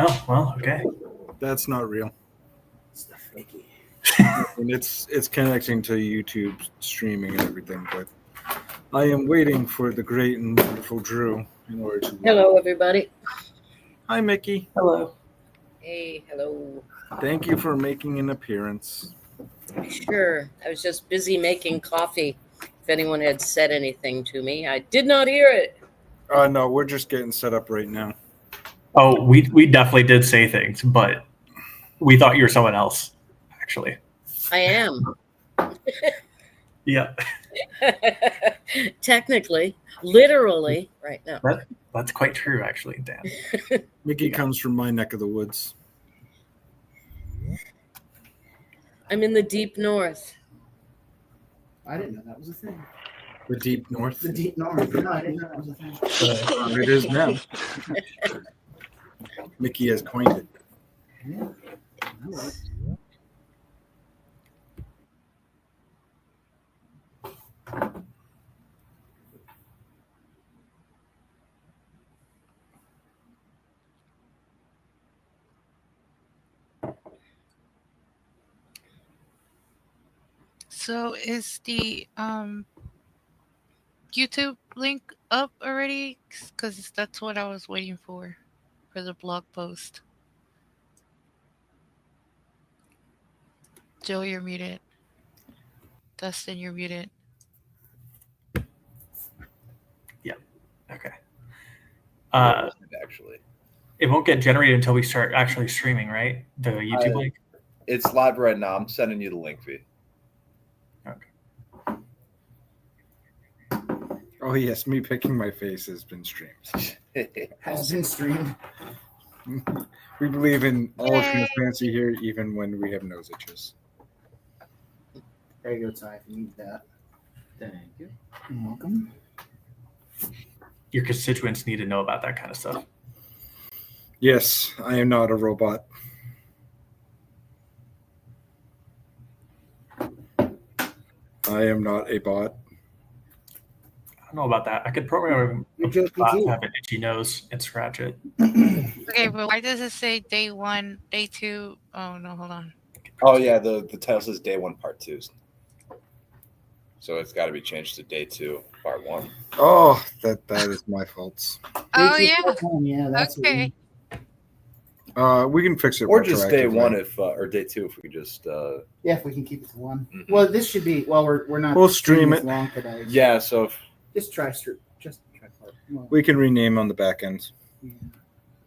Oh, well, okay. That's not real. Stuff Mickey. And it's connecting to YouTube streaming and everything, but I am waiting for the great and wonderful Drew in order to. Hello, everybody. Hi, Mickey. Hello. Hey, hello. Thank you for making an appearance. Sure. I was just busy making coffee. If anyone had said anything to me, I did not hear it. No, we're just getting set up right now. Oh, we definitely did say things, but we thought you were someone else, actually. I am. Yeah. Technically, literally, right now. That's quite true, actually, Dan. Mickey comes from my neck of the woods. I'm in the deep north. I didn't know that was a thing. The deep north. The deep north. No, I didn't know that was a thing. It is now. Mickey has coined it. Yeah. I know it. So is the YouTube link up already? Because that's what I was waiting for the blog post. Joe, you're muted. Dustin, you're muted. Okay. Actually, It won't get generated until we start actually streaming, right? The YouTube link? it's live right now. I'm sending you the link feed. Okay. Oh yes, me picking my face has been streamed. Has been streamed. We believe in all Yay. transparency here, even when we have nose itches. There you go, Ty, if you need that. Thank you. You're welcome. Your constituents need to know about that kind of stuff. Yes, I am not a robot. I am not a bot. I don't know about that. I could program You're a Joe bot PT. to have an itchy nose and scratch it. Okay, but why does it say day 1, day 2? Oh, no, hold on. Oh yeah, the title says day 1, part 2. So it's got to be changed to day 2, part 1. Oh, that is my fault. Oh, Day yeah. 2, yeah, that's what Okay. We can fix it. Or just day retroactively. 1 if or day 2 if we could just yeah, if we can keep it to one. Mhm. Well, this should be. Well, we're not. We'll stream this it. long today. yeah. So if Just try. Just try. Well, We can rename on the back end. yeah.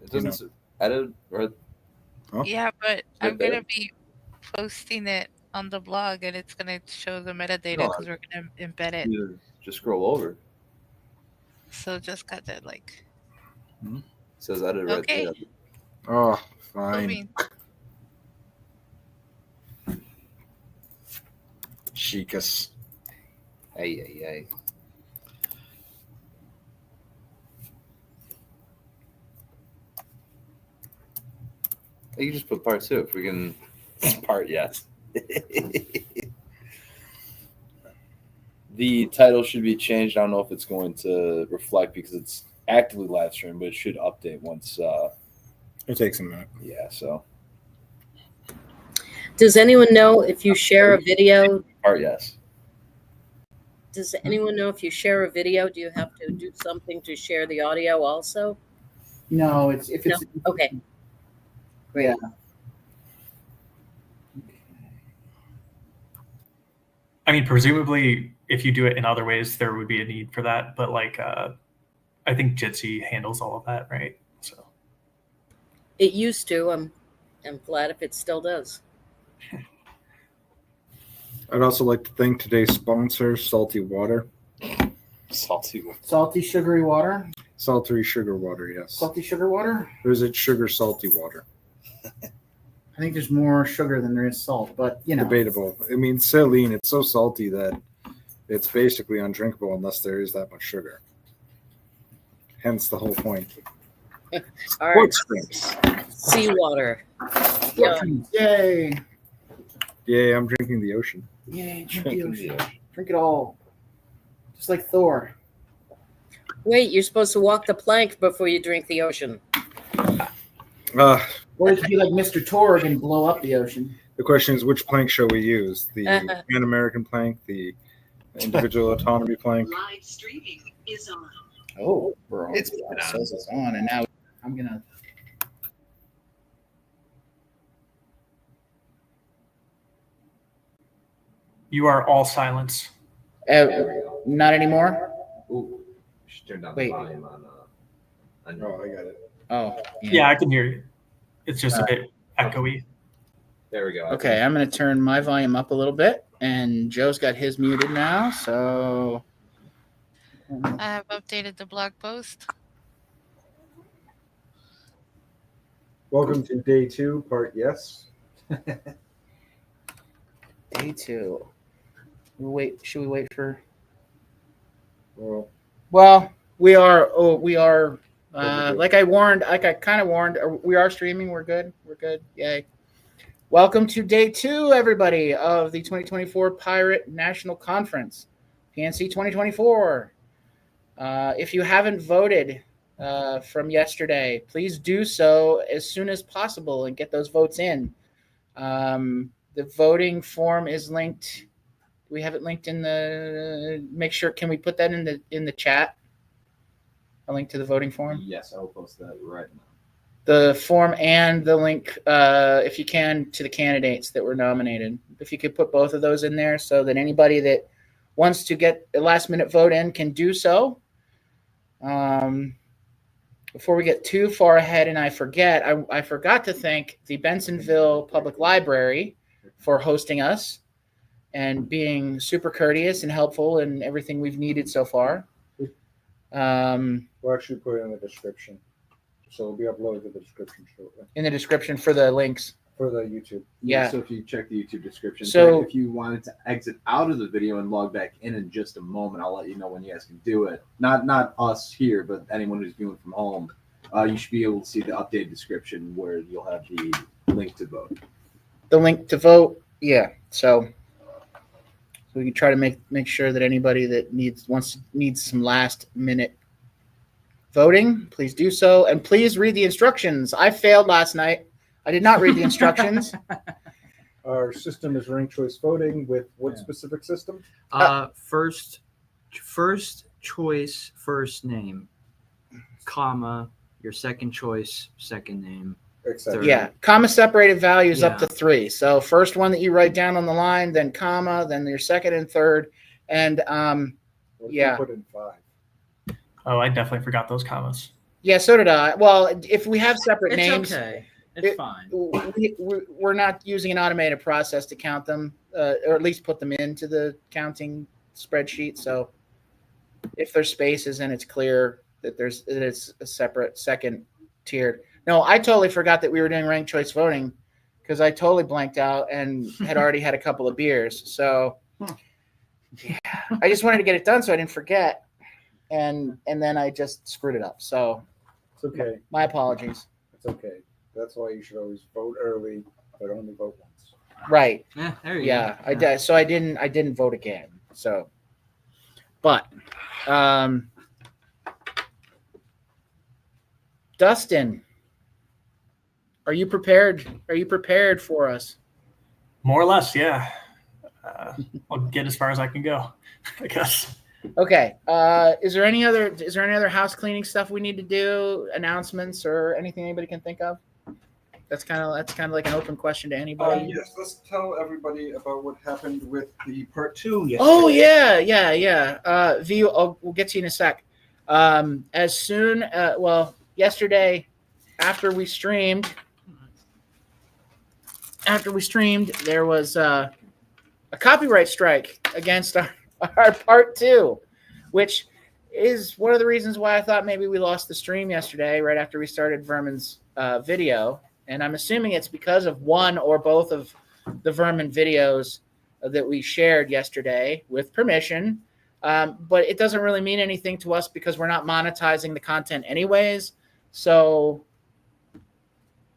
it doesn't edit or Oh. Yeah, but I'm better? going to be posting it on the blog and it's going to show the metadata No, because we're going to embed it. you just scroll over. So just got that, like, It says edit right Okay. there. Oh, fine. moving. Chicas. Hey. You can just put part 2 if we can. Part yes. The title should be changed. I don't know if it's going to reflect because it's actively live streamed, but it should update once. It takes a minute. Yeah. So Does anyone know if you share a video? part yes. Does anyone know if you share a video, do you have to do something to share the audio also? No, it's if it's Okay. Great. Yeah. I mean, presumably, if you do it in other ways, there would be a need for that. But like, I think Jitsi handles all of that, right? So It used to. I'm glad if it still does. I'd also like to thank today's sponsor, Salty Water. salty sugary water. Salty sugar water, yes. Salty sugar water. Or is it sugar salty water? I think there's more sugar than there is salt, but you know. Debatable. I mean, saline, it's so salty that it's basically undrinkable unless there is that much sugar. Hence the whole point. All right. Sports drinks. Seawater. Yeah. Yay! Yeah, I'm drinking the ocean. Yay! Drink the ocean. Drink it all. Just like Thor. Wait, you're supposed to walk the plank before you drink the ocean. Or it could be like Mr. Torg and blow up the ocean. The question is, which plank shall we use? The Pan American plank, the individual autonomy plank? Live streaming is on. Oh, bro. It's It been on. says it's on, and now I'm going to. You are all silence. Not anymore? Ooh, should turn down Wait. the volume on. Oh, I got it. Oh, Yeah, I can hear you. It's just a bit echoey. There we go. Okay, I'm going to turn my volume up a little bit, and Joe's got his muted now, so. I have updated the blog post. Welcome to day 2, part yes. Day 2. Should we wait for? Well, we are. Like I kind of warned. We are streaming. We're good. Yay! Welcome to day 2, everybody, of the 2024 Pirate National Conference, PNC 2024. If you haven't voted from yesterday, please do so as soon as possible and get those votes in. The voting form is linked. We have it linked in the. Make sure. Can we put that in the chat? A link to the voting form. Yes, I will post that right now. The form and the link, if you can, to the candidates that were nominated. If you could put both of those in there, so that anybody that wants to get a last-minute vote in can do so. Before we get too far ahead, and I forget, I forgot to thank the Bensonville Public Library for hosting us and being super courteous and helpful in everything we've needed so far. We'll actually put it in the description. So it'll be uploaded to the description shortly. In the description for the links. For the YouTube. Yeah. So if you check the YouTube description, So if you wanted to exit out of the video and log back in just a moment, I'll let you know when you guys can do it. Not us here, but anyone who's viewing from home. You should be able to see the updated description where you'll have the link to vote. The link to vote, yeah. So we can try to make sure that anybody that needs some last minute voting, please do so, and please read the instructions. I failed last night. I did not read the instructions. Our system is ranked choice voting with what specific system? First choice, first name, comma, your second choice, second name. Exactly. Yeah, comma separated values up Yeah. to 3. So first one that you write down on the line, then comma, then your second and third, and What if we yeah. put in 5? Oh, I definitely forgot those commas. Yeah, so did I. Well, if we have separate It's names, okay. It's it- fine. we're not using an automated process to count them, or at least put them into the counting spreadsheet. So if there's spaces and it's clear that it's a separate second tiered. No, I totally forgot that we were doing ranked choice voting because I totally blanked out and had already had a couple of beers. So yeah, I just wanted to get it done so I didn't forget. And then I just screwed it up. So It's okay. my apologies. It's okay. That's why you should always vote early, but only vote once. Right. Yeah, there you Yeah, go. I did. So I didn't vote again. So, but, Dustin, are you prepared? Are you prepared for us? More or less, yeah. I'll get as far as I can go, I guess. Okay. Is there any other house cleaning stuff we need to do? Announcements or anything anybody can think of? That's kind of like an open question to anybody. Yes, let's tell everybody about what happened with the part 2 yesterday. Oh yeah. V, we'll get to you in a sec. As soon, yesterday, after we streamed, there was a copyright strike against our part 2, which is one of the reasons why I thought maybe we lost the stream yesterday, right after we started Vermin's video. And I'm assuming it's because of one or both of the Vermin videos that we shared yesterday with permission. But it doesn't really mean anything to us because we're not monetizing the content anyways. So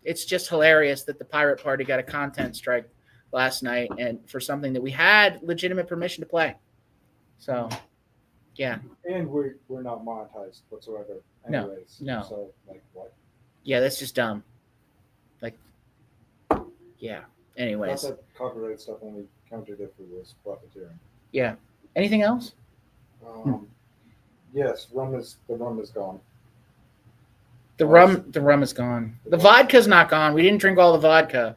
it's just hilarious that the Pirate Party got a content strike last night and for something that we had legitimate permission to play. So, yeah. And we're not monetized whatsoever. No, Anyways. no. So, like, what? Yeah, that's just dumb. Yeah. Not Anyways, that copyright stuff only counted if it was profiteering. yeah. Anything else? Yes, the rum is gone. The rum is gone. The vodka's not gone. We didn't drink all the vodka,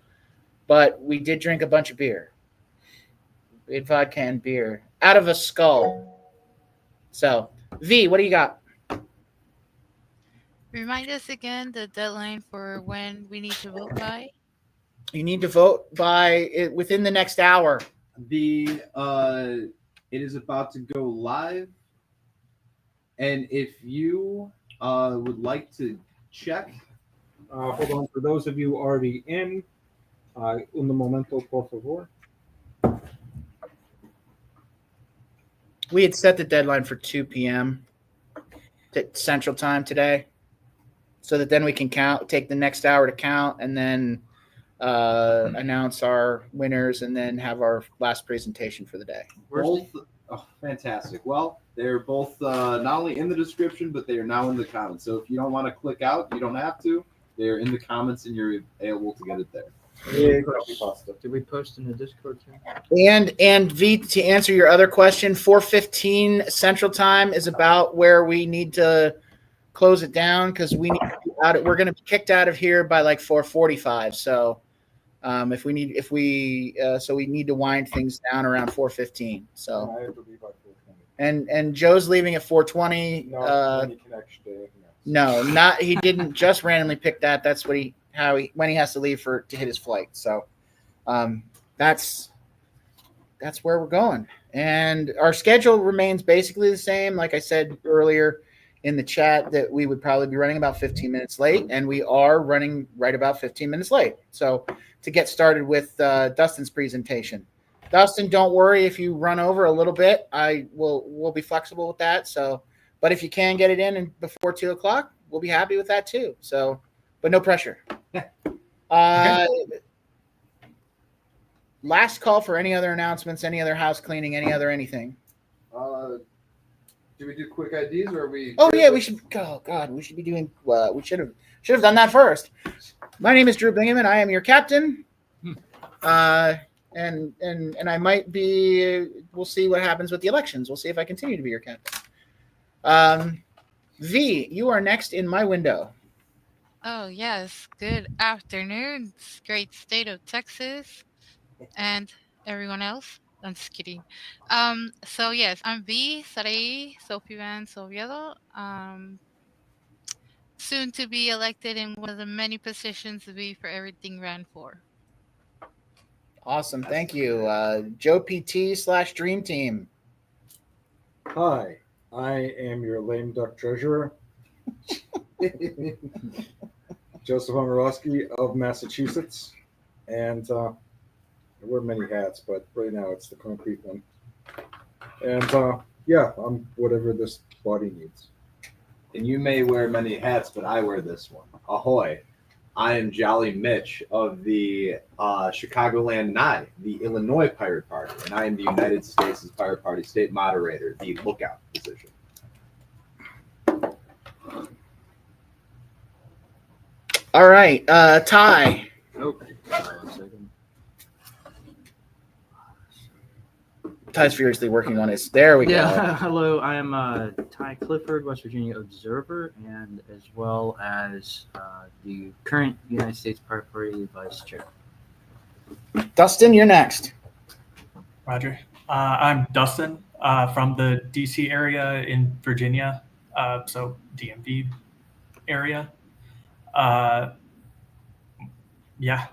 but we did drink a bunch of beer. We had vodka and beer out of a skull. So, V, what do you got? Remind us again the deadline for when we need to vote by. You need to vote by within the next hour. The it is about to go live, and if you would like to check, Hold on, for those of you already in, un momento, por favor. We had set the deadline for 2 p.m. Central Time today, so that then we can take the next hour to count, and then announce our winners, and then have our last presentation for the day. both. Oh, fantastic. Well, they're both not only in the description, but they are now in the comments. So if you don't want to click out, you don't have to. They're in the comments, and you're able to get it there. Did we post in the Discord too? And V, to answer your other question, 4:15 Central Time is about where we need to close it down, because we need to be out. We're going to be kicked out of here by like 4:45. So we need to wind things down around 4:15. So I have to leave by 4:20. and Joe's leaving at 4:20. No, any connection to anything else. No, not he didn't just randomly pick that. That's when he has to leave to hit his flight. So that's where we're going. And our schedule remains basically the same. Like I said earlier in the chat, that we would probably be running about 15 minutes late, and we are running right about 15 minutes late. So to get started with Dustin's presentation. Dustin, don't worry if you run over a little bit. We'll be flexible with that. So, but if you can get it in before 2:00, we'll be happy with that too. So, but no pressure. Last call for any other announcements, any other house cleaning, any other anything. Do we do quick IDs, or are we? Oh yeah, we should. Oh God, we should be doing. We should have done that first. My name is Drew Bingaman. I am your captain. And I might be. We'll see what happens with the elections. We'll see if I continue to be your captain. V, you are next in my window. Oh, yes. Good afternoon, great state of Texas, and everyone else. I'm just kidding. So, yes, I'm V. Sarai Sophie Van Soviedo. Soon to be elected in one of the many positions V for everything ran for. Awesome. Thank you. Joe PT / Dream Team. Hi, I am your lame duck treasurer, Joseph Honorowski of Massachusetts. And I wear many hats, but right now it's the concrete one. And yeah, I'm whatever this body needs. And you may wear many hats, but I wear this one. Ahoy. I am Jolly Mitch of the Chicagoland Nye, the Illinois Pirate Party, and I am the United States Pirate Party state moderator, the lookout position. All right, Ty. Okay. One second. Ty's furiously working on his. There we go. Yeah, hello. I am Ty Clifford, West Virginia Observer, and as well as the current United States Pirate Party Vice Chair. Dustin, you're next. Roger. I'm Dustin from the DC area in Virginia, so DMV area. Yeah,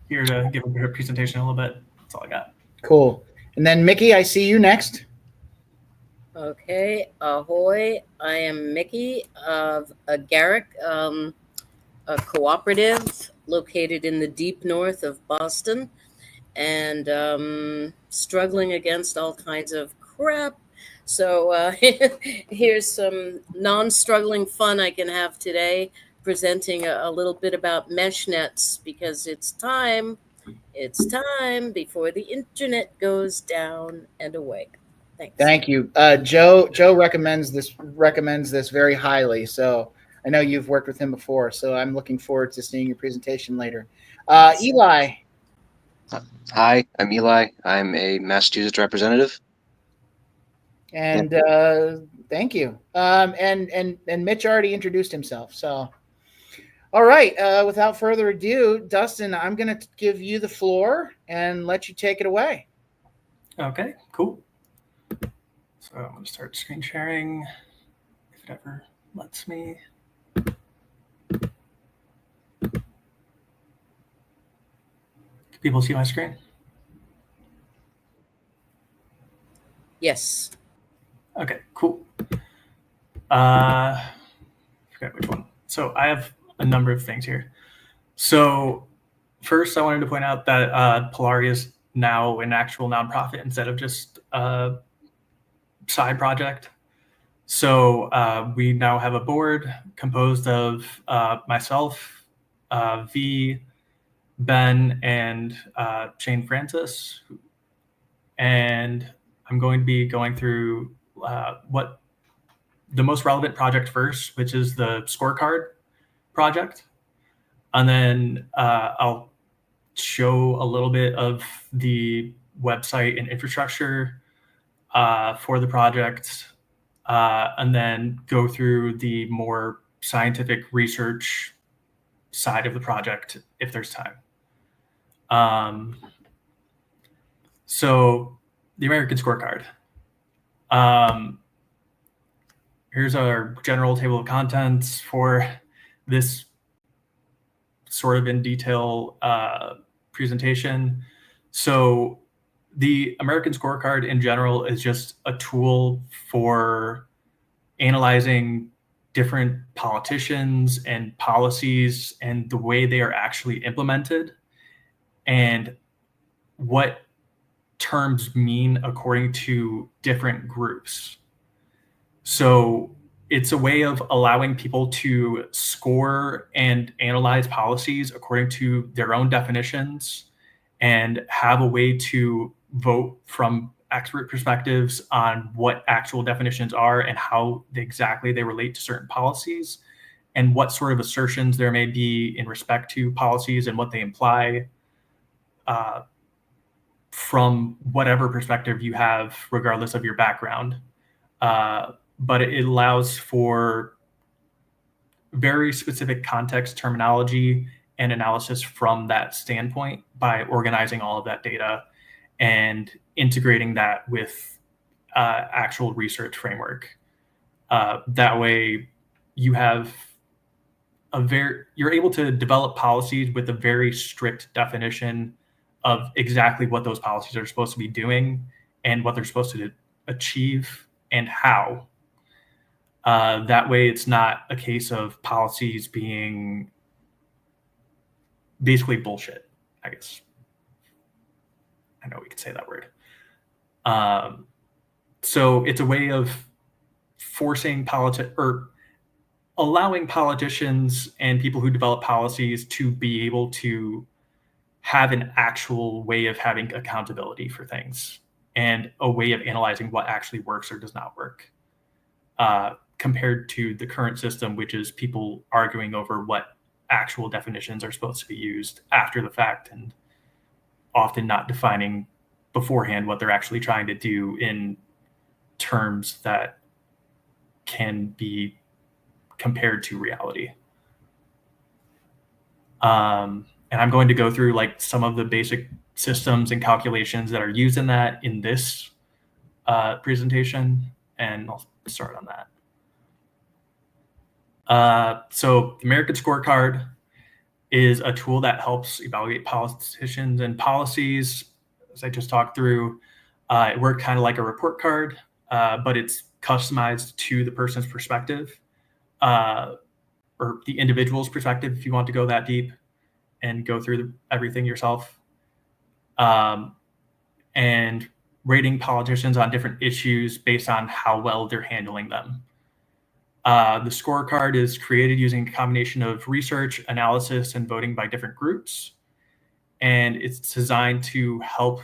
here to give a presentation a little bit. That's all I got. Cool. And then Mickey, I see you next. Okay, ahoy. I am Mickey of Garrick, a cooperative located in the deep north of Boston, and struggling against all kinds of crap. So here's some non-struggling fun I can have today, presenting a little bit about mesh nets, because it's time before the internet goes down and away. Thanks. Thank you. Joe recommends this very highly. So I know you've worked with him before, so I'm looking forward to seeing your presentation later. Eli. Hi, I'm Eli. I'm a Massachusetts representative. And thank you. And Mitch already introduced himself. So, all right. Without further ado, Dustin, I'm going to give you the floor and let you take it away. Okay, cool. So I'm going to start screen sharing if it ever lets me. Can people see my screen? Yes. Okay, cool. Forget which one. So I have a number of things here. So first, I wanted to point out that Polari is now an actual nonprofit instead of just a side project. So we now have a board composed of myself, V, Ben, and Shane Francis. And I'm going to be going through what the most relevant project first, which is the scorecard project. And then I'll show a little bit of the website and infrastructure for the project, and then go through the more scientific research side of the project if there's time. So the American Scorecard. Here's our general table of contents for this sort of in detail presentation. So the American Scorecard in general is just a tool for analyzing different politicians and policies and the way they are actually implemented and what terms mean according to different groups. So it's a way of allowing people to score and analyze policies according to their own definitions and have a way to vote from expert perspectives on what actual definitions are and how exactly they relate to certain policies and what sort of assertions there may be in respect to policies and what they imply from whatever perspective you have, regardless of your background. But it allows for very specific context terminology and analysis from that standpoint by organizing all of that data and integrating that with actual research framework. That way you have you're able to develop policies with a very strict definition of exactly what those policies are supposed to be doing and what they're supposed to achieve and how. That way it's not a case of policies being basically bullshit, I guess. I know we could say that word. So it's a way of forcing allowing politicians and people who develop policies to be able to have an actual way of having accountability for things and a way of analyzing what actually works or does not work, compared to the current system, which is people arguing over what actual definitions are supposed to be used after the fact and often not defining beforehand what they're actually trying to do in terms that can be compared to reality. And I'm going to go through like some of the basic systems and calculations that are used in that in this presentation, and I'll start on that. So the American Scorecard is a tool that helps evaluate politicians and policies. As I just talked through, it worked kind of like a report card, but it's customized to the person's perspective, or the individual's perspective if you want to go that deep and go through everything yourself. And rating politicians on different issues based on how well they're handling them. The scorecard is created using a combination of research, analysis, and voting by different groups. And it's designed to help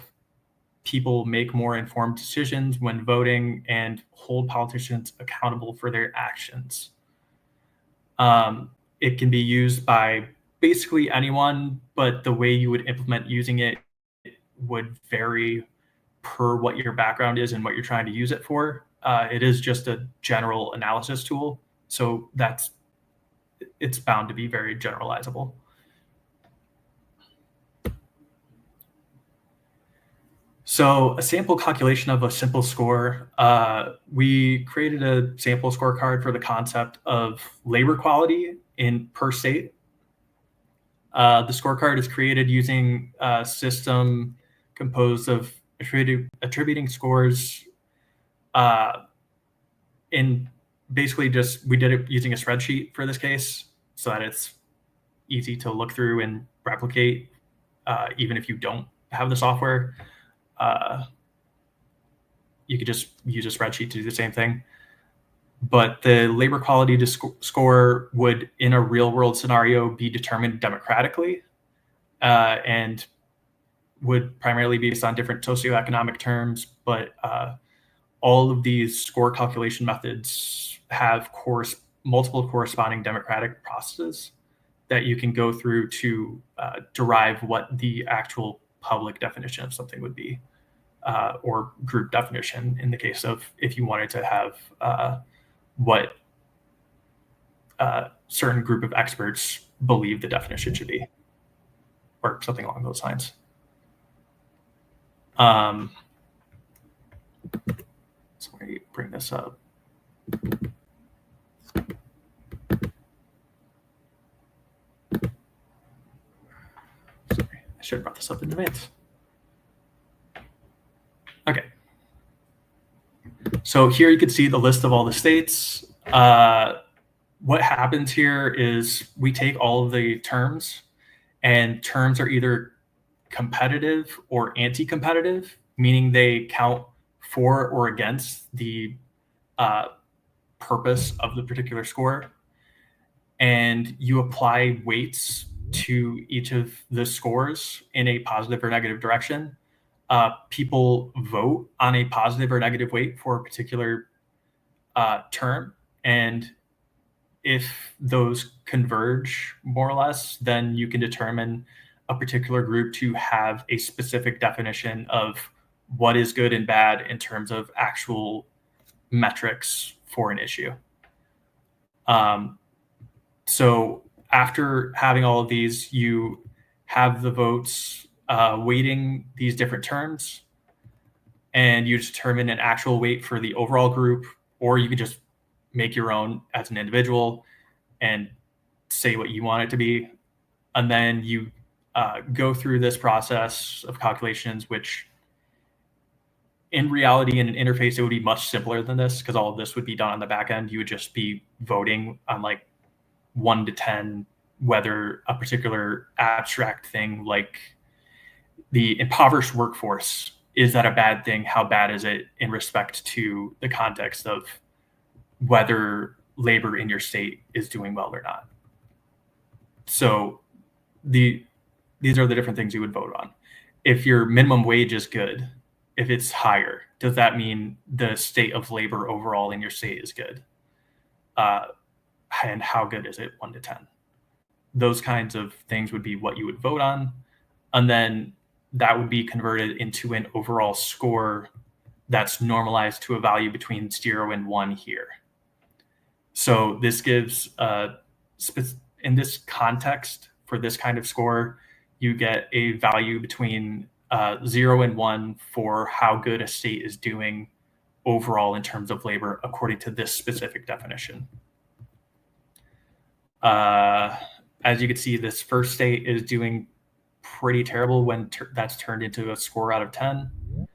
people make more informed decisions when voting and hold politicians accountable for their actions. It can be used by basically anyone, but the way you would implement using it would vary per what your background is and what you're trying to use it for. It is just a general analysis tool, so it's bound to be very generalizable. So a sample calculation of a simple score, we created a sample scorecard for the concept of labor quality in per state. The scorecard is created using a system composed of attributing scores in basically just, we did it using a spreadsheet for this case so that it's easy to look through and replicate even if you don't have the software. You could just use a spreadsheet to do the same thing. But the labor quality score would, in a real world scenario, be determined democratically and would primarily be based on different socioeconomic terms. But all of these score calculation methods have multiple corresponding democratic processes that you can go through to derive what the actual public definition of something would be, or group definition in the case of if you wanted to have what a certain group of experts believe the definition should be, or something along those lines. So let me bring this up. Sorry, I should have brought this up in advance. Okay. So here you can see the list of all the states. What happens here is we take all of the terms, and terms are either competitive or anti-competitive, meaning they count for or against the purpose of the particular score. And you apply weights to each of the scores in a positive or negative direction. People vote on a positive or negative weight for a particular term. And if those converge more or less, then you can determine a particular group to have a specific definition of what is good and bad in terms of actual metrics for an issue. So after having all of these, you have the votes weighting these different terms, and you determine an actual weight for the overall group, or you could just make your own as an individual and say what you want it to be. And then you go through this process of calculations, which in reality, in an interface, it would be much simpler than this because all of this would be done on the back end. You would just be voting on like 1 to 10 whether a particular abstract thing like the impoverished workforce, is that a bad thing? How bad is it in respect to the context of whether labor in your state is doing well or not? So these are the different things you would vote on. If your minimum wage is good, if it's higher, does that mean the state of labor overall in your state is good? And how good is it 1 to 10? Those kinds of things would be what you would vote on. And then that would be converted into an overall score that's normalized to a value between 0 and 1 here. So this gives, in this context, for this kind of score, you get a value between 0 and 1 for how good a state is doing overall in terms of labor, according to this specific definition. As you can see, this first state is doing pretty terrible when that's turned into a score out of 10.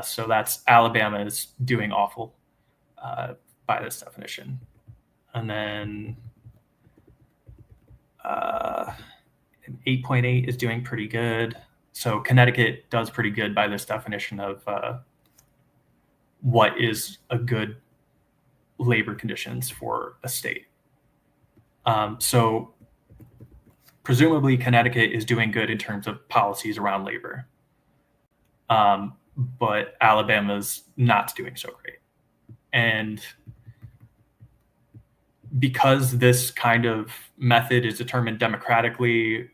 So that's Alabama is doing awful by this definition. And then 8.8 is doing pretty good. So Connecticut does pretty good by this definition of what is a good labor conditions for a state. So presumably Connecticut is doing good in terms of policies around labor. But Alabama's not doing so great. And because this kind of method is determined democratically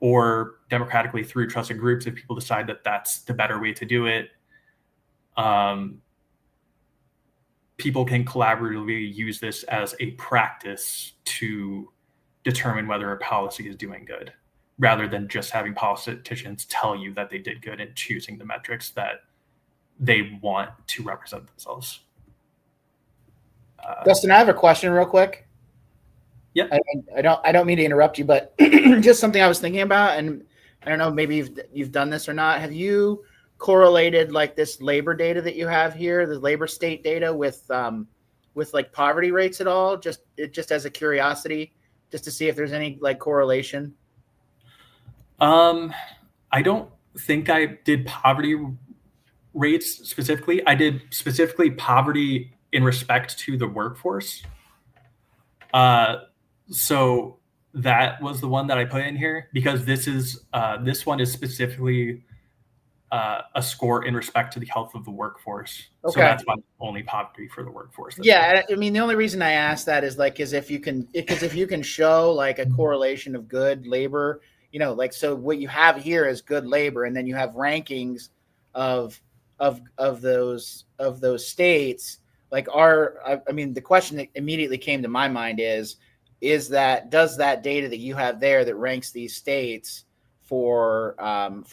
or democratically through trusted groups, if people decide that that's the better way to do it, people can collaboratively use this as a practice to determine whether a policy is doing good, rather than just having politicians tell you that they did good and choosing the metrics that they want to represent themselves. Dustin, I have a question real quick. Yeah. I don't mean to interrupt you, but just something I was thinking about, and I don't know, maybe you've done this or not. Have you correlated like this labor data that you have here, the labor state data, with like poverty rates at all? Just as a curiosity, just to see if there's any like correlation. I don't think I did poverty rates specifically. I did specifically poverty in respect to the workforce. So that was the one that I put in here, because this one is specifically a score in respect to the health of the workforce. Okay. So that's why only poverty for the workforce. Yeah, I mean, the only reason I asked that is if you can show like a correlation of good labor, like, so what you have here is good labor, and then you have rankings of those states. Like, I mean, the question that immediately came to my mind is that, does that data that you have there that ranks these states for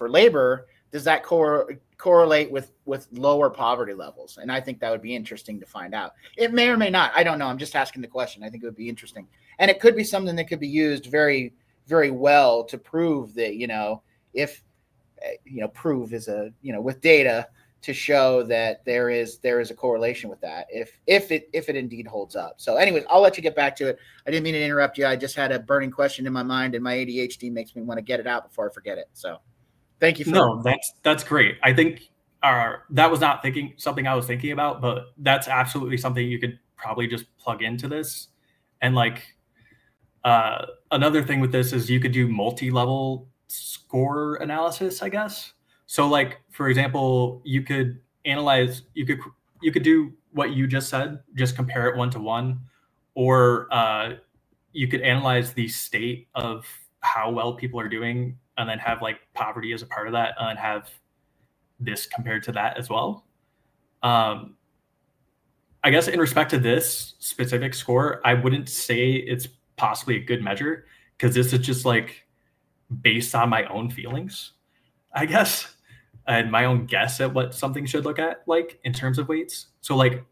labor, does that correlate with lower poverty levels? And I think that would be interesting to find out. It may or may not. I don't know. I'm just asking the question. I think it would be interesting. And it could be something that could be used very, very well to prove that, if, prove is with data to show that there is a correlation with that, if it indeed holds up. So anyways, I'll let you get back to it. I didn't mean to interrupt you. I just had a burning question in my mind, and my ADHD makes me want to get it out before I forget it. So thank you. No, that's great. I think that was not something I was thinking about, but that's absolutely something you could probably just plug into this. And like, another thing with this is you could do multi-level score analysis, I guess. So like, for example, you could do what you just said, just compare it 1-to-1, or you could analyze the state of how well people are doing, and then have like poverty as a part of that, and have this compared to that as well. I guess in respect to this specific score, I wouldn't say it's possibly a good measure, because this is just like based on my own feelings, I guess, and my own guess at what something should look at like in terms of weights. So like,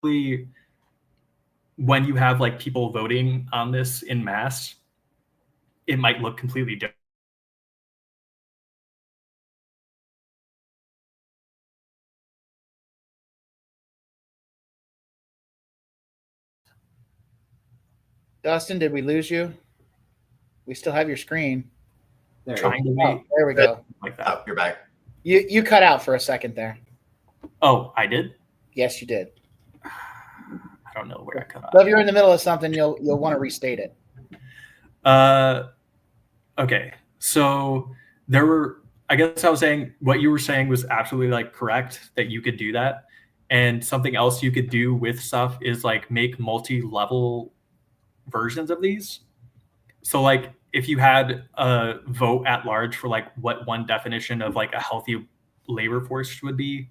when you have like people voting on this in mass, it might look completely different. Dustin, did we lose you? We still have your screen. There we go. Like that. Oh, you're back. You cut out for a second there. Oh, I did? Yes, you did. I don't know where I cut out. So if you're in the middle of something, you'll want to restate it. Okay. So I guess I was saying what you were saying was absolutely like correct, that you could do that. And something else you could do with stuff is like make multi-level versions of these. So like, if you had a vote at large for like what one definition of like a healthy labor force would be,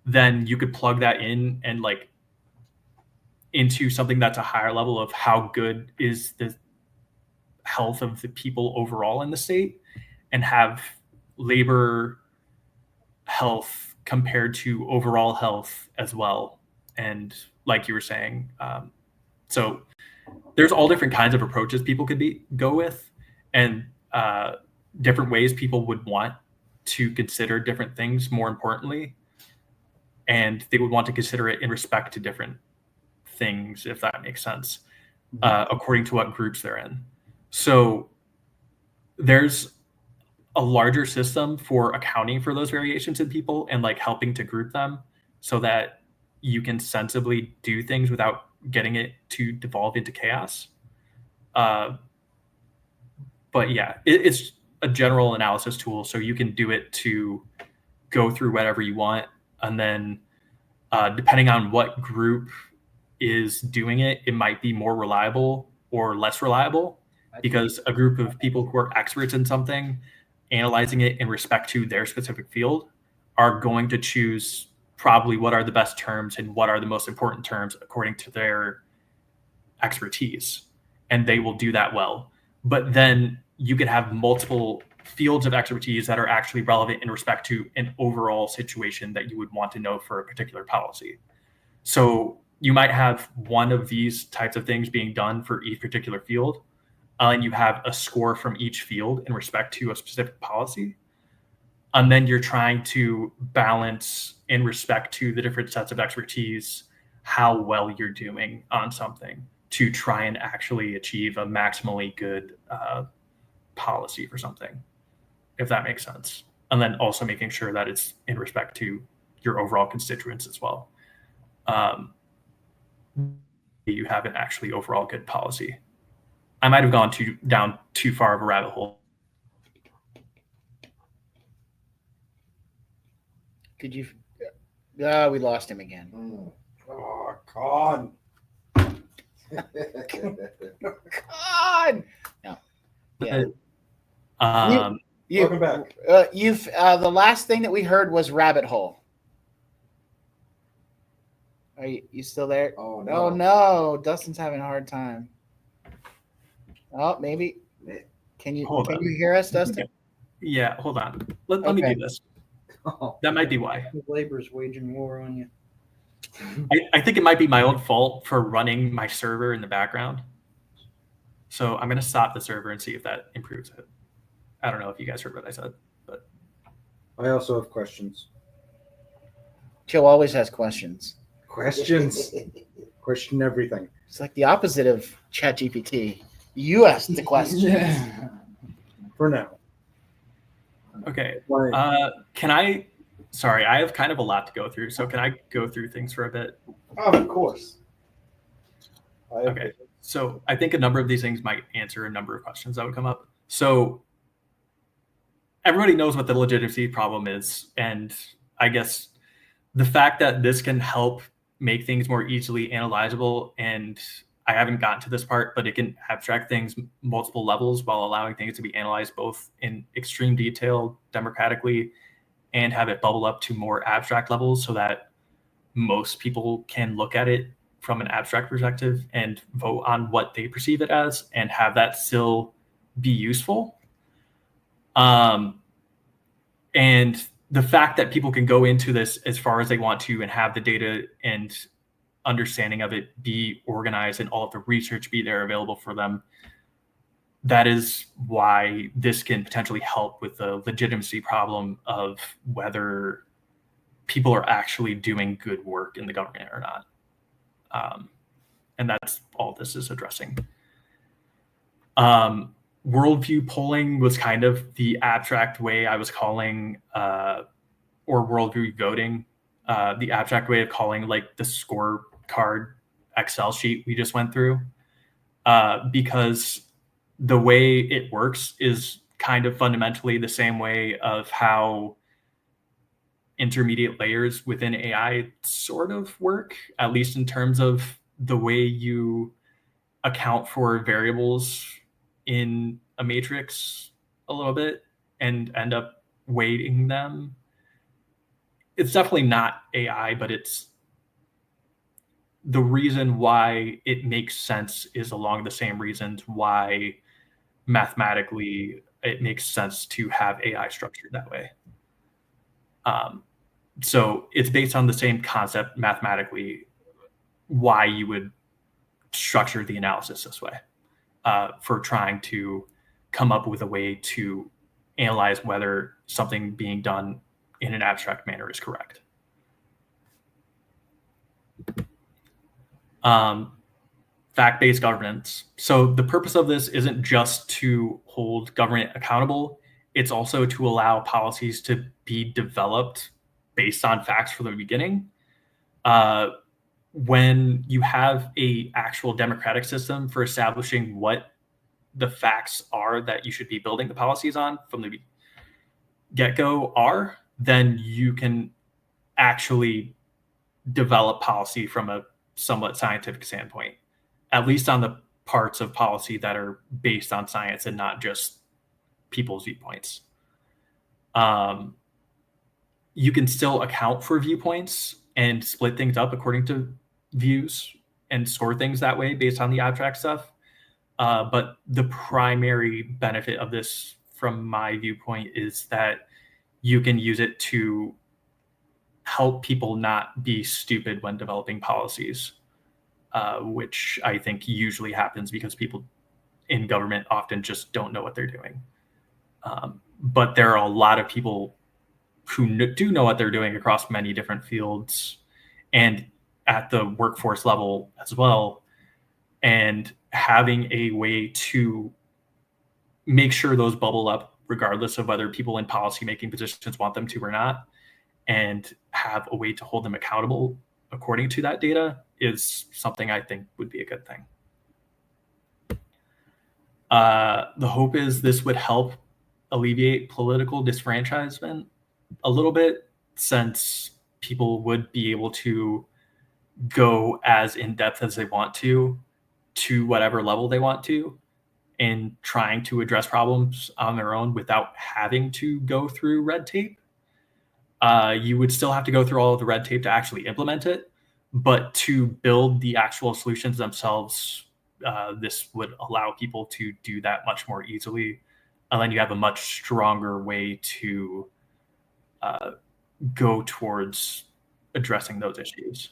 then you could plug that in and like into something that's a higher level of how good is the health of the people overall in the state, and have labor health compared to overall health as well. And like you were saying, so there's all different kinds of approaches people could go with, and different ways people would want to consider different things more importantly. And they would want to consider it in respect to different things, if that makes sense, according to what groups they're in. So there's a larger system for accounting for those variations in people and like helping to group them so that you can sensibly do things without getting it to devolve into chaos. But yeah, it's a general analysis tool, so you can do it to go through whatever you want, and then depending on what group is doing it, it might be more reliable or less reliable, because a group of people who are experts in something, analyzing it in respect to their specific field, are going to choose probably what are the best terms and what are the most important terms according to their expertise. And they will do that well. But then you could have multiple fields of expertise that are actually relevant in respect to an overall situation that you would want to know for a particular policy. So you might have one of these types of things being done for each particular field, and you have a score from each field in respect to a specific policy. And then you're trying to balance in respect to the different sets of expertise how well you're doing on something to try and actually achieve a maximally good policy for something, if that makes sense. And then also making sure that it's in respect to your overall constituents as well. You have an actually overall good policy. I might have gone down too far of a rabbit hole. Could you? We lost him again. Oh, God. God. No. Yeah. Welcome back. The last thing that we heard was rabbit hole. Are you still there? Oh, no. Oh, no. Dustin's having a hard time. Oh, maybe. Can you hear us, Dustin? Yeah, hold on. Let me do this. That might be why. Labor's waging war on you. I think it might be my own fault for running my server in the background. So I'm going to stop the server and see if that improves it. I don't know if you guys heard what I said, but I also have questions. Joe always has questions. Questions. Question everything. It's like the opposite of ChatGPT. You ask the question. For now. Okay. Sorry, I have kind of a lot to go through. So can I go through things for a bit? Of course. Okay. So I think a number of these things might answer a number of questions that would come up. So everybody knows what the legitimacy problem is. And I guess the fact that this can help make things more easily analyzable, and I haven't gotten to this part, but it can abstract things multiple levels while allowing things to be analyzed both in extreme detail democratically and have it bubble up to more abstract levels so that most people can look at it from an abstract perspective and vote on what they perceive it as and have that still be useful. And the fact that people can go into this as far as they want to and have the data and understanding of it be organized and all of the research be there available for them, that is why this can potentially help with the legitimacy problem of whether people are actually doing good work in the government or not. And that's all this is addressing. Worldview polling was kind of the abstract way I was calling, or worldview voting, the abstract way of calling like the scorecard Excel sheet we just went through, because the way it works is kind of fundamentally the same way of how intermediate layers within AI sort of work, at least in terms of the way you account for variables in a matrix a little bit and end up weighting them. It's definitely not AI, but it's the reason why it makes sense is along the same reasons why mathematically it makes sense to have AI structured that way. So it's based on the same concept mathematically why you would structure the analysis this way, for trying to come up with a way to analyze whether something being done in an abstract manner is correct. Fact-based governance. So the purpose of this isn't just to hold government accountable. It's also to allow policies to be developed based on facts from the beginning. When you have a actual democratic system for establishing what the facts are that you should be building the policies on from the get-go are, then you can actually develop policy from a somewhat scientific standpoint, at least on the parts of policy that are based on science and not just people's viewpoints. You can still account for viewpoints and split things up according to views and score things that way based on the abstract stuff. But the primary benefit of this, from my viewpoint, is that you can use it to help people not be stupid when developing policies, which I think usually happens because people in government often just don't know what they're doing. But there are a lot of people who do know what they're doing across many different fields and at the workforce level as well. And having a way to make sure those bubble up, regardless of whether people in policymaking positions want them to or not, and have a way to hold them accountable according to that data, is something I think would be a good thing. The hope is this would help alleviate political disfranchisement a little bit, since people would be able to go as in depth as they want to whatever level they want to in trying to address problems on their own without having to go through red tape. You would still have to go through all of the red tape to actually implement it, but to build the actual solutions themselves, this would allow people to do that much more easily. And then you have a much stronger way to go towards addressing those issues.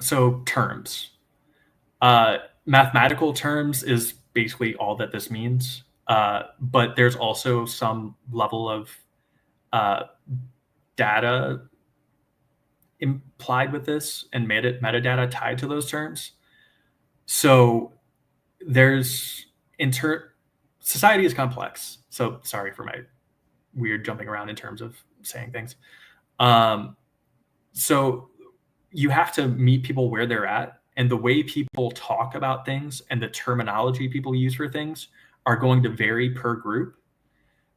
So terms. Mathematical terms is basically all that this means, but there's also some level of data implied with this and metadata tied to those terms. So there's society is complex. So sorry for my weird jumping around in terms of saying things. So you have to meet people where they're at, and the way people talk about things and the terminology people use for things are going to vary per group.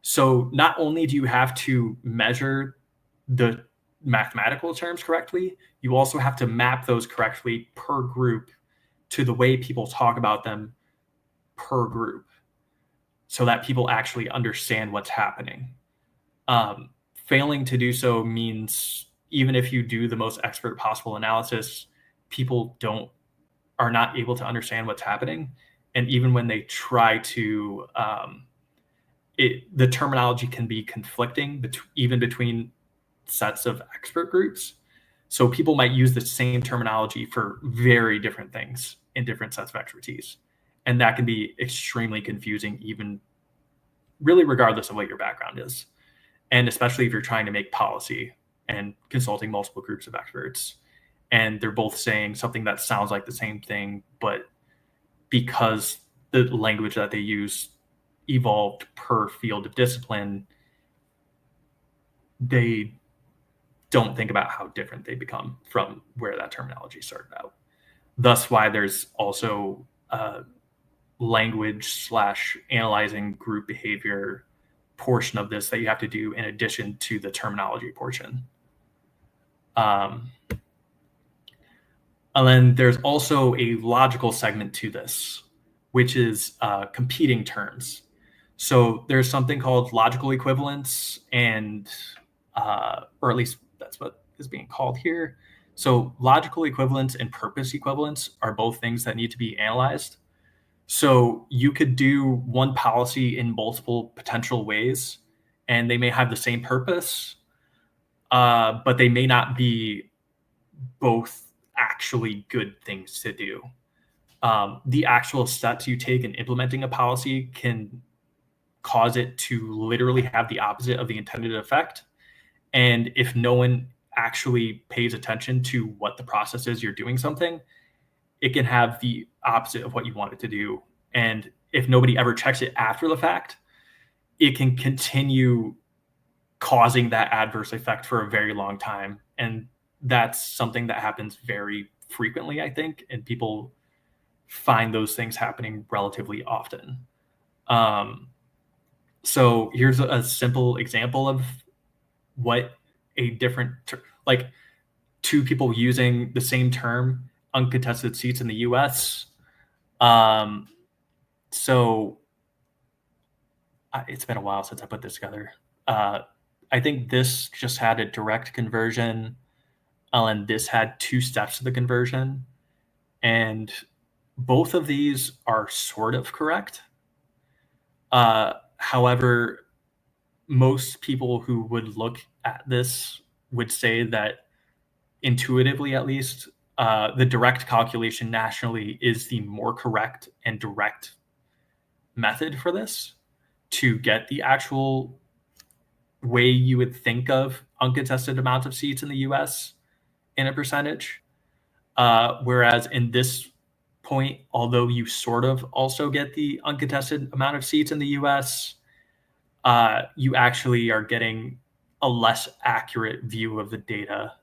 So not only do you have to measure the mathematical terms correctly, you also have to map those correctly per group to the way people talk about them per group, so that people actually understand what's happening. Failing to do so means even if you do the most expert possible analysis, people are not able to understand what's happening. And even when they try to, the terminology can be conflicting even between sets of expert groups. So people might use the same terminology for very different things in different sets of expertise. And that can be extremely confusing, even really regardless of what your background is. And especially if you're trying to make policy and consulting multiple groups of experts, and they're both saying something that sounds like the same thing, but because the language that they use evolved per field of discipline, they don't think about how different they become from where that terminology started out. Thus why there's also language / analyzing group behavior portion of this that you have to do in addition to the terminology portion. And then there's also a logical segment to this, which is competing terms. So there's something called logical equivalence, and or at least that's what is being called here. So logical equivalence and purpose equivalence are both things that need to be analyzed. So you could do one policy in multiple potential ways, and they may have the same purpose, but they may not be both actually good things to do. The actual steps you take in implementing a policy can cause it to literally have the opposite of the intended effect. And if no one actually pays attention to what the process is you're doing something, it can have the opposite of what you want it to do. And if nobody ever checks it after the fact, it can continue causing that adverse effect for a very long time. And that's something that happens very frequently, I think, and people find those things happening relatively often. So here's a simple example of what a different, like two people using the same term, uncontested seats in the U.S. So it's been a while since I put this together. I think this just had a direct conversion, and this had two steps to the conversion. And both of these are sort of correct. However, most people who would look at this would say that intuitively, at least, the direct calculation nationally is the more correct and direct method for this to get the actual way you would think of uncontested amount of seats in the US in a percentage. Whereas in this point, although you sort of also get the uncontested amount of seats in the US, you actually are getting a less accurate view of the data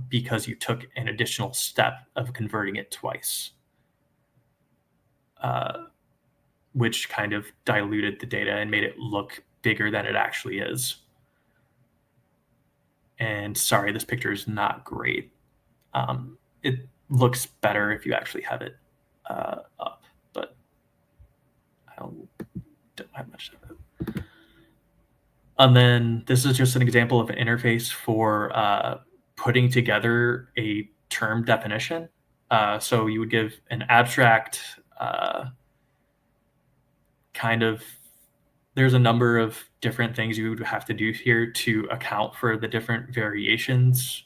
because you took an additional step of converting it twice, which kind of diluted the data and made it look bigger than it actually is. And sorry, this picture is not great. It looks better if you actually have it up, but I don't have much of it. And then this is just an example of an interface for putting together a term definition. So you would give an abstract kind of, there's a number of different things you would have to do here to account for the different variations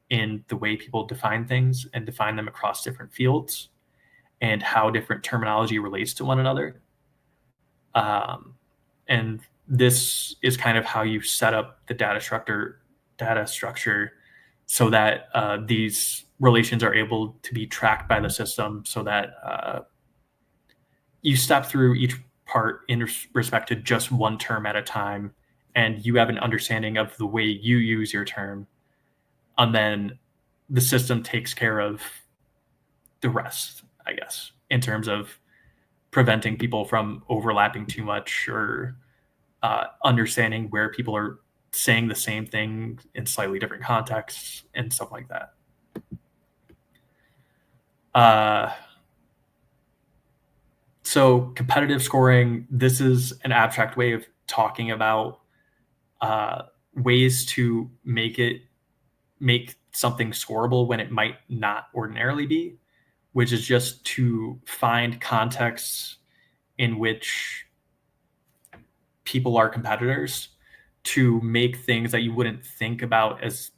in the way people define things and define them across different fields and how different terminology relates to one another. And this is kind of how you set up the data structure so that these relations are able to be tracked by the system, so that you step through each part in respect to just one term at a time, and you have an understanding of the way you use your term, and then the system takes care of the rest, I guess, in terms of preventing people from overlapping too much or understanding where people are saying the same thing in slightly different contexts and stuff like that. So competitive scoring, this is an abstract way of talking about ways to make something scoreable when it might not ordinarily be, which is just to find contexts in which people are competitors to make things that you wouldn't think about as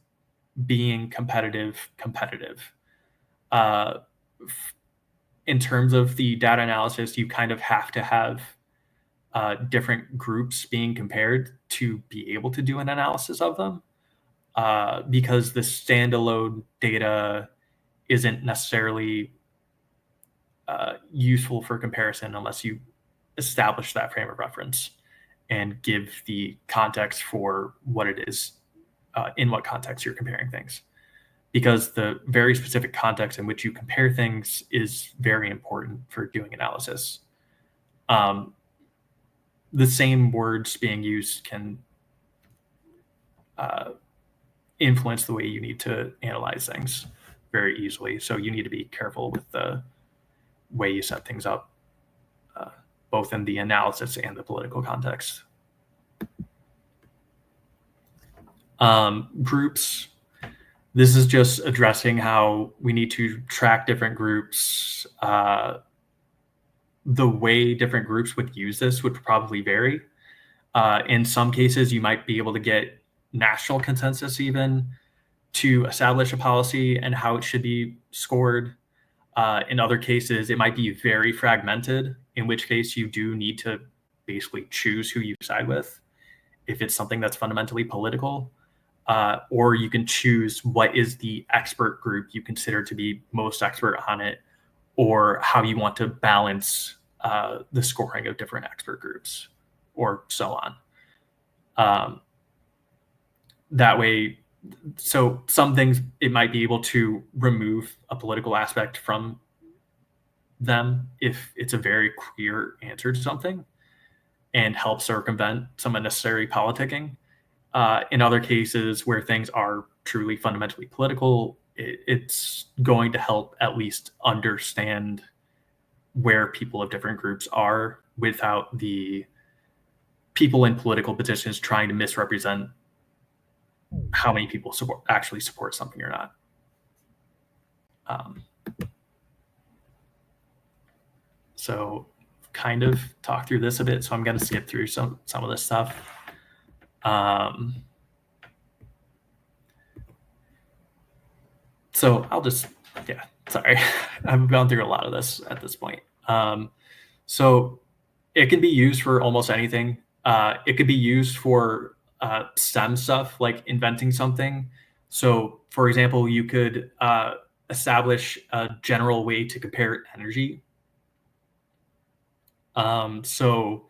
being competitive. In terms of the data analysis, you kind of have to have different groups being compared to be able to do an analysis of them, because the standalone data isn't necessarily useful for comparison unless you establish that frame of reference and give the context for what it is, in what context you're comparing things. Because the very specific context in which you compare things is very important for doing analysis. The same words being used can influence the way you need to analyze things very easily. So you need to be careful with the way you set things up, both in the analysis and the political context. Groups. This is just addressing how we need to track different groups. The way different groups would use this would probably vary. In some cases, you might be able to get national consensus even to establish a policy and how it should be scored. In other cases, it might be very fragmented, in which case you do need to basically choose who you side with if it's something that's fundamentally political. Or you can choose what is the expert group you consider to be most expert on it, or how you want to balance the scoring of different expert groups, or so on. That way, so some things it might be able to remove a political aspect from them if it's a very clear answer to something and help circumvent some unnecessary politicking. In other cases where things are truly fundamentally political, it's going to help at least understand where people of different groups are without the people in political positions trying to misrepresent how many people actually support something or not. So kind of talk through this a bit. So I'm going to skip through some of this stuff. So I'll just, sorry. I've gone through a lot of this at this point. So it can be used for almost anything. It could be used for STEM stuff, like inventing something. So for example, you could establish a general way to compare energy. So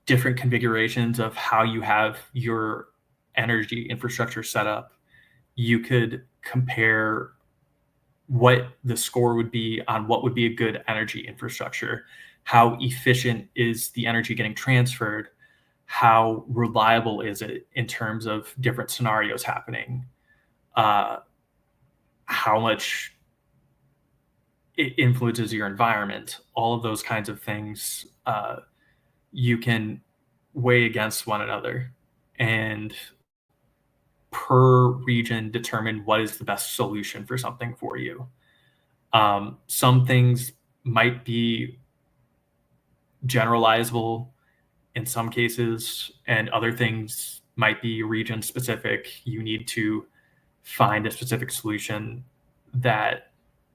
different configurations of how you have your energy infrastructure set up. You could compare what the score would be on what would be a good energy infrastructure. How efficient is the energy getting transferred? How reliable is it in terms of different scenarios happening? How much it influences your environment? All of those kinds of things you can weigh against one another and per region determine what is the best solution for something for you. Some things might be generalizable in some cases, and other things might be region specific. You need to find a specific solution that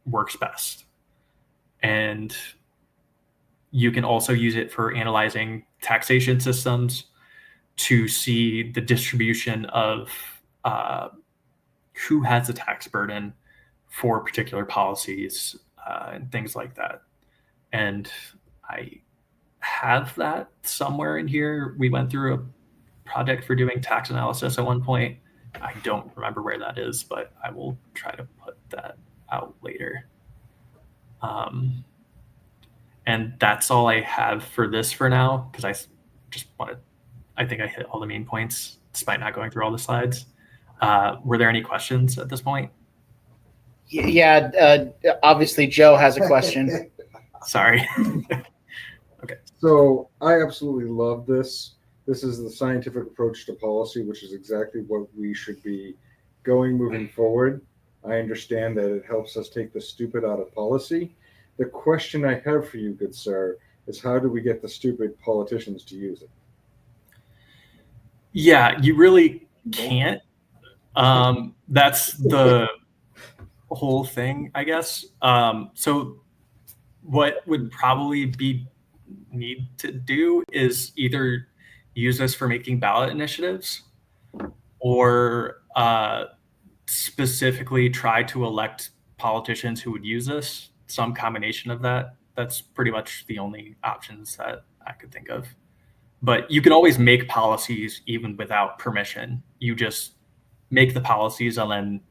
works best. And you can also use it for analyzing taxation systems to see the distribution of who has the tax burden for particular policies and things like that. And I have that somewhere in here. We went through a project for doing tax analysis at one point. I don't remember where that is, but I will try to put that out later. And that's all I have for this for now, because I think I hit all the main points despite not going through all the slides. Were there any questions at this point? Yeah, obviously Joe has a question. Sorry. Okay. So I absolutely love this. This is the scientific approach to policy, which is exactly what we should be going moving forward. I understand that it helps us take the stupid out of policy. The question I have for you, good sir, is how do we get the stupid politicians to use it? Yeah, you really can't. That's the whole thing, I guess. So what would probably be need to do is either use this for making ballot initiatives or specifically try to elect politicians who would use this, some combination of that. That's pretty much the only options that I could think of. But you can always make policies even without permission. You just make the policies and then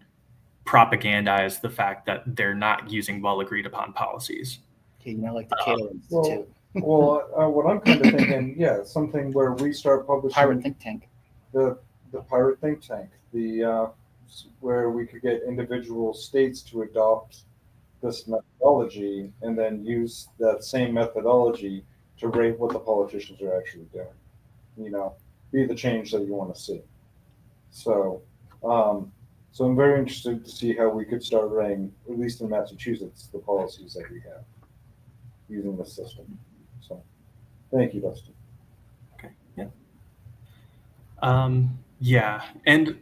propagandize the fact that they're not using well agreed upon policies. Okay, like the Cato well, Institute. What I'm kind of thinking, yeah, something where we start publishing Pirate think tank. The pirate think tank, where we could get individual states to adopt this methodology and then use that same methodology to rate what the politicians are actually doing. You know, be the change that you want to see. So, so I'm very interested to see how we could start rating, at least in Massachusetts, the policies that we have using this system. So, thank you, Dustin. Okay. Yeah. Yeah, and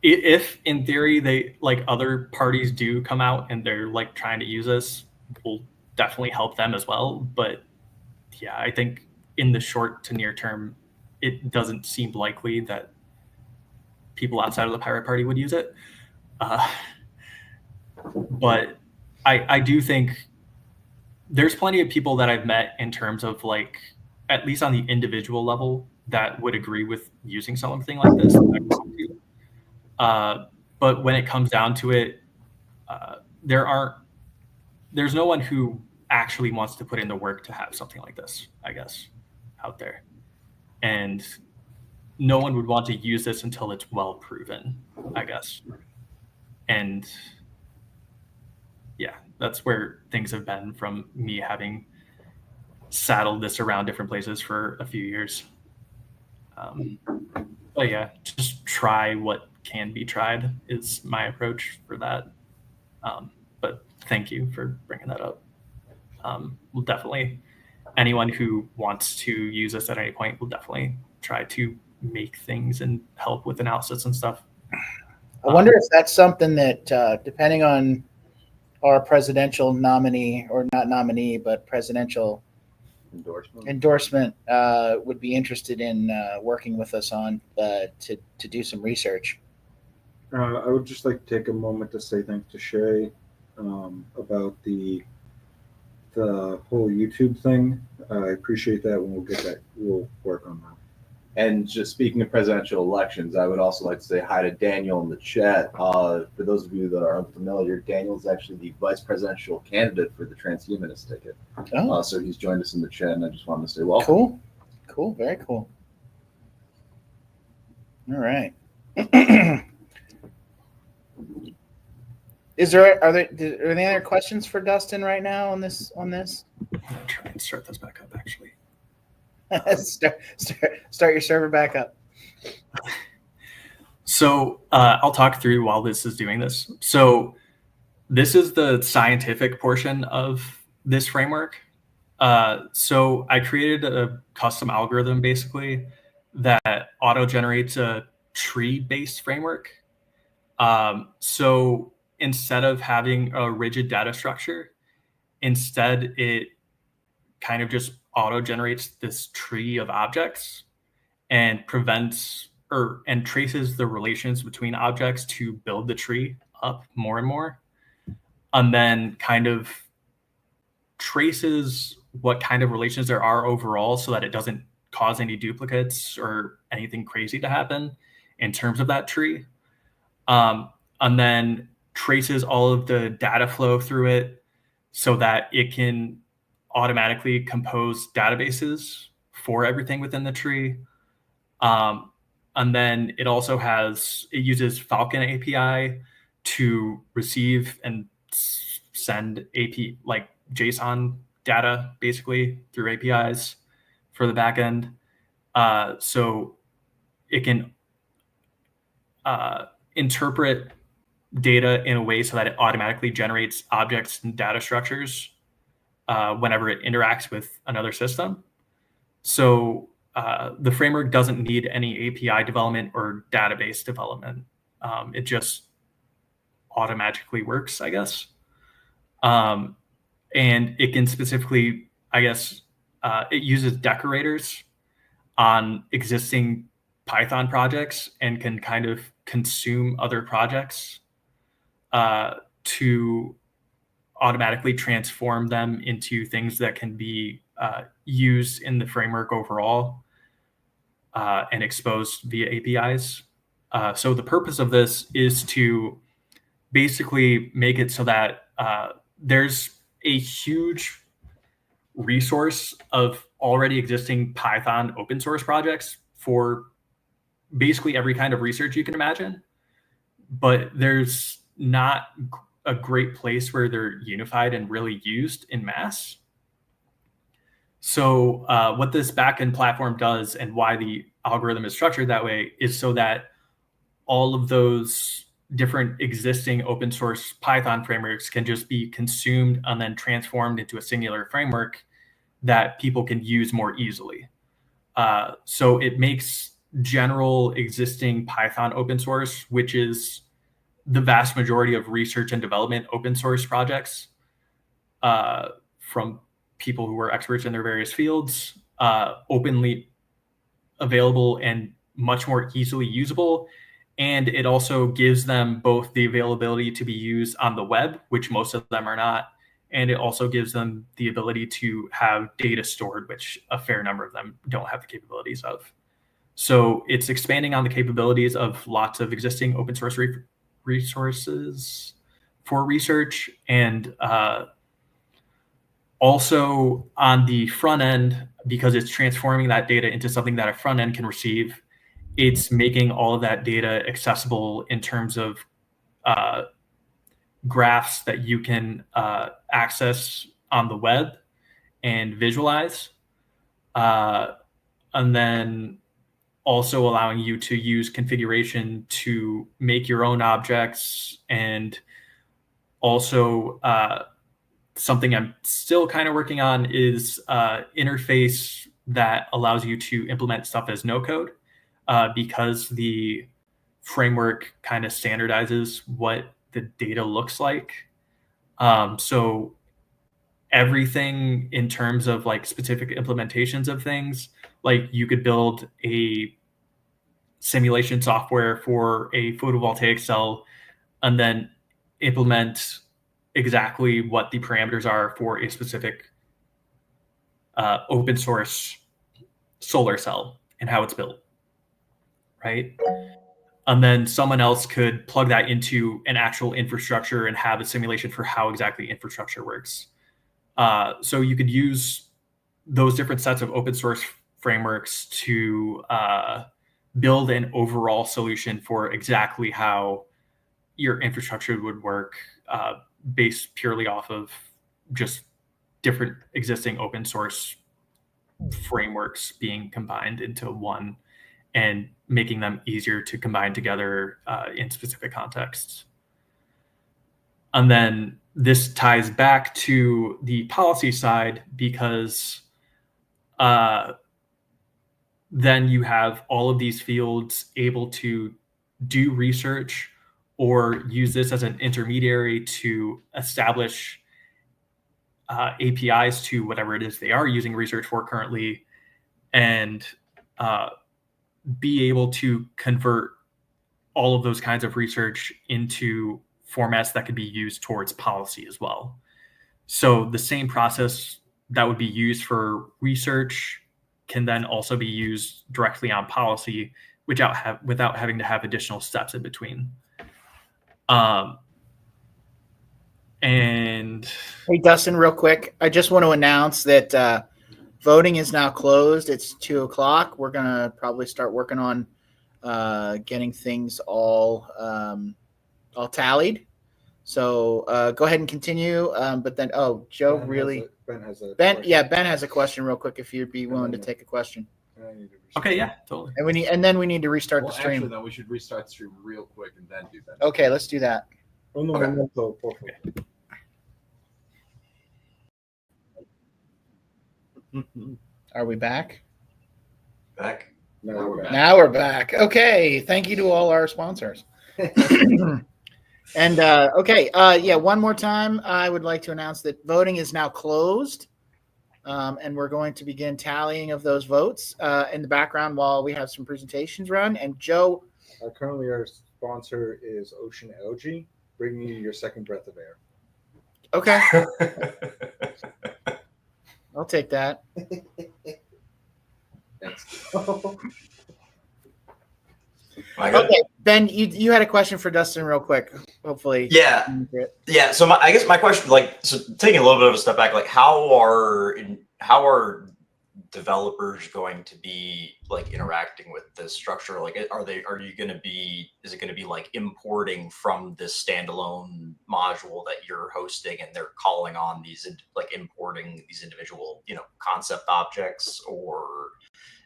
if in theory they like other parties do come out and they're like trying to use this, we'll definitely help them as well. But yeah, I think in the short to near term, it doesn't seem likely that people outside of the Pirate Party would use it. But I do think there's plenty of people that I've met in terms of like, at least on the individual level, that would agree with using something like this. But when it comes down to it, there's no one who actually wants to put in the work to have something like this, I guess, out there. And no one would want to use this until it's well proven, I guess. And yeah, that's where things have been from me having saddled this around different places for a few years. But yeah, just try what can be tried is my approach for that. But thank you for bringing that up. We'll definitely, anyone who wants to use this at any point will definitely try to make things and help with analysis and stuff. I wonder if that's something that, depending on our presidential nominee, or not nominee, but presidential endorsement, would be interested in working with us on to do some research. I would just like to take a moment to say thanks to Shay about the whole YouTube thing. I appreciate that. When we'll get that, we'll work on that. And just speaking of presidential elections, I would also like to say hi to Daniel in the chat. For those of you that are unfamiliar, Daniel is actually the vice presidential candidate for the transhumanist ticket. Oh. So he's joined us in the chat, and I just wanted to say welcome. Cool, very cool. All right. Are there any other questions for Dustin right now on this? I'm gonna try and start this back up, actually. Start your server back up. So I'll talk through while this is doing this. So this is the scientific portion of this framework. So I created a custom algorithm basically that auto-generates a tree-based framework. So instead of having a rigid data structure, instead it kind of just auto-generates this tree of objects and traces the relations between objects to build the tree up more and more, and then kind of traces what kind of relations there are overall so that it doesn't cause any duplicates or anything crazy to happen in terms of that tree. And then traces all of the data flow through it so that it can automatically compose databases for everything within the tree. And then it also uses Falcon API to receive and send JSON data basically through APIs for the backend. So it can interpret data in a way so that it automatically generates objects and data structures whenever it interacts with another system. So the framework doesn't need any API development or database development. It just automatically works, I guess. And it can specifically, I guess, it uses decorators on existing Python projects and can kind of consume other projects to automatically transform them into things that can be used in the framework overall and exposed via APIs. So the purpose of this is to basically make it so that there's a huge resource of already existing Python open source projects for basically every kind of research you can imagine, but there's not a great place where they're unified and really used in mass. So what this backend platform does and why the algorithm is structured that way is so that all of those different existing open source Python frameworks can just be consumed and then transformed into a singular framework that people can use more easily. So it makes general existing Python open source, which is the vast majority of research and development open source projects from people who are experts in their various fields, openly available and much more easily usable. And it also gives them both the availability to be used on the web, which most of them are not. And it also gives them the ability to have data stored, which a fair number of them don't have the capabilities of. So it's expanding on the capabilities of lots of existing open source resources for research. And also on the front end, because it's transforming that data into something that a front end can receive, it's making all of that data accessible in terms of graphs that you can access on the web and visualize. And then also allowing you to use configuration to make your own objects, and also something I'm still kind of working on is interface that allows you to implement stuff as no code, because the framework kind of standardizes what the data looks like. So everything in terms of like specific implementations of things, like you could build a simulation software for a photovoltaic cell and then implement exactly what the parameters are for a specific open source solar cell and how it's built, right? And then someone else could plug that into an actual infrastructure and have a simulation for how exactly infrastructure works. So you could use those different sets of open source frameworks to build an overall solution for exactly how your infrastructure would work, based purely off of just different existing open source frameworks being combined into one and making them easier to combine together in specific contexts. And then this ties back to the policy side, because then you have all of these fields able to do research or use this as an intermediary to establish APIs to whatever it is they are using research for currently, and be able to convert all of those kinds of research into formats that could be used towards policy as well. So the same process that would be used for research can then also be used directly on policy without having to have additional steps in between. And hey, Dustin, real quick, I just want to announce that voting is now closed. It's 2:00. We're gonna probably start working on getting things all tallied. So go ahead and continue. But then, Joe, Ben has a question real quick. If you'd be willing to take a question. Okay, yeah, totally. And then we need to restart the stream. Actually, though, we should restart the stream real quick and then do that. Okay, let's do that. Are we back? Back. Now we're back. Okay, thank you to all our sponsors. And one more time, I would like to announce that voting is now closed, and we're going to begin tallying of those votes in the background while we have some presentations run. And Joe, currently our sponsor is Ocean Algae, bringing you your second breath of air. Okay. I'll take that. Thanks. Okay, Ben, you had a question for Dustin real quick. Hopefully. Yeah. So I guess my question, taking a little bit of a step back, how are developers going to be interacting with this structure? Is it going to be importing from this standalone module that you're hosting, and they're calling on these importing these individual concept objects, or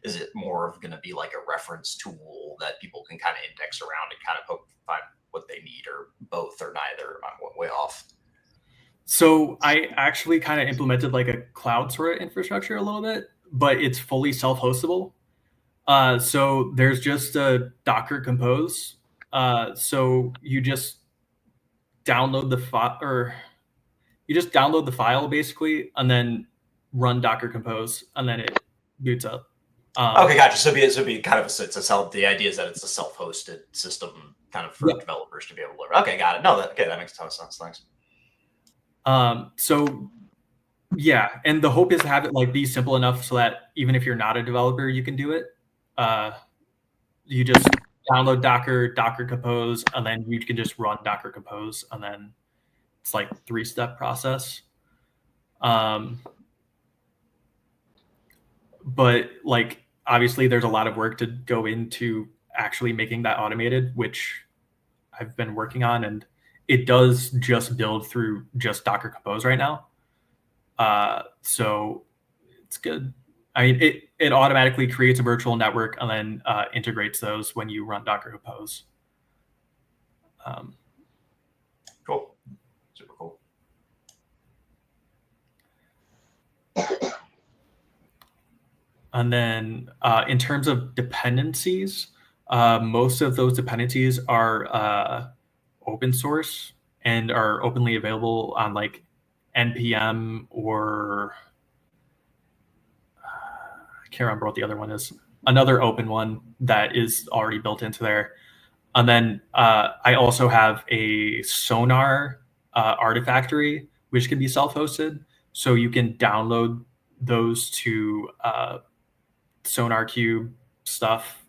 is it more of going to be like a reference tool that people can kind of index around and kind of find what they need, or both, or neither? I'm way off. So I actually kind of implemented like a cloud sort of infrastructure a little bit, but it's fully self-hostable. So there's just a Docker Compose. So you just download the file basically, and then run Docker Compose, and then it boots up. Okay, gotcha. So it'd be kind of the idea is that it's a self-hosted system, kind of for developers to be able to learn. Okay, got it. No, that makes a ton of sense. Thanks. So yeah, and the hope is to have it be simple enough so that even if you're not a developer, you can do it. You just download Docker Compose, and then you can just run Docker Compose, and then it's like 3-step process. But obviously there's a lot of work to go into actually making that automated, which I've been working on, and it does just build through just Docker Compose right now. So it's good. I mean, it automatically creates a virtual network and then integrates those when you run Docker Compose. Cool. Super cool. And then in terms of dependencies, most of those dependencies are open source and are openly available on like NPM or I can't remember what the other one is. Another open one that is already built into there. And then I also have a Sonar Artifactory, which can be self-hosted. So you can download those to SonarCube stuff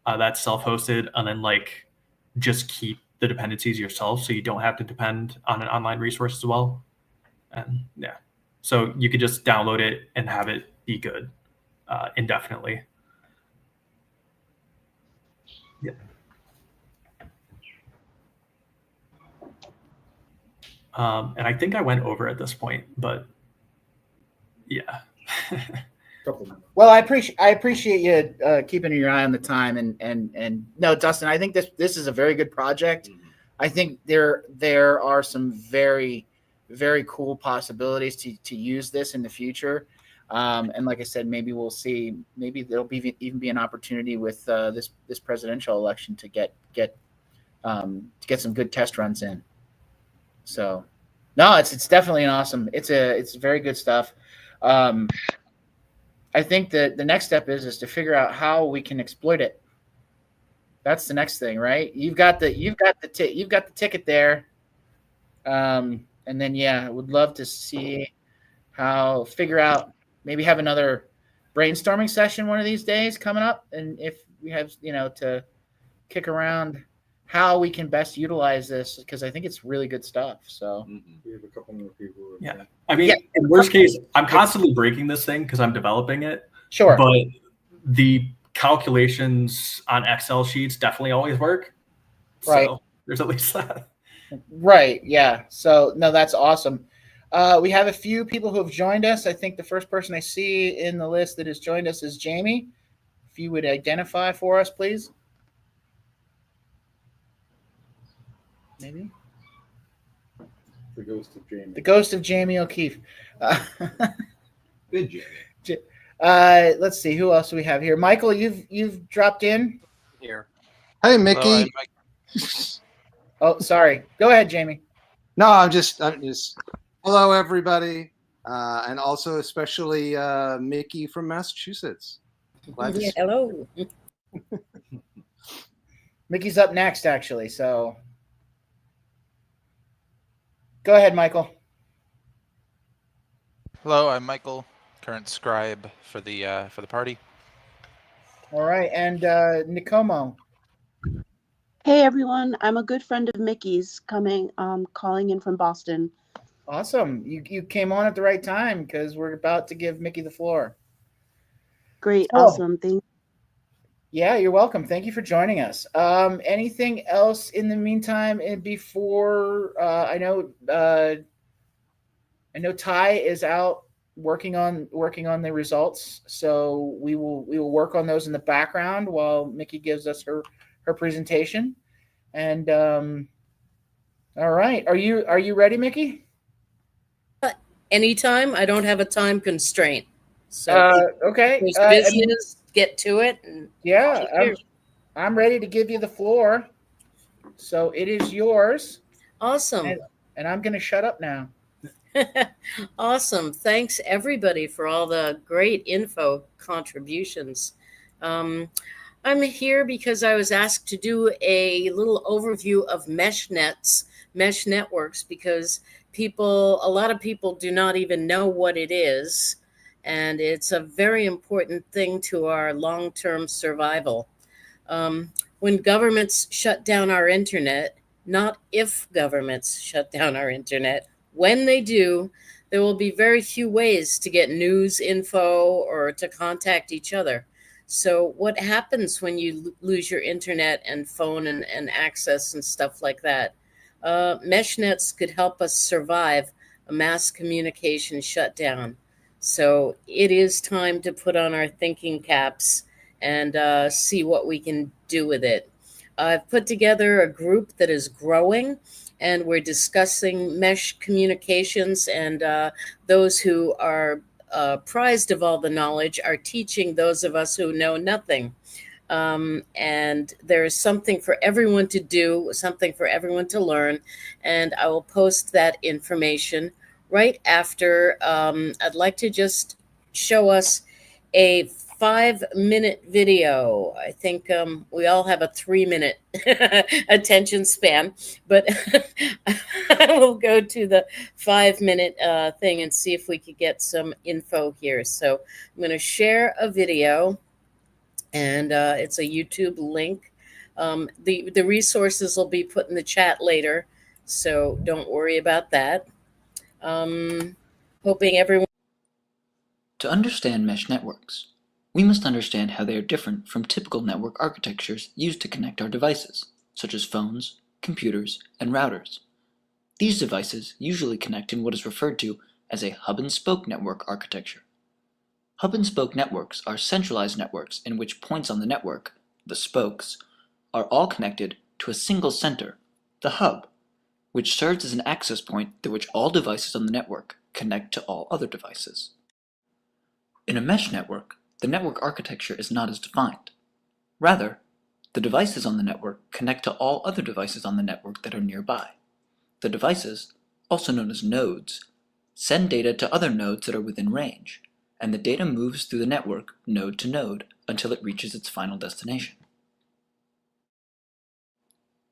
that's self-hosted, and then like just keep the dependencies yourself, so you don't have to depend on an online resource as well. And yeah, so you could just download it and have it be good indefinitely. Yeah. And I think I went over at this point, but yeah. Well, I appreciate you keeping your eye on the time, and no, Dustin, I think this is a very good project. I think there are some very, very cool possibilities to use this in the future. And like I said, maybe we'll see. Maybe there'll even be an opportunity with this presidential election to get some good test runs in. So, no, it's definitely an awesome. It's very good stuff. I think that the next step is to figure out how we can exploit it. That's the next thing, right? You've got the ticket there, and then I would love to see figure out, maybe have another brainstorming session one of these days coming up, and if we have to kick around how we can best utilize this, because I think it's really good stuff. So we have a couple more people. Yeah, I mean, in worst case, I'm constantly breaking this thing because I'm developing it. Sure, but the calculations on Excel sheets definitely always work. Right. So there's at least that. Right. Yeah. So no, that's awesome. We have a few people who have joined us. I think the first person I see in the list that has joined us is Jamie. If you would identify for us, please. Maybe. The ghost of Jamie. The ghost of Jamie O'Keefe. Good Jamie. Let's see, who else do we have here? Michael, you've dropped in here. Hey, Mickey. Hello, Oh, sorry. Go ahead, Jamie. No, I'm just. Hello, everybody, and also especially Mickey from Massachusetts. Glad to see Hello. Mickey's up next, actually. So, go ahead, Michael. Hello, I'm Michael, current scribe for the party. All right, and Nikomo. Hey everyone, I'm a good friend of Mickey's, calling in from Boston. Awesome. You came on at the right time because we're about to give Mickey the floor. Great, awesome. Thank Yeah, you're welcome. Thank you for joining us. Anything else in the meantime before I know Ty is out working on the results, so we will work on those in the background while Mickey gives us her presentation. And all right, are you ready, Mickey? Anytime. I don't have a time constraint. So okay. There's business, get to it. And I'm ready to give you the floor. So it is yours. Awesome. And I'm going to shut up now. Awesome. Thanks everybody for all the great info contributions. I'm here because I was asked to do a little overview of mesh networks, because a lot of people do not even know what it is. And it's a very important thing to our long-term survival. When governments shut down our internet, not if governments shut down our internet, when they do, there will be very few ways to get news info or to contact each other. So what happens when you lose your internet and phone and access and stuff like that? Mesh nets could help us survive a mass communication shutdown. So it is time to put on our thinking caps and see what we can do with it. I've put together a group that is growing, and we're discussing mesh communications, and those who are prized of all the knowledge are teaching those of us who know nothing. And there's something for everyone to do, something for everyone to learn, and I will post that information right after. I'd like to just show us a 5-minute video. I think we all have a 3-minute attention span, but I will go to the 5-minute thing and see if we could get some info here. So I'm going to share a video, and it's a YouTube link. The resources will be put in the chat later, so don't worry about that. Hoping everyone. To understand mesh networks, we must understand how they are different from typical network architectures used to connect our devices, such as phones, computers, and routers. These devices usually connect in what is referred to as a hub-and-spoke network architecture. Hub-and-spoke networks are centralized networks in which points on the network, the spokes, are all connected to a single center, the hub, which serves as an access point through which all devices on the network connect to all other devices. In a mesh network, the network architecture is not as defined. Rather, the devices on the network connect to all other devices on the network that are nearby. The devices, also known as nodes, send data to other nodes that are within range, and the data moves through the network node to node until it reaches its final destination.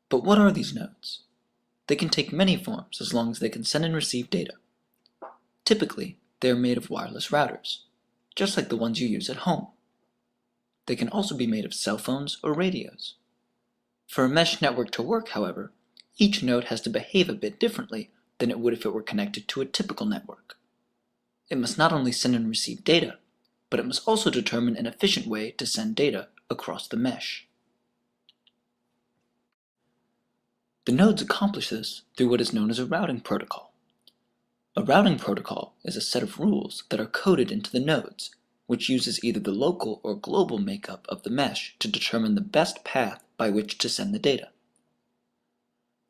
But what are these nodes? They can take many forms as long as they can send and receive data. Typically, they are made of wireless routers, just like the ones you use at home. They can also be made of cell phones or radios. For a mesh network to work, however, each node has to behave a bit differently than it would if it were connected to a typical network. It must not only send and receive data, but it must also determine an efficient way to send data across the mesh. The nodes accomplish this through what is known as a routing protocol. A routing protocol is a set of rules that are coded into the nodes, which uses either the local or global makeup of the mesh to determine the best path by which to send the data.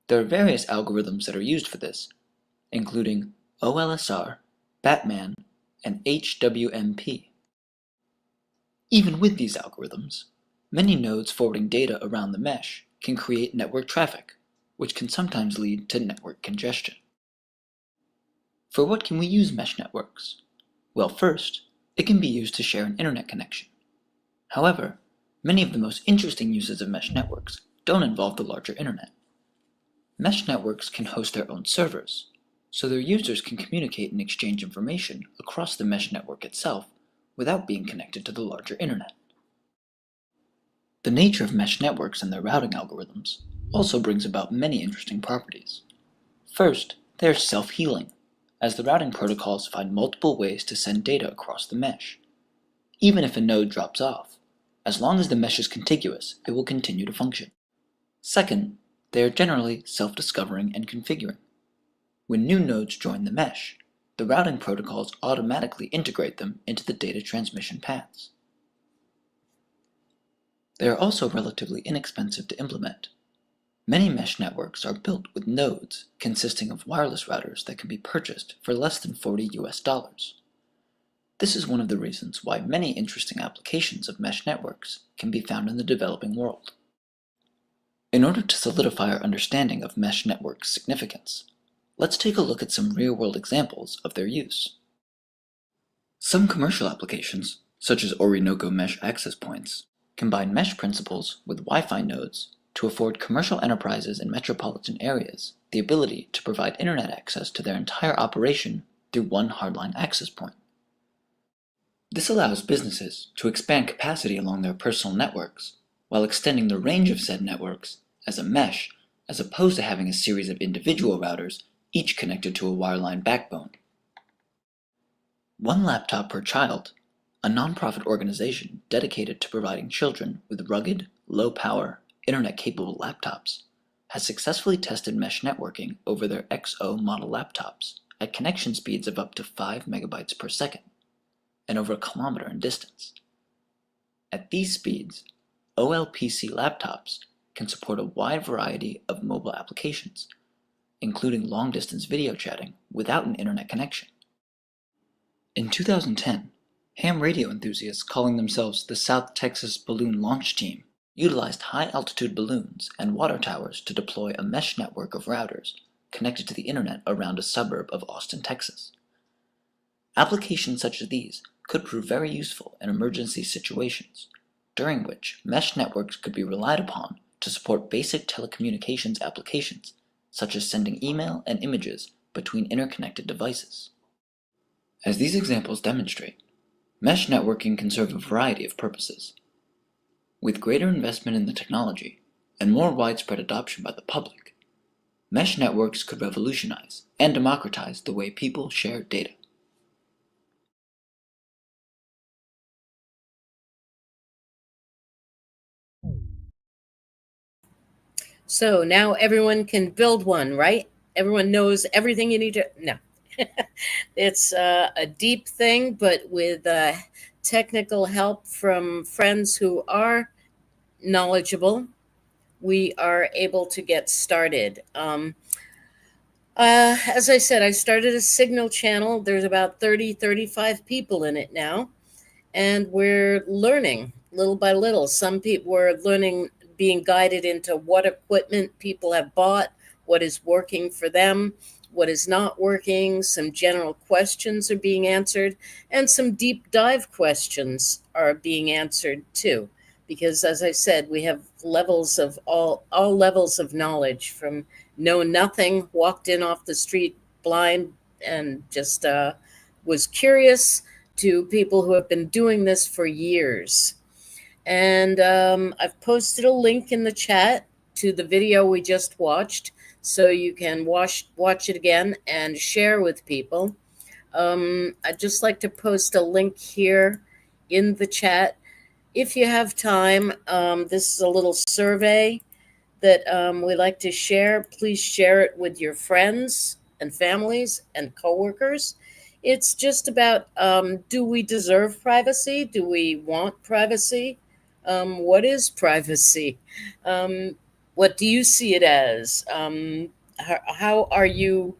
There are various algorithms that are used for this, including OLSR, Batman, and HWMP. Even with these algorithms, many nodes forwarding data around the mesh can create network traffic, which can sometimes lead to network congestion. For what can we use mesh networks? Well, first, it can be used to share an internet connection. However, many of the most interesting uses of mesh networks don't involve the larger internet. Mesh networks can host their own servers, so their users can communicate and exchange information across the mesh network itself without being connected to the larger internet. The nature of mesh networks and their routing algorithms also brings about many interesting properties. First, they are self-healing, as the routing protocols find multiple ways to send data across the mesh. Even if a node drops off, as long as the mesh is contiguous, it will continue to function. Second, they are generally self-discovering and configuring. When new nodes join the mesh, the routing protocols automatically integrate them into the data transmission paths. They are also relatively inexpensive to implement. Many mesh networks are built with nodes consisting of wireless routers that can be purchased for less than $40 US. This is one of the reasons why many interesting applications of mesh networks can be found in the developing world. In order to solidify our understanding of mesh networks' significance, let's take a look at some real-world examples of their use. Some commercial applications, such as Orinoco Mesh Access Points, combine mesh principles with Wi-Fi nodes to afford commercial enterprises in metropolitan areas the ability to provide internet access to their entire operation through one hardline access point. This allows businesses to expand capacity along their personal networks while extending the range of said networks as a mesh, as opposed to having a series of individual routers, each connected to a wireline backbone. One Laptop Per Child, a nonprofit organization dedicated to providing children with rugged, low-power, internet-capable laptops, has successfully tested mesh networking over their XO model laptops at connection speeds of up to 5 megabytes per second and over a kilometer in distance. At these speeds, OLPC laptops can support a wide variety of mobile applications, including long-distance video chatting without an internet connection. In 2010, ham radio enthusiasts calling themselves the South Texas Balloon Launch Team utilized high-altitude balloons and water towers to deploy a mesh network of routers connected to the internet around a suburb of Austin, Texas. Applications such as these could prove very useful in emergency situations, during which mesh networks could be relied upon to support basic telecommunications applications, such as sending email and images between interconnected devices. As these examples demonstrate, mesh networking can serve a variety of purposes. With greater investment in the technology and more widespread adoption by the public, mesh networks could revolutionize and democratize the way people share data. So now everyone can build one, right? Everyone knows everything you need to. No, it's a deep thing, but with technical help from friends who are knowledgeable, we are able to get started. As I said, I started a Signal channel. There's about 35 people in it now, and we're learning little by little. Some people were learning, being guided into what equipment people have bought, what is working for them, what is not working. Some general questions are being answered, and some deep dive questions are being answered too. Because as I said, we have levels of all levels of knowledge, from know nothing, walked in off the street blind and just was curious, to people who have been doing this for years. And I've posted a link in the chat to the video we just watched, so you can watch it again and share with people. I'd just like to post a link here in the chat. If you have time, this is a little survey that we like to share. Please share it with your friends and families and coworkers. It's just about, do we deserve privacy? Do we want privacy? What is privacy? What do you see it as? How are you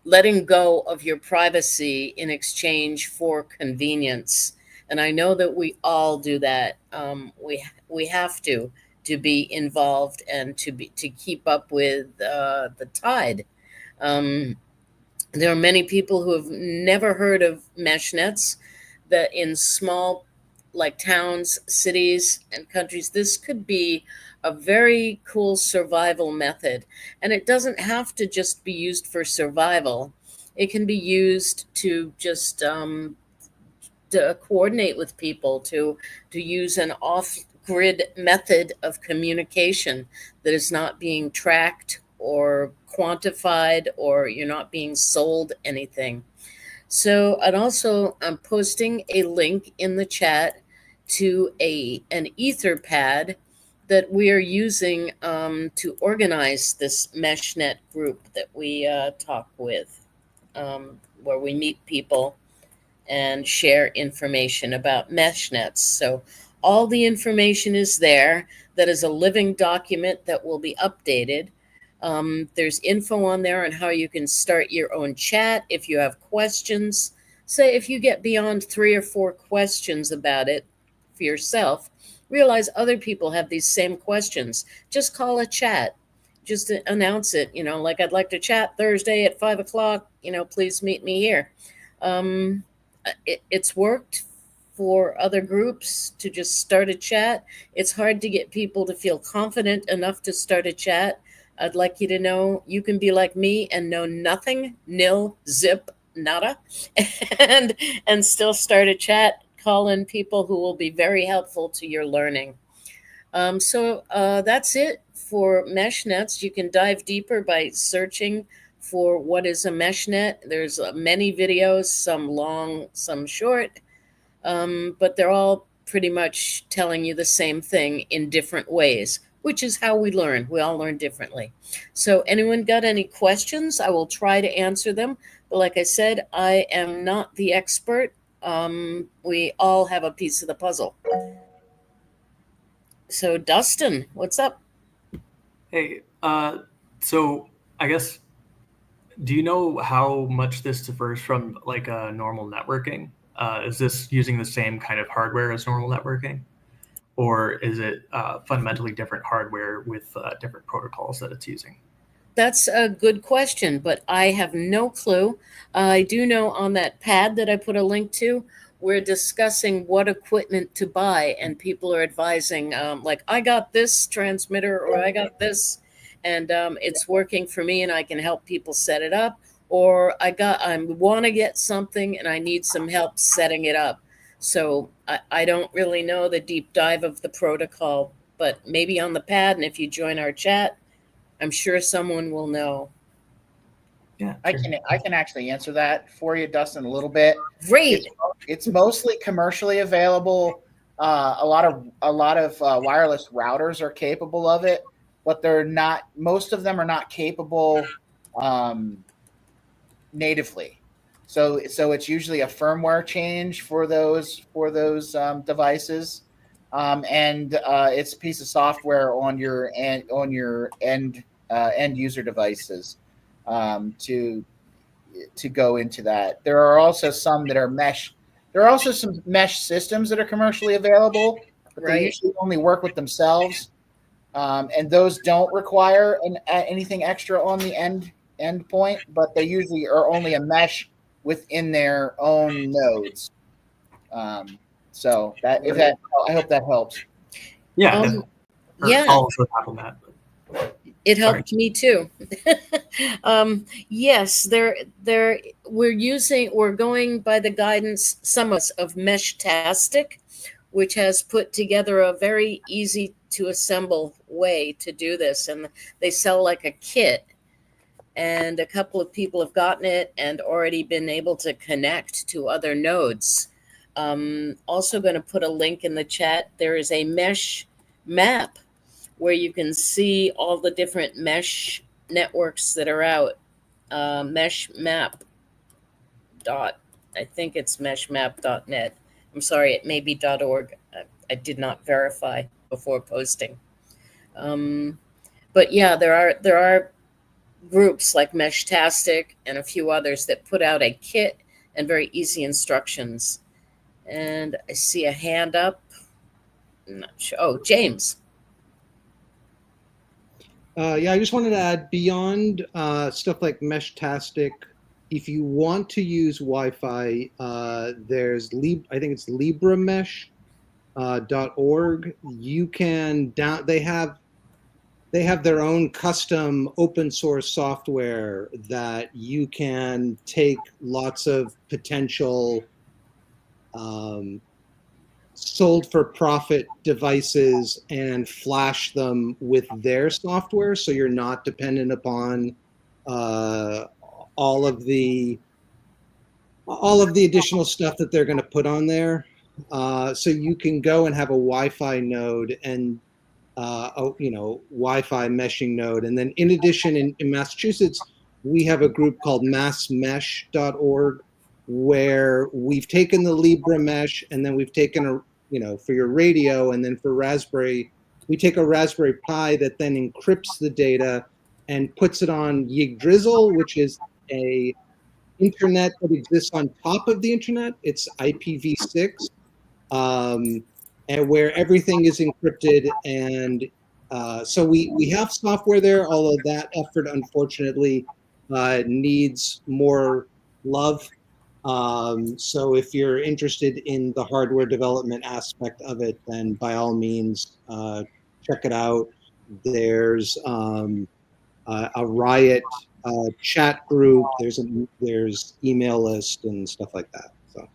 letting go of your privacy in exchange for convenience? And I know that we all do that. We have to be involved and to keep up with the tide. There are many people who have never heard of mesh nets. That in small, like towns, cities, and countries, this could be a very cool survival method. And it doesn't have to just be used for survival. It can be used to just to coordinate with people, to use an off-grid method of communication that is not being tracked or quantified, or you're not being sold anything. So, and also I'm posting a link in the chat to an Etherpad that we are using to organize this MeshNet group that we talk with, where we meet people and share information about mesh nets. So all the information is there. That is a living document that will be updated. There's info on there on how you can start your own chat if you have questions. Say if you get beyond 3 or 4 questions about it for yourself, realize other people have these same questions. Just call a chat. Just announce it, like, I'd like to chat Thursday at 5 o'clock, please meet me here. It's worked for other groups to just start a chat. It's hard to get people to feel confident enough to start a chat. I'd like you to know you can be like me and know nothing, nil, zip, nada, and still start a chat. Call in people who will be very helpful to your learning. So that's it for mesh nets. You can dive deeper by searching for what is a mesh net. There's many videos, some long, some short, but they're all pretty much telling you the same thing in different ways, which is how we learn. We all learn differently. So anyone got any questions? I will try to answer them. But like I said, I am not the expert. We all have a piece of the puzzle. So Dustin, what's up? Hey, so I guess, do you know how much this differs from like a normal networking? Is this using the same kind of hardware as normal networking? Or is it fundamentally different hardware with different protocols that it's using? That's a good question, but I have no clue. I do know on that pad that I put a link to, we're discussing what equipment to buy, and people are advising, like, I got this transmitter or I got this, and it's working for me, and I can help people set it up. Or I want to get something and I need some help setting it up. So I don't really know the deep dive of the protocol, but maybe on the pad, and if you join our chat, I'm sure someone will know. Yeah, I can actually answer that for you, Dustin, a little bit. Great. It's mostly commercially available. A lot of wireless routers are capable of it, but they're not. Most of them are not capable natively. So it's usually a firmware change for those devices, and it's a piece of software on your end user devices to go into that. There are also some that are mesh. There are also some mesh systems that are commercially available, but they usually only work with themselves, and those don't require anything extra on the end point. But they usually are only a mesh within their own nodes. So that I hope that helps. Yeah. Yeah. I'll also tap on that. It helped me too. Yes, we're going by the guidance, some of us, of Meshtastic, which has put together a very easy to assemble way to do this. And they sell like a kit. And a couple of people have gotten it and already been able to connect to other nodes. Also going to put a link in the chat. There is a mesh map where you can see all the different mesh networks that are out. Mesh map I think it's meshmap.net. I'm sorry, it may be .org. I did not verify before posting. But yeah, there are groups like Meshtastic and a few others that put out a kit and very easy instructions. And I see a hand up. I'm not sure. Oh, James. Yeah, I just wanted to add, beyond stuff like Meshtastic, if you want to use Wi-Fi, there's I think it's libramesh.org. You can they have their own custom open source software that you can take lots of potential sold for profit devices and flash them with their software, so you're not dependent upon all of the additional stuff that they're going to put on there. So you can go and have a Wi-Fi node and Wi-Fi meshing node, and then in addition, in Massachusetts, we have a group called massmesh.org, where we've taken the Libra mesh, and then we've taken for your radio, and then for Raspberry, we take a Raspberry Pi that then encrypts the data and puts it on Yggdrasil, which is a internet that exists on top of the internet. It's IPv6, and where everything is encrypted. And so we have software there, although that effort, unfortunately, needs more love. So if you're interested in the hardware development aspect of it, then by all means, check it out. There's a Riot chat group. There's email list and stuff like that. So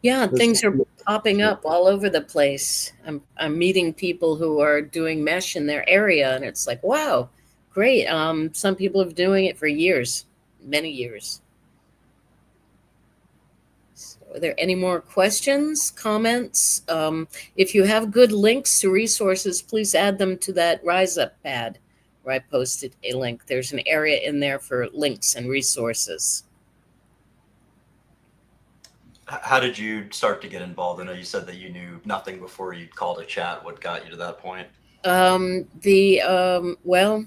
yeah, things are popping up all over the place. I'm meeting people who are doing mesh in their area, and it's like, wow, great. Some people have been doing it for years, many years. So Are there any more questions, comments? If you have good links to resources, please add them to that Rise Up pad where I posted a link. There's an area in there for links and resources. How did you start to get involved? I know you said that you knew nothing before you called a chat. What got you to that point? Well,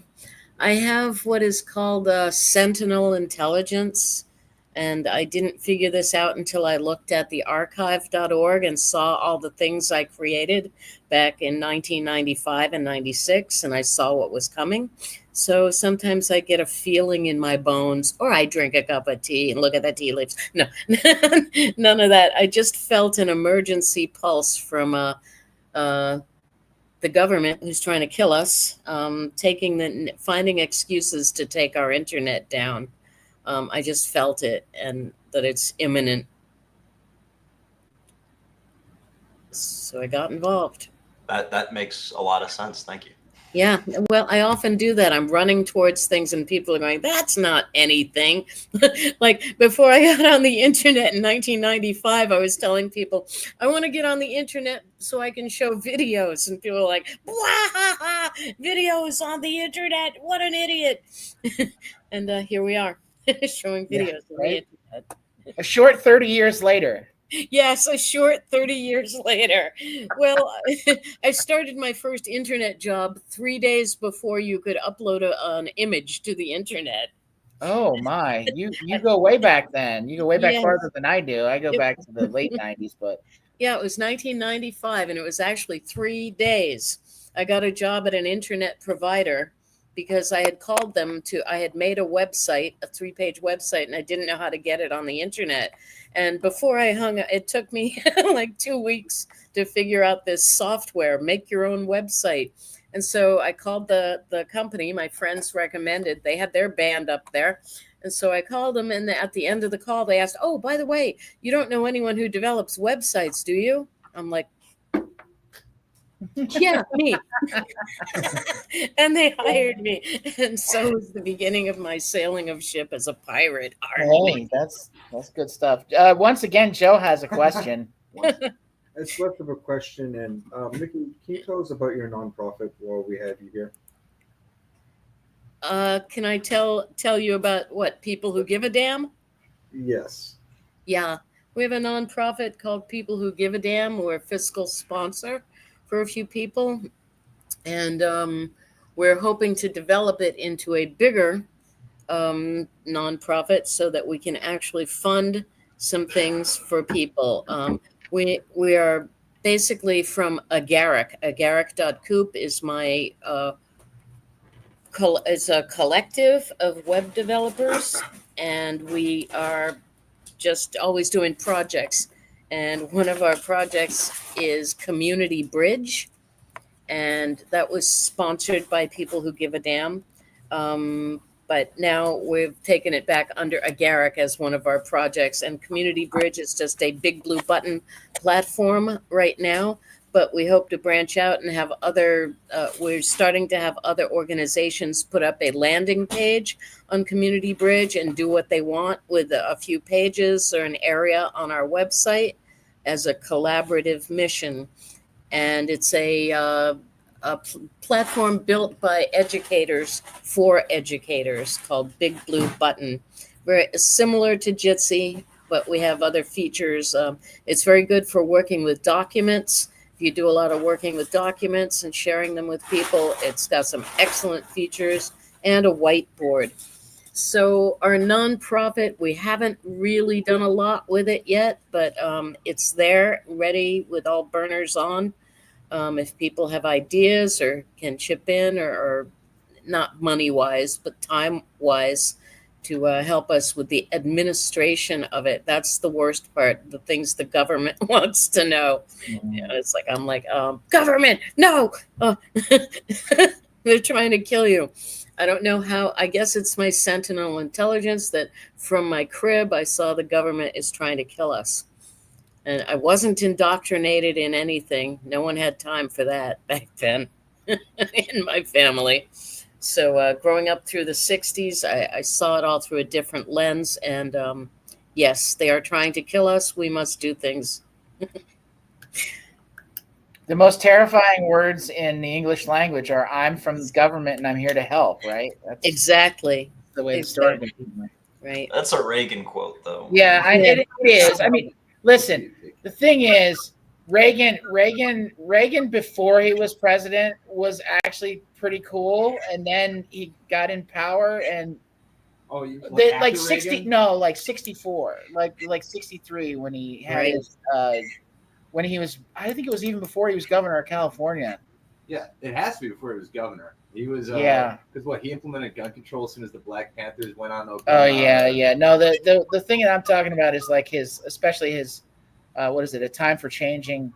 I have what is called Sentinel intelligence, and I didn't figure this out until I looked at the archive.org and saw all the things I created back in 1995 and 96, and I saw what was coming. So sometimes I get a feeling in my bones, or I drink a cup of tea and look at the tea leaves. No, none of that. I just felt an emergency pulse from the government who's trying to kill us, finding excuses to take our internet down. I just felt it, and that it's imminent. So I got involved. That makes a lot of sense. Thank you. Yeah, well, I often do that. I'm running towards things and people are going, that's not anything. Like before I got on the internet in 1995, I was telling people, I want to get on the internet so I can show videos. And people are like, "Blah, videos on the internet. What an idiot." And here we are showing videos on the internet. A short 30 years later. Yes, a short 30 years later. Well, I started my first internet job 3 days before you could upload an image to the internet. Oh my, you go way back then. You go way back Yes. farther than I do. I go back to the late 90s, but Yeah, it was 1995, and it was actually 3 days. I got a job at an internet provider because I had called them I had made a website, a 3-page website, and I didn't know how to get it on the internet. And before I hung up, it took me like 2 weeks to figure out this software, make your own website. And so I called the company my friends recommended. They had their band up there. And so I called them, and at the end of the call, they asked, "Oh, by the way, you don't know anyone who develops websites, do you?" I'm like, "Yeah, me." And they hired me. And so was the beginning of my sailing of ship as a pirate. hey, that's good stuff. Once again, Joe has a question. It's less of a question. And Mickey, can you tell us about your nonprofit while we have you here? Can I tell you about what People Who Give a Damn? Yes. Yeah, we have a nonprofit called People Who Give a Damn. We're a fiscal sponsor for a few people, and we're hoping to develop it into a bigger nonprofit so that we can actually fund some things for people. We are basically from Agaric. Agaric.coop is my it's a collective of web developers, and we are just always doing projects. And one of our projects is Community Bridge, and that was sponsored by People Who Give a Damn. But now we've taken it back under Agaric as one of our projects, and Community Bridge is just a big blue button platform right now. But we hope to branch out and have we're starting to have other organizations put up a landing page on Community Bridge and do what they want with a few pages or an area on our website as a collaborative mission. And it's a platform built by educators for educators called Big Blue Button. Very similar to Jitsi, but we have other features. It's very good for working with documents. If you do a lot of working with documents and sharing them with people, it's got some excellent features and a whiteboard. So our nonprofit, we haven't really done a lot with it yet, but it's there, ready with all burners on. If people have ideas or can chip in, or not money-wise, but time-wise, to help us with the administration of it. That's the worst part, the things the government wants to know. You know, it's like, I'm like, government, no! They're trying to kill you. I don't know how. I guess it's my sentinel intelligence that from my crib, I saw the government is trying to kill us. And I wasn't indoctrinated in anything. No one had time for that back then in my family. So growing up through the 60s, I saw it all through a different lens. And Yes, they are trying to kill us. We must do things. The most terrifying words in the English language are "I'm from the government and I'm here to help." Right? That's Exactly. the way the story goes. Right. That's a Reagan quote, though. Yeah, it is. I mean, listen. The thing is, Reagan before he was president was actually pretty cool, and then he got in power and Oh, you like 60 no like 64 like 63 when he had Right. his when he was, I think it was even before he was governor of California. Yeah, it has to be before he was governor. He was Yeah. because what he implemented gun control as soon as the Black Panthers went on. Oh yeah. No, the thing that I'm talking about is like his, especially his what is it, a time for changing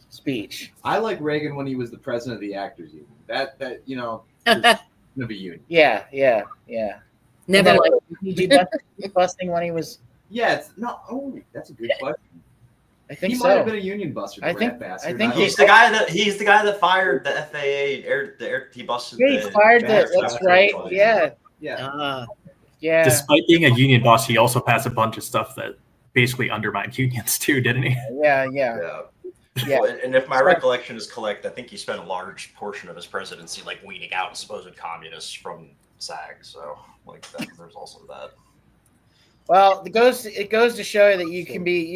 speech. I like Reagan when he was the president of the Actors Union. That was gonna be union. Yeah. Never And then, like did he do busting when he was? Yeah, it's not. Oh, that's a good question. I think he so. might have been a union buster. I think he's the guy that fired the FAA. He busted. Yeah, he fired the. That's right. Yeah. Yeah. Despite being a union boss, he also passed a bunch of stuff that basically undermined unions too, didn't he? Yeah. Well, and if my recollection is correct, I think he spent a large portion of his presidency like weeding out supposed communists from SAG. So there's also that. Well, it goes to show you that you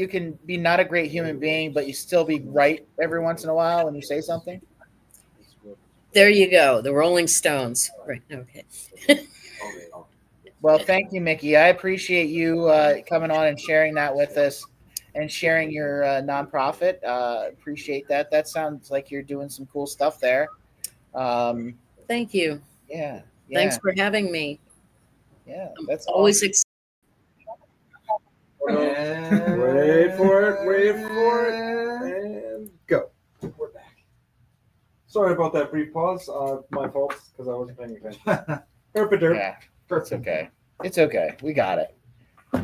can be not a great human being, but you still be right every once in a while when you say something. There you go. The Rolling Stones. Right. Okay. Well, thank you, Mickey. I appreciate you coming on and sharing that with us and sharing your nonprofit. Appreciate that. That sounds like you're doing some cool stuff there. Thank you. Yeah. Thanks for having me. Yeah, that's always awesome. Wait for it, and go. We're back. Sorry about that brief pause. My fault because I wasn't paying attention. Yeah, it's okay. It's okay. We got it. Do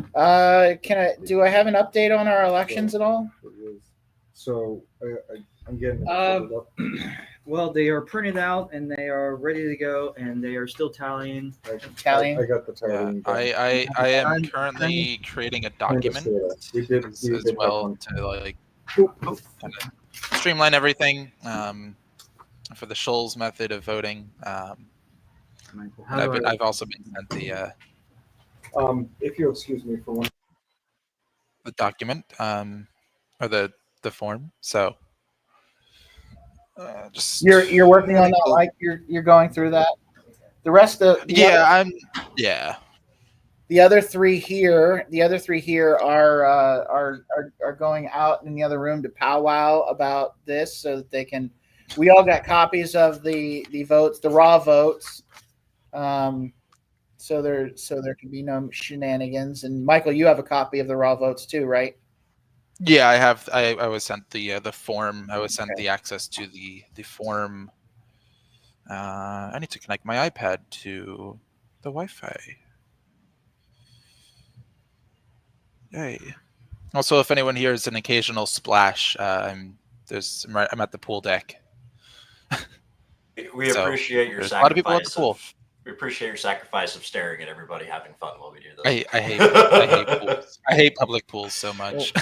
I have an update on our elections at all? So I'm getting Well, they are printed out and they are ready to go, and they are still tallying. I got the tallying. I am currently creating a document as well to like kind of streamline everything for the Schulz method of voting. I've also been sent the if you'll excuse me for one. the document or the form. So just You're working on that, Mike. You're going through that. The rest of yeah. The other three here are going out in the other room to powwow about this so that they can. We all got copies of the votes, the raw votes. So there can be no shenanigans. And Michael, you have a copy of the raw votes too, right? Yeah, I have. I was sent the form. I was sent the access to the form. I need to connect my iPad to the Wi-Fi. Yay! Also, if anyone hears an occasional splash, I'm at the pool deck. We appreciate your sacrifice. A lot of people at the pool. We appreciate your sacrifice of staring at everybody having fun while we do this. I hate pools. I hate public pools so much.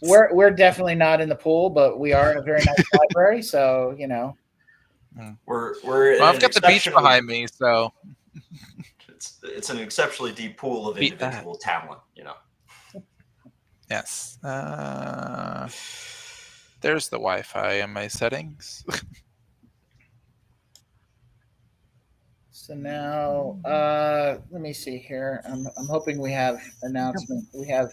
We're definitely not in the pool, but we are in a very nice library, so you know. We're. I've got the beach behind me, so it's an exceptionally deep pool of individual talent, you know. Yes. There's the Wi-Fi in my settings. So now, let me see here. I'm hoping we have announcement. We have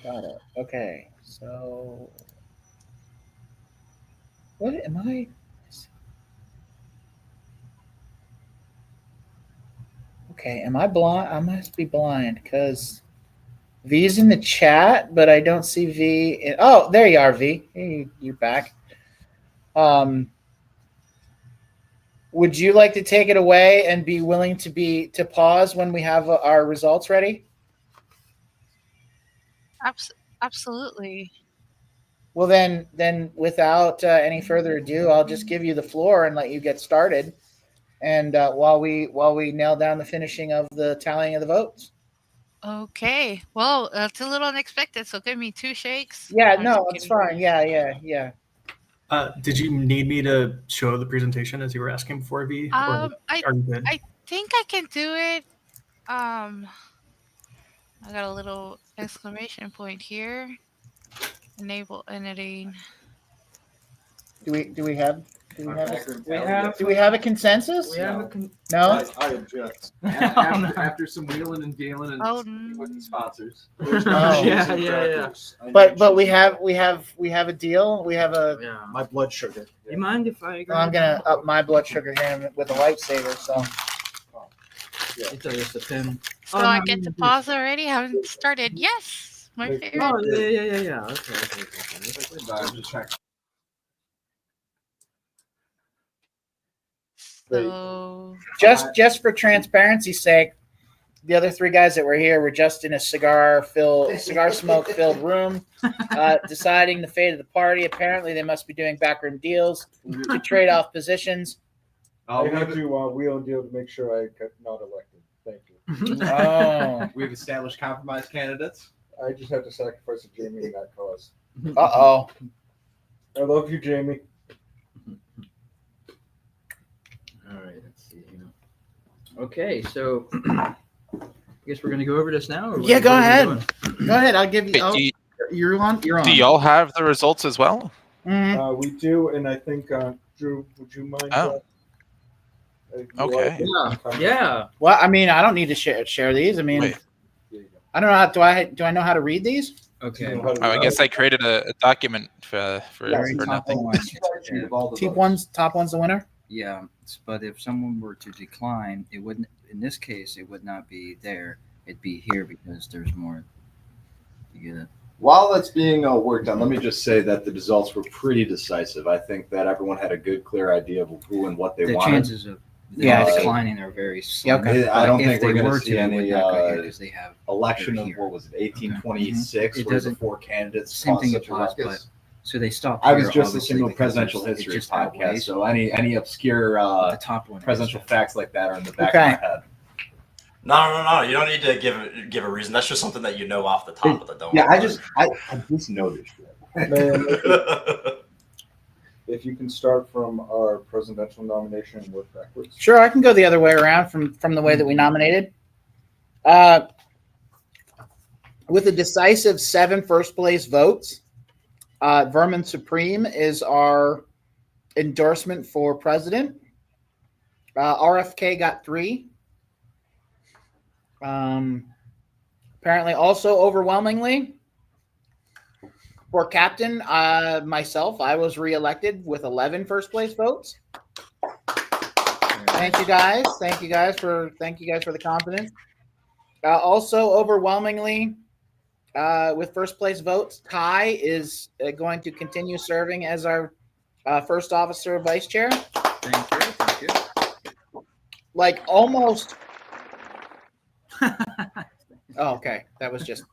got it. Okay. So what am I? Okay, am I blind? I must be blind because V's in the chat, but I don't see V. Oh, there you are, V. Hey, you're back. Would you like to take it away and be willing to pause when we have our results ready? Absolutely. Well, then without any further ado, I'll just give you the floor and let you get started. and while we nail down the finishing of the tallying of the votes. Okay. Well, that's a little unexpected, so give me 2 shakes. Yeah, I'm no, just it's kidding. fine. Yeah. Did you need me to show the presentation as you were asking before, V? Or I are you good? I think I can do it. I got a little exclamation point here. Enable editing. Do we have a consensus? We have No. I object. After some wheeling and dealing and Oh, with the sponsors. Yeah. But we have a deal. We have a. Yeah. My blood sugar. You mind if I? I'm gonna up my blood sugar here with a lightsaber. So. It's just a pin. So I get to pause already? Haven't started. Yes, my favorite. Oh yeah. Okay. Just check. So Just for transparency's sake, the other 3 guys that were here were just in a cigar smoke filled room, deciding the fate of the party. Apparently, they must be doing backroom deals to trade off positions. I had to wheel and deal to make sure I got not elected. Thank you. Oh, We've established compromise candidates. I just had to sacrifice a Jamie in that cause. Uh-oh. I love you, Jamie. All right. Let's see. Okay, so I guess we're gonna go over this now. Or Yeah, go what are we ahead. doing? Go ahead. I'll give you. Wait, You're on. You're on. Do y'all have the results as well? Mhm. We do, and I think Drew, would you mind? Oh. Okay. Yeah. Well, I mean, I don't need to share these. I mean, Wait. I don't know. Do I know how to read these? Okay. Oh, I guess I created a document for nothing. Top one's the winner. Yeah, but if someone were to decline, it wouldn't. In this case, it would not be there. It'd be here because there's more. You get it. While that's being worked on, let me just say that the results were pretty decisive. I think that everyone had a good, clear idea of who and what they The wanted. chances of declining are very slim. Okay. I don't think If we're they going were to see they would any not go here 'cause they have election they're of here. what was it, 1826, It where the doesn't. 4 candidates. Same caused thing such a applies, ruckus. but so they stopped. I was here, just obviously, listening to a because presidential it's history just podcast, outweighs. so any obscure The top one presidential facts like that are in the back Okay. of my head. No. You don't need to give a reason. That's just something that you know off the top of the dome. Yeah, I just know this shit. Man, if you can start from our presidential nomination and work backwards. Sure, I can go the other way around from the way that we nominated. With a decisive 7 first place votes, Vermin Supreme is our endorsement for president. RFK got 3. Apparently, also overwhelmingly for captain, myself, I was reelected with 11 first place votes. Thank you guys. Thank you guys for the confidence. Also, overwhelmingly, with first place votes, Ty is going to continue serving as our first officer vice chair. Thank you. Like almost. Oh, okay. That was just.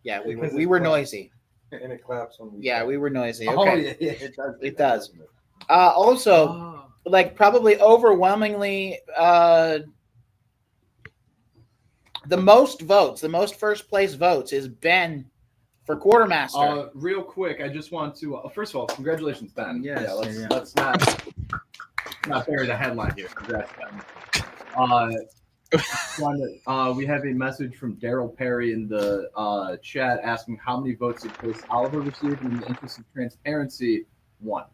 Yeah, we were noisy. And it claps when we. Yeah, we were noisy. Oh, Okay. yeah, it does. It does. Also, like probably overwhelmingly, the most first place votes is Ben for quartermaster. Real quick, I just want to first of all, congratulations, Ben. Yes, Yeah, let's not bury the headline here. Congrats, Ben. We have a message from Daryl Perry in the chat asking how many votes did Chris Oliver receive. In the interest of transparency, 1.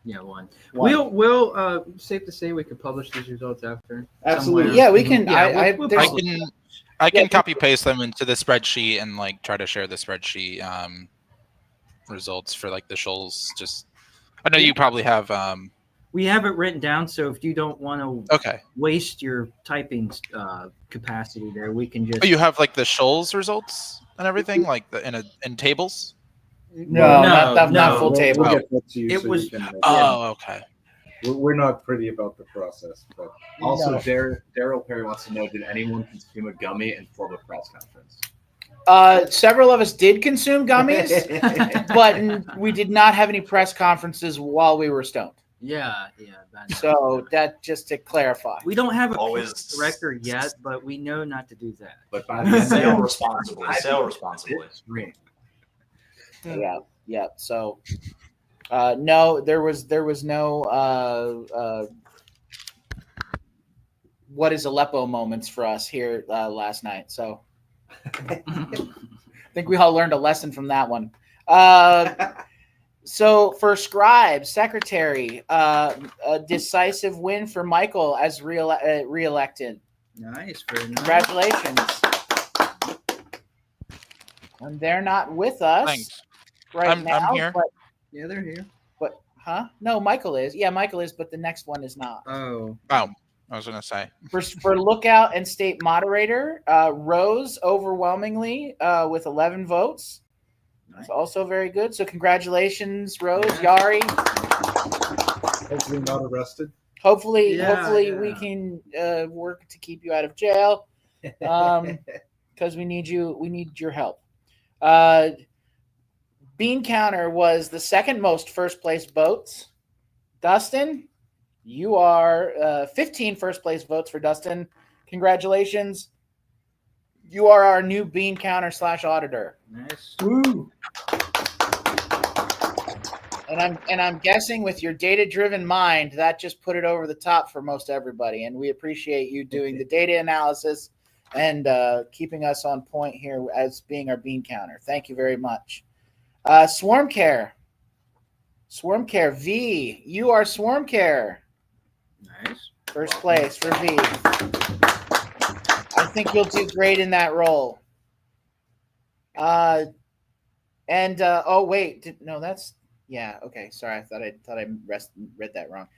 Yeah, 1. We'll safe to say we could publish these results after. Absolutely. somewhere. Yeah, we can. Yeah, we'll I publish. can copy paste them into the spreadsheet and like try to share the spreadsheet results for like the Shoals. Just I know you probably have. We have it written down, so if you don't want to waste your typing capacity there, we can just. Oh, you have like the Shoals results and everything, like in tables. No, not full table. We'll get that to you It so was- you can, okay. We're not pretty about the process, but Also, No. Daryl Perry wants to know: did anyone consume a gummy and form a press conference? Several of us did consume gummies, but we did not have any press conferences while we were stoned. Yeah. So that just to clarify. We don't have a Always director yet, but we know not to do that. But by the end sail of responsibly. Sail responsibly. Yeah. So, no, there was no what is Aleppo moments for us here last night. So, I think we all learned a lesson from that one. So for scribe, secretary, a decisive win for Michael as reelected. Nice, very nice. Congratulations. And they're not with us Thanks. right now. I'm here. But, Yeah, they're here. but no, Michael is. Yeah, Michael is, but the next one is not. Oh, I was gonna say. For lookout and state moderator, Rose overwhelmingly with 11 votes. It's also very good. So congratulations, Rose, Yari. Hopefully not arrested. Hopefully Yeah. we can work to keep you out of jail, because we need you. We need your help. Bean counter was the second most first place votes. Dustin, you are 15 first place votes for Dustin. Congratulations. You are our new bean counter / auditor. nice. Woo! And I'm guessing with your data-driven mind, that just put it over the top for most everybody. And we appreciate you doing the data analysis and keeping us on point here as being our bean counter. Thank you very much. Swarm Care V, you are Swarm Care. Nice. First place for V. I think you'll do great in that role. Oh wait, no, that's. Yeah. Okay. Sorry. I thought I read that wrong.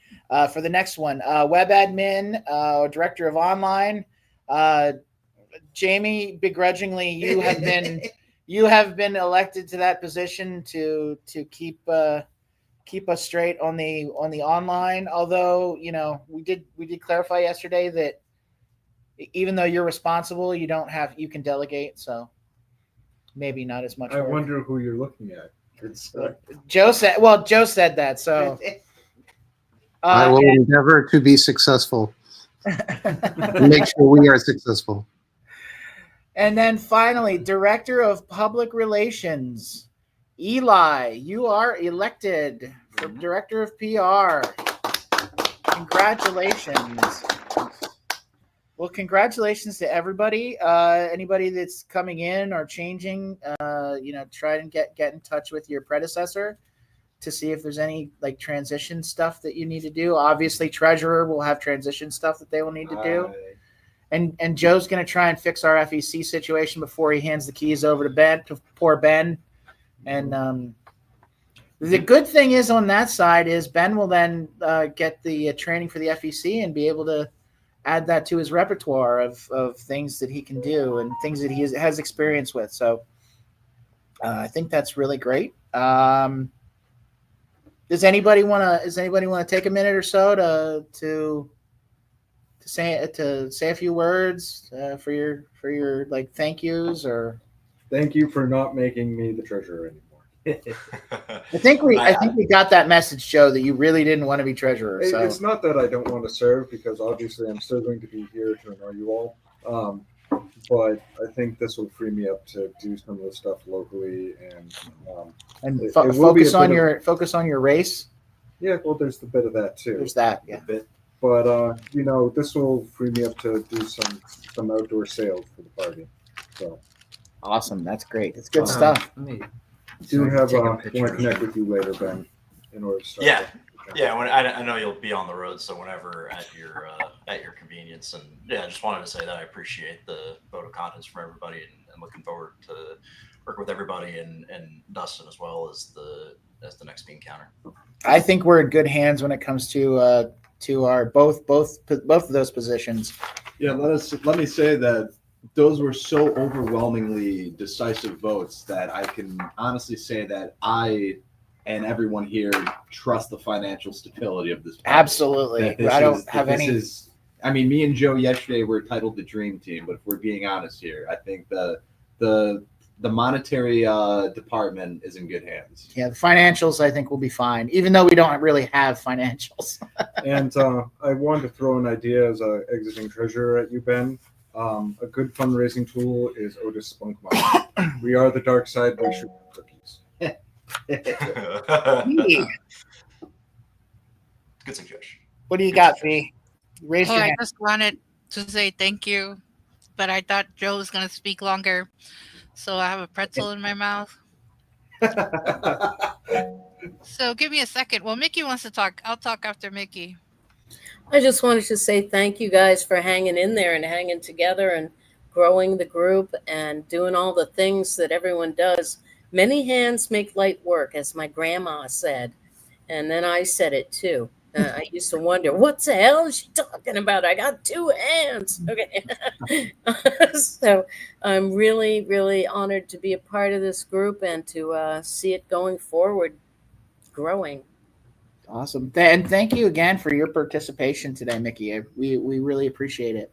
For the next one, web admin, director of online, Jamie. Begrudgingly, you have been elected to that position to keep us straight on the online. Although we did clarify yesterday that even though you're responsible, you can delegate. So maybe not as much. I work. wonder who you're looking at. Joe said that, so I will endeavor to be successful. Make sure we are successful. And then finally, Director of Public Relations, Eli, you are elected for Director of PR. Congratulations. Well, congratulations to everybody. Anybody that's coming in or changing, try and get in touch with your predecessor to see if there's any transition stuff that you need to do. Obviously, treasurer will have transition stuff that they will need to do. And Joe's going to try and fix our FEC situation before he hands the keys over to poor Ben. And the good thing is on that side is Ben will then get the training for the FEC and be able to add that to his repertoire of things that he can do and things that he has experience with. So I think that's really great. Does anybody want to take a minute or so to say a few words for your thank yous or? Thank you for not making me the treasurer anymore. I think we got that message, Joe, that you really didn't want to be treasurer. So It's not that I don't want to serve, because obviously I'm still going to be here to annoy you all. But I think this will free me up to do some of the stuff locally and focus on your race. Yeah, well, there's a bit of that too. There's that, yeah. But this will free me up to do some outdoor sales for the party. So awesome, that's great. That's good stuff. Do have want to connect with you later, Ben, in order to start. Yeah. When I know you'll be on the road, so whenever at your convenience, and I just wanted to say that I appreciate the vote of confidence from everybody, and looking forward to working with everybody and Dustin as well as the next bean counter. I think we're in good hands when it comes to our both of those positions. Yeah, let me say that those were so overwhelmingly decisive votes that I can honestly say that I and everyone here trust the financial stability of this party. Absolutely. I don't have any. Me and Joe yesterday were titled the dream team, but if we're being honest here, I think the the monetary department is in good hands. Yeah, the financials I think will be fine, even though we don't really have financials. And I wanted to throw an idea as a exiting treasurer at you, Ben. A good fundraising tool is Otis Spunk Mine. We are the dark side. We should have cookies. Good suggestion. What do you got, V? Raise Oh, your I hand. just wanted to say thank you, but I thought Joe was gonna speak longer, so I have a pretzel in my mouth. So give me a second. Well, Mickey wants to talk. I'll talk after Mickey. I just wanted to say thank you guys for hanging in there and hanging together and growing the group and doing all the things that everyone does. Many hands make light work, as my grandma said. And then I said it too. I used to wonder, what the hell is she talking about? I got two hands. Okay. So I'm really, really honored to be a part of this group and to see it going forward, growing. Awesome. And thank you again for your participation today, Mickey. We really appreciate it.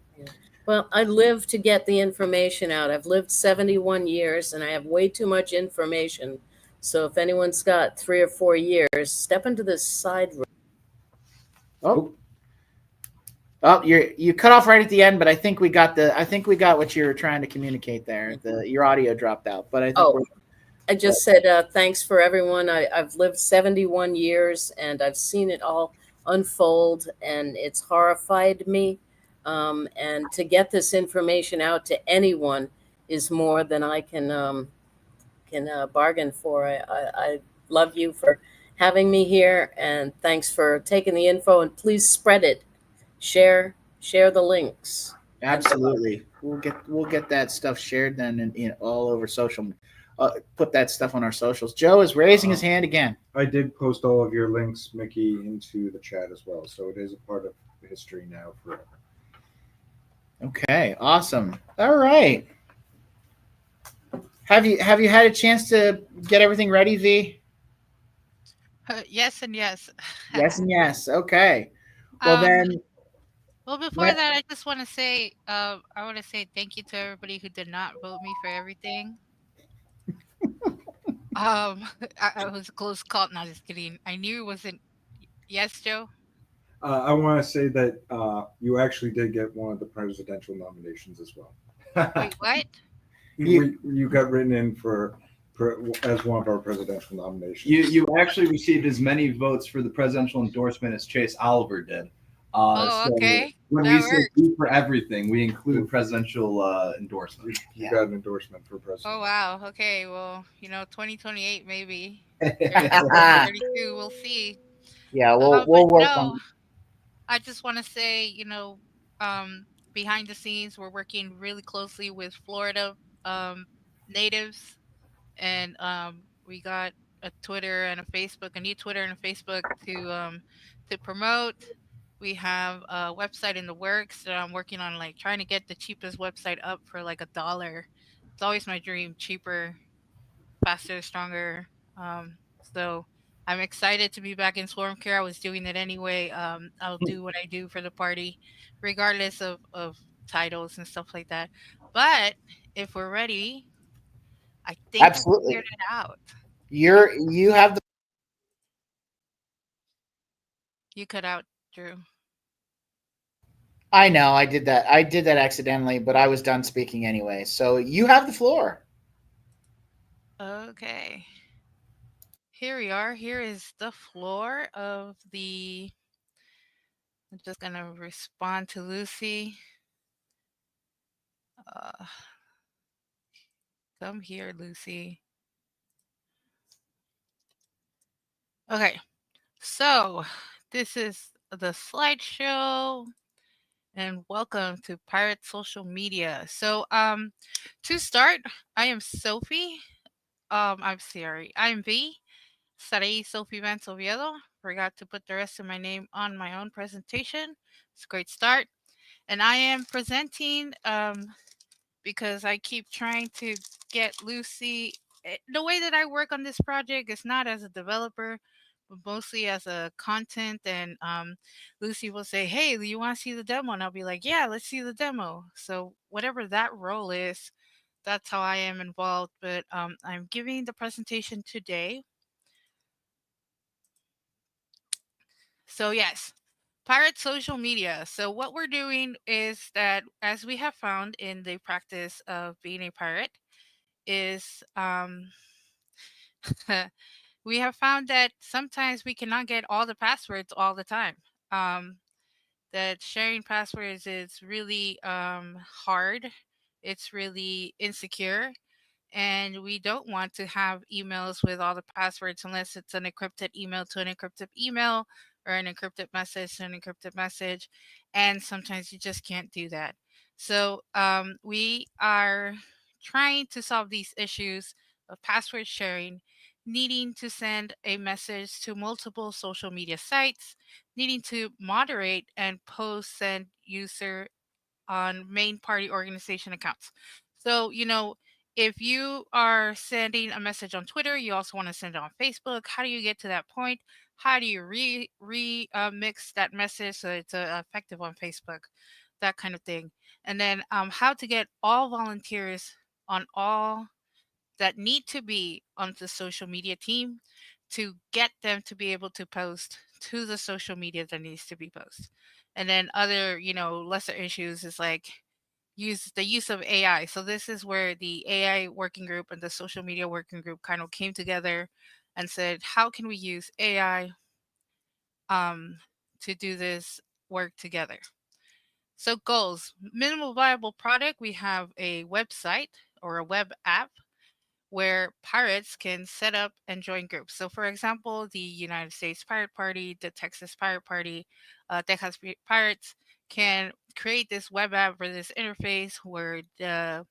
Well, I live to get the information out. I've lived 71 years and I have way too much information. So if anyone's got 3 or 4 years, step into this side room. Oh, you cut off right at the end, but I think we got what you were trying to communicate there. Your audio dropped out, but I think I just said thanks for everyone. I've lived 71 years and I've seen it all unfold, and it's horrified me. And to get this information out to anyone is more than I can bargain for. I love you for having me here, and thanks for taking the info. And please spread it, share the links. Absolutely. We'll get that stuff shared then, and all over social. Put that stuff on our socials. Joe is raising his hand again. I did post all of your links, Mickey, into the chat as well, so it is a part of history now forever. Okay, awesome. All right. Have you had a chance to get everything ready, V? Yes and yes. Yes and yes. Okay. Well then. Well, before that, I just want to say, I want to say thank you to everybody who did not vote me for everything. I was a close call. No, just kidding. I knew it wasn't. Yes, Joe. I want to say that you actually did get one of the presidential nominations as well. Wait, what? You got written in as one of our presidential nominations. You actually received as many votes for the presidential endorsement as Chase Oliver did. Okay. When that we works. say do for everything, we include presidential endorsement. You got an endorsement for president. Oh wow. Okay. Well, 2028 maybe. 32. We'll see. Yeah, we'll work no, on. I just want to say, behind the scenes, we're working really closely with Florida natives, and we got a Twitter and a Facebook, a new Twitter and a Facebook to promote. We have a website in the works that I'm working on, like trying to get the cheapest website up for like $1. It's always my dream, cheaper, faster, stronger. So I'm excited to be back in Swarm Care. I was doing it anyway. I'll do what I do for the party, regardless of titles and stuff like that. But if we're ready, I think Absolutely. we figured it out. You have the. You cut out, Drew. I know I did that. I did that accidentally, but I was done speaking anyway. So you have the floor. Okay. Here we are. Here is the floor of the. I'm just gonna respond to Lucy. Come here, Lucy. Okay, so this is the slideshow, and welcome to Pirate Social Media. So, to start, I am Sophie. I'm sorry, I'm V. Sarai Sophie Vance Oviedo. Forgot to put the rest of my name on my own presentation. It's a great start, and I am presenting because I keep trying to get Lucy. The way that I work on this project is not as a developer, but mostly as a content. And Lucy will say, "Hey, do you want to see the demo?" And I'll be like, "Yeah, let's see the demo." So whatever that role is, that's how I am involved. But I'm giving the presentation today. So yes, pirate social media. So what we're doing is that, as we have found in the practice of being a pirate, is we have found that sometimes we cannot get all the passwords all the time. Um, that sharing passwords is really hard. It's really insecure, and we don't want to have emails with all the passwords unless it's an encrypted email to an encrypted email, or an encrypted message to an encrypted message. And sometimes you just can't do that. So we are trying to solve these issues of password sharing, needing to send a message to multiple social media sites, needing to moderate and post send user on main party organization accounts. So, if you are sending a message on Twitter, you also want to send it on Facebook. How do you get to that point? How do you mix that message so it's effective on Facebook? That kind of thing. And then how to get all volunteers on all that need to be on the social media team to get them to be able to post to the social media that needs to be posted. And then other, lesser issues is like use of AI. So this is where the AI working group and the social media working group kind of came together and said, how can we use AI um, to do this work together? So goals, minimal viable product. We have a website or a web app where pirates can set up and join groups. So, for example, the United States Pirate Party, the Texas Pirate Party, Texas Pirates can create this web app or this interface where the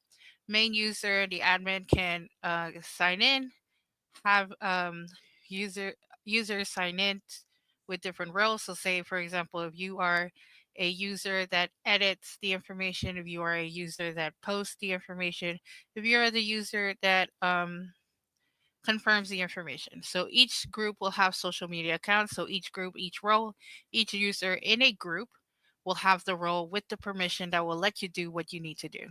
main user, the admin, can sign in, have user users sign in with different roles. So, say for example, if you are a user that edits the information, if you are a user that posts the information, if you're the user that confirms the information. So each group will have social media accounts. So each group, each role, each user in a group will have the role with the permission that will let you do what you need to do.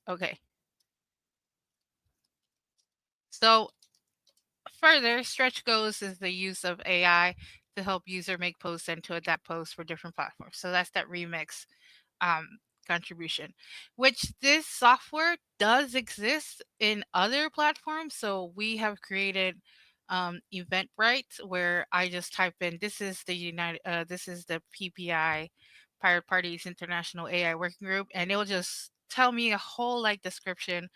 Okay. So further, stretch goals is the use of AI to help user make posts and to adapt posts for different platforms. So that's that remix um, contribution, which this software does exist in other platforms. So we have created Eventbrite, where I just type in this is the PPI, Pirate Parties International AI Working Group, and it'll just tell me a whole description,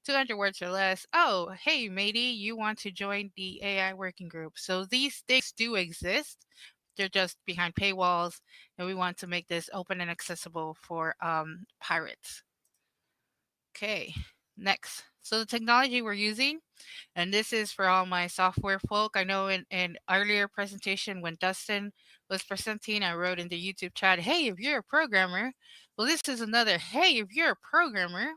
200 words or less. Oh, hey, matey, you want to join the AI working group? So these things do exist. They're just behind paywalls, and we want to make this open and accessible for pirates. Okay, next. So the technology we're using, and this is for all my software folk. I know in an earlier presentation when Dustin was presenting, I wrote in the YouTube chat, hey, if you're a programmer, well, this is another, hey, if you're a programmer.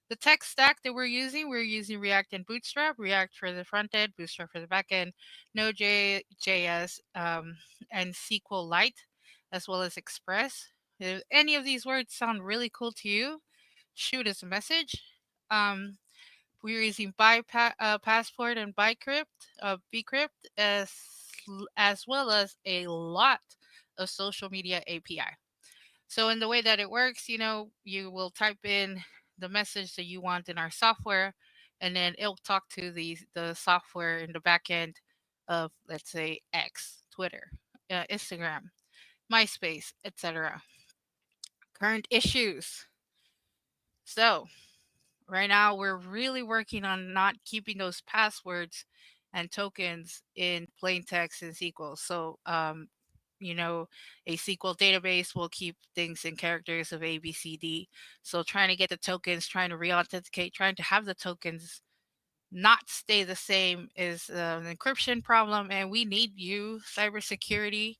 The tech stack that we're using React and Bootstrap. React for the front end, Bootstrap for the back end, Node.js, and SQLite, as well as Express. If any of these words sound really cool to you, shoot us a message. We're using Passport and Bcrypt, as well as a lot of social media API. So in the way that it works, you will type in the message that you want in our software, and then it'll talk to the software in the back end of, let's say, X, Twitter, Instagram, MySpace, etc. Current issues. So right now we're really working on not keeping those passwords and tokens in plain text and SQL. So a SQL database will keep things in characters of A, B, C, D. So trying to get the tokens, trying to re-authenticate, trying to have the tokens not stay the same is an encryption problem, and we need you, cybersecurity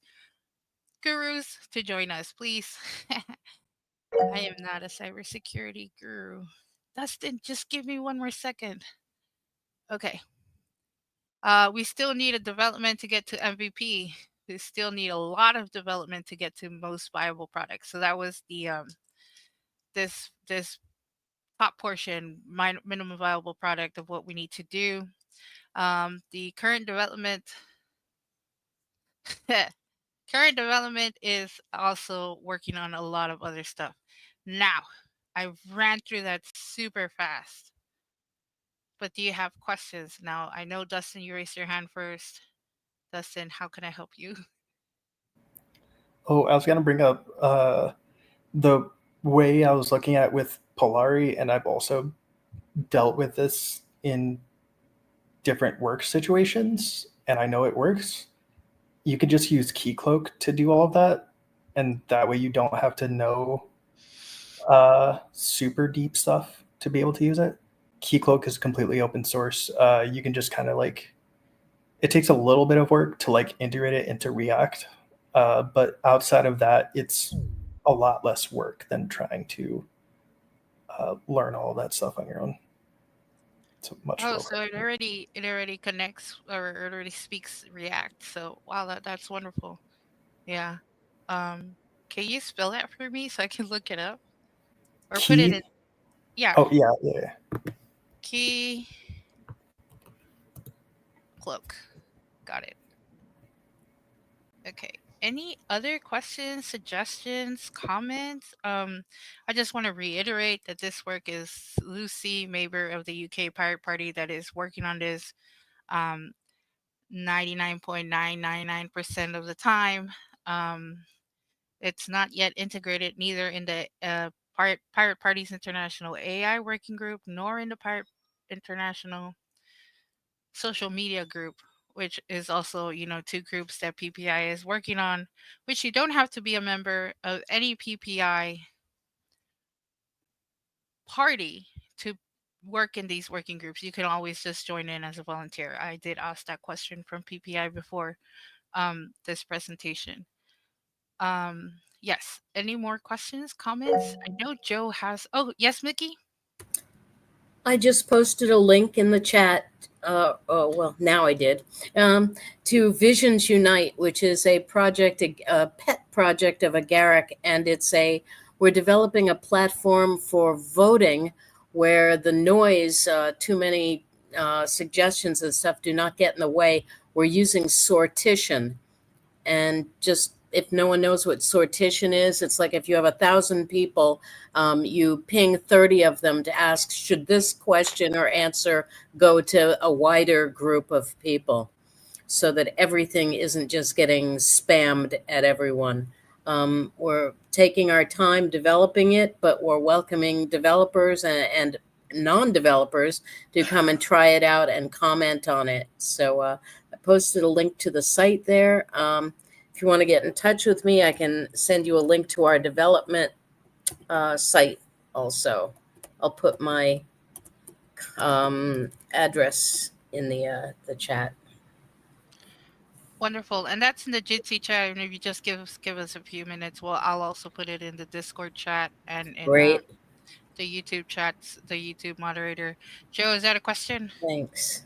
gurus, to join us, please. I am not a cybersecurity guru. Dustin, just give me one more second. Okay. We still need a development to get to MVP. we still need a lot of development to get to most viable products. So that was the this top portion, minimum viable product of what we need to do. The current development current development is also working on a lot of other stuff. Now, I ran through that super fast. But do you have questions? Now, I know Dustin, you raised your hand first. Dustin, how can I help you? Oh, I was gonna bring up the way I was looking at with Polari, and I've also dealt with this in different work situations, and I know it works. You could just use Keycloak to do all of that, and that way you don't have to know super deep stuff to be able to use it. Keycloak is completely open source. You can just kind of like, it takes a little bit of work to like integrate it into React, but outside of that, it's a lot less work than trying to learn all of that stuff on your own. It's much Oh, lower. so it already connects or it already speaks React. So wow, that's wonderful. Yeah. Um, can you spell that for me so I can look it up or put it Key. in? Yeah, Oh yeah. key cloak. Got it. Okay. Any other questions, suggestions, comments? I just want to reiterate that this work is Lucy Maber of the UK Pirate Party that is working on this 99.999% of the time. Um, it's not yet integrated neither in the Pirate Parties International AI Working Group nor in the Pirate International social media group, which is also, two groups that PPI is working on, which you don't have to be a member of any PPI party to work in these working groups. You can always just join in as a volunteer. I did ask that question from PPI before this presentation. Yes. Any more questions, comments? I know Joe has. Oh, yes, Mickey. I just posted a link in the chat. Oh, well, now I did. To Visions Unite, which is a project, a pet project of Agaric, and we're developing a platform for voting where the noise, too many suggestions and stuff do not get in the way. We're using sortition, and just if no one knows what sortition is, it's like if you have 1,000 people, you ping 30 of them to ask, should this question or answer go to a wider group of people, so that everything isn't just getting spammed at everyone. We're taking our time developing it, but we're welcoming developers and non-developers to come and try it out and comment on it. So I posted a link to the site there. If you want to get in touch with me, I can send you a link to our development site also. I'll put my address in the chat. Wonderful. And that's in the Jitsi chat. And if you just give us a few minutes, well, I'll also put it in the Discord chat and in Great. the YouTube chats, the YouTube moderator. Joe, is that a question? Thanks.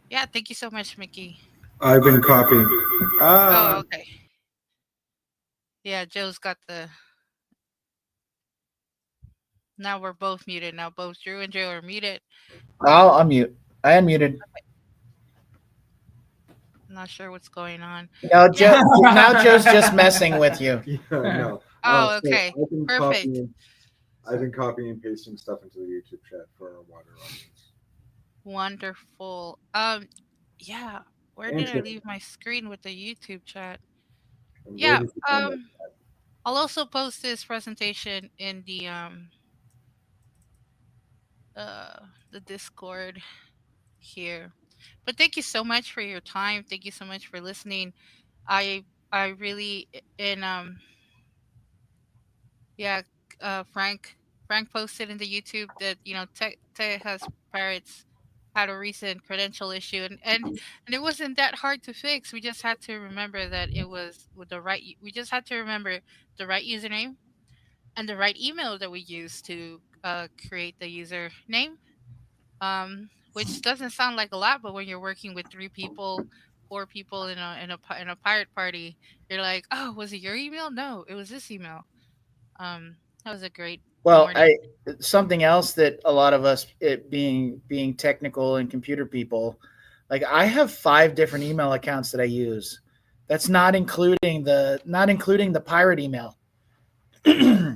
Yeah, thank you so much, Mickey. I've been copying. Oh, okay. Yeah, Joe's got the. Now we're both muted. Now both Drew and Joe are muted. I'll unmute. I unmuted. I'm not sure what's going on. No, Joe. Now Joe's just messing with you. Yeah, no. Oh, okay. Perfect. I've been copying and pasting stuff into the YouTube chat for our wider audience. Wonderful. Yeah. Where And did I chat. leave my screen with the YouTube chat? And where Yeah. did you find that chat? I'll also post this presentation in the Discord here. But thank you so much for your time. Thank you so much for listening. I really in yeah, Frank posted in the YouTube that Texas Pirates had a recent credential issue, and it wasn't that hard to fix. We just had to remember that it was with the right. We just had to remember the right username and the right email that we used to create the username. Which doesn't sound like a lot, but when you're working with 3 people, 4 people in a pirate party, you're like, oh, was it your email? No, it was this email. That was a great Well, morning. something else that a lot of us, it being technical and computer people, like I have 5 different email accounts that I use. That's not including the pirate email.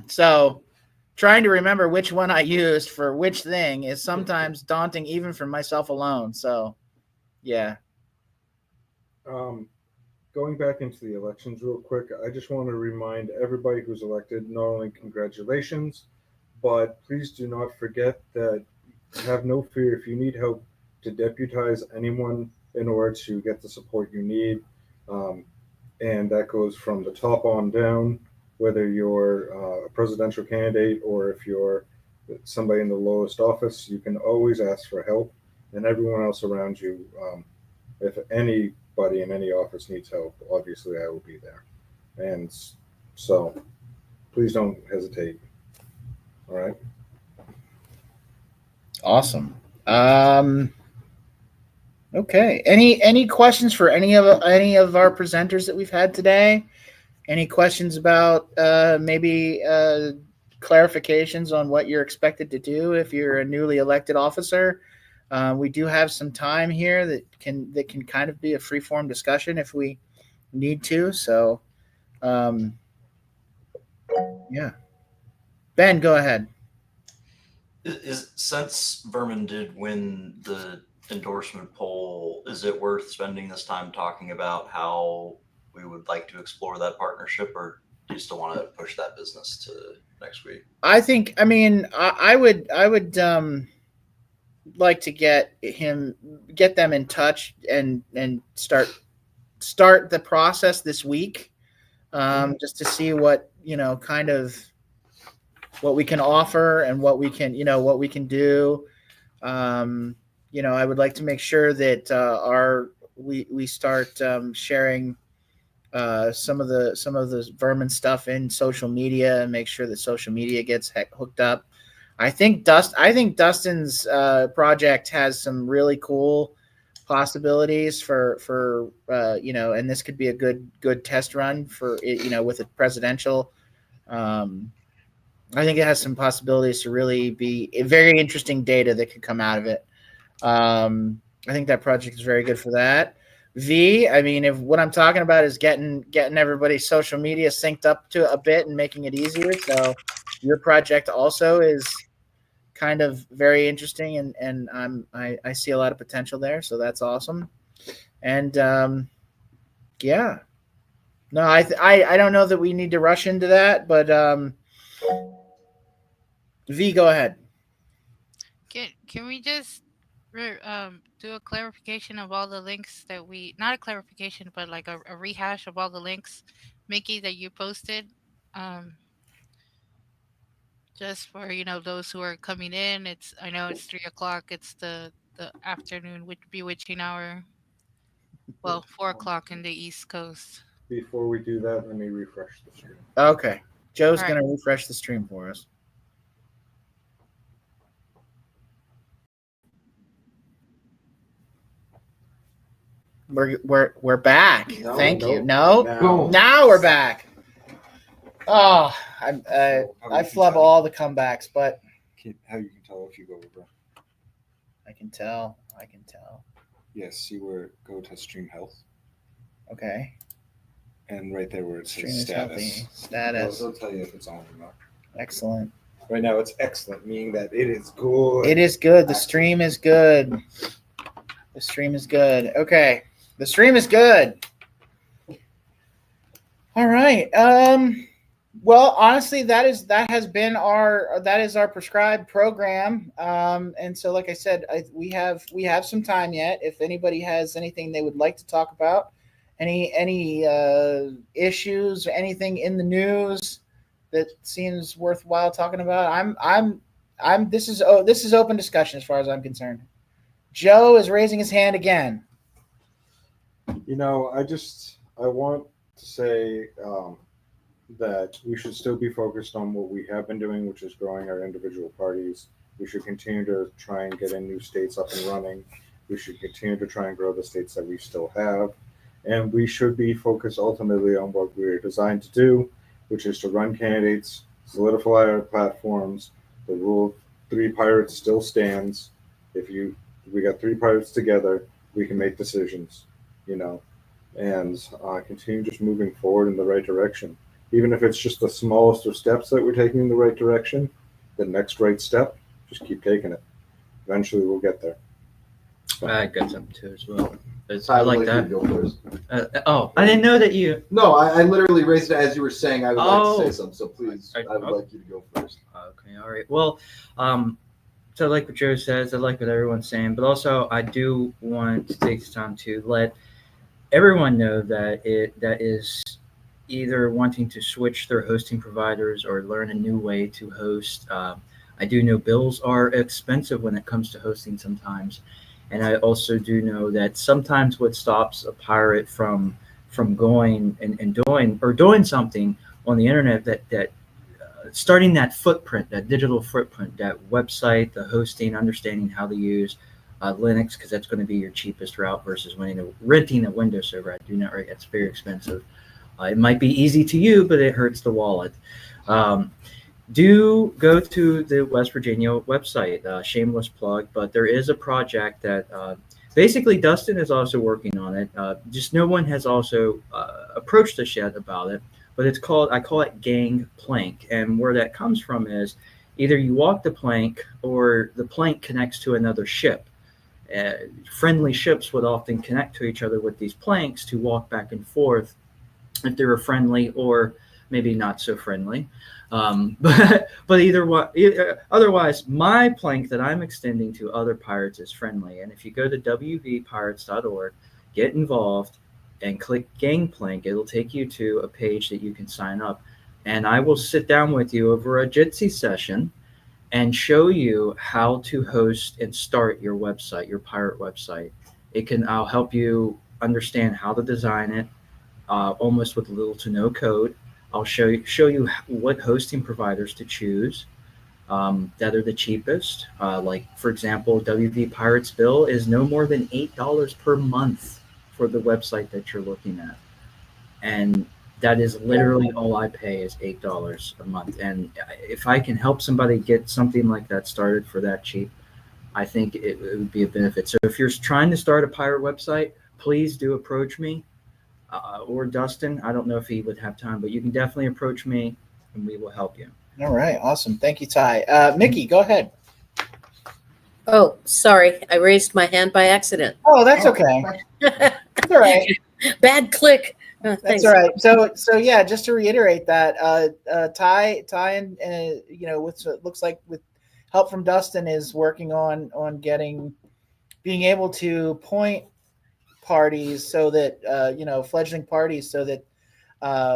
So trying to remember which one I used for which thing is sometimes daunting even for myself alone. So yeah. Going back into the elections real quick, I just want to remind everybody who's elected not only congratulations, but please do not forget that have no fear if you need help to deputize anyone in order to get the support you need. And that goes from the top on down, whether you're a presidential candidate or if you're somebody in the lowest office, you can always ask for help. And everyone else around you, if anybody in any office needs help, obviously I will be there. And so please don't hesitate. All right. Awesome. Okay. Any questions for any of our presenters that we've had today? Any questions about maybe clarifications on what you're expected to do if you're a newly elected officer? We do have some time here that can kind of be a free form discussion if we need to. So, yeah. Ben, go ahead. Since Vermin did win the endorsement poll, is it worth spending this time talking about how we would like to explore that partnership, or do you still want to push that business to next week? I think, I mean, I would like to get them in touch and start the process this week, just to see what, kind of what we can offer and what we can do. I would like to make sure that we start sharing some of the Vermin stuff in social media and make sure that social media gets hooked up. I think Dustin's project has some really cool possibilities for and this could be a good test run for it, with a presidential. I think it has some possibilities to really be a very interesting data that could come out of it. I think that project is very good for that. V, I mean, if what I'm talking about is getting everybody's social media synced up to a bit and making it easier. So your project also is kind of very interesting, and I see a lot of potential there. So that's awesome. And yeah, no, I don't know that we need to rush into that, but V, go ahead. Can we just do a clarification of all the links that not a clarification, but like a rehash of all the links, Mickey, that you posted, just for those who are coming in. I know it's 3:00. It's the afternoon bewitching hour. Well, 4:00 in the East Coast. Before we do that, let me refresh the screen. Okay, Joe's All going to refresh the stream for us. We're back. Thank you. No, now we're back. Oh, I flub all the comebacks, but How you can tell if you go over? I can tell. Yes, see where go to stream health. Okay. And right there where it Stream says is status. healthy. Status. They'll tell you if it's on or not. Excellent. Right now it's excellent, meaning that it is good. It is good. The stream is good. The stream is good. Okay. The stream is good. All right. Well, honestly, that is our prescribed program. And so, like I said, we have some time yet. If anybody has anything they would like to talk about, any issues or anything in the news that seems worthwhile talking about, this is open discussion as far as I'm concerned. Joe is raising his hand again. I want to say that we should still be focused on what we have been doing, which is growing our individual parties. We should continue to try and get in new states up and running. We should continue to try and grow the states that we still have. And we should be focused ultimately on what we're designed to do, which is to run candidates, solidify our platforms. The rule of three pirates still stands. If we got three pirates together, we can make decisions, you know, and continue just moving forward in the right direction. Even if it's just the smallest of steps that we're taking in the right direction, the next right step, just keep taking it. Eventually, we'll get there. I got something too as well. I I would like you that. to go first. I didn't know that you. No, I literally raised it as you were saying I would like to say Oh. something. So please, I would like you to go first. Okay, all right. Well, so I like what Joe says. I like what everyone's saying, but also I do want to take this time to let everyone know that that is either wanting to switch their hosting providers or learn a new way to host. I do know bills are expensive when it comes to hosting sometimes, and I also do know that sometimes what stops a pirate from going and doing something on the internet that starting that footprint, that digital footprint, that website, the hosting, understanding how to use Linux, because that's going to be your cheapest route versus renting a Windows server at Do Not Rate. That's very expensive. It might be easy to you, but it hurts the wallet. Do go to the West Virginia website. Shameless plug, but there is a project that basically Dustin is also working on it. Just no one has also approached us yet about it. But I call it Gang Plank, and where that comes from is either you walk the plank or the plank connects to another ship. Friendly ships would often connect to each other with these planks to walk back and forth if they were friendly or maybe not so friendly. But either way, otherwise, my plank that I'm extending to other pirates is friendly. And if you go to wvpirates.org, get involved, and click Gangplank, it'll take you to a page that you can sign up. And I will sit down with you over a Jitsi session and show you how to host and start your website, your pirate website. I'll help you understand how to design it, almost with little to no code. I'll show you what hosting providers to choose that are the cheapest. Like for example, WV Pirates bill is no more than $8 per month for the website that you're looking at, and that is literally all I pay is $8 a month. And if I can help somebody get something like that started for that cheap, I think it would be a benefit. So if you're trying to start a pirate website, please do approach me or Dustin. I don't know if he would have time, but you can definitely approach me and we will help you. All right, awesome. Thank you, Ty. Mickey, go ahead. Oh, sorry. I raised my hand by accident. Oh, that's okay. That's all right. Bad click. That's Thanks. all right. So yeah, just to reiterate that, Ty, and with it looks like with help from Dustin is working on being able to point parties so that fledgling parties so that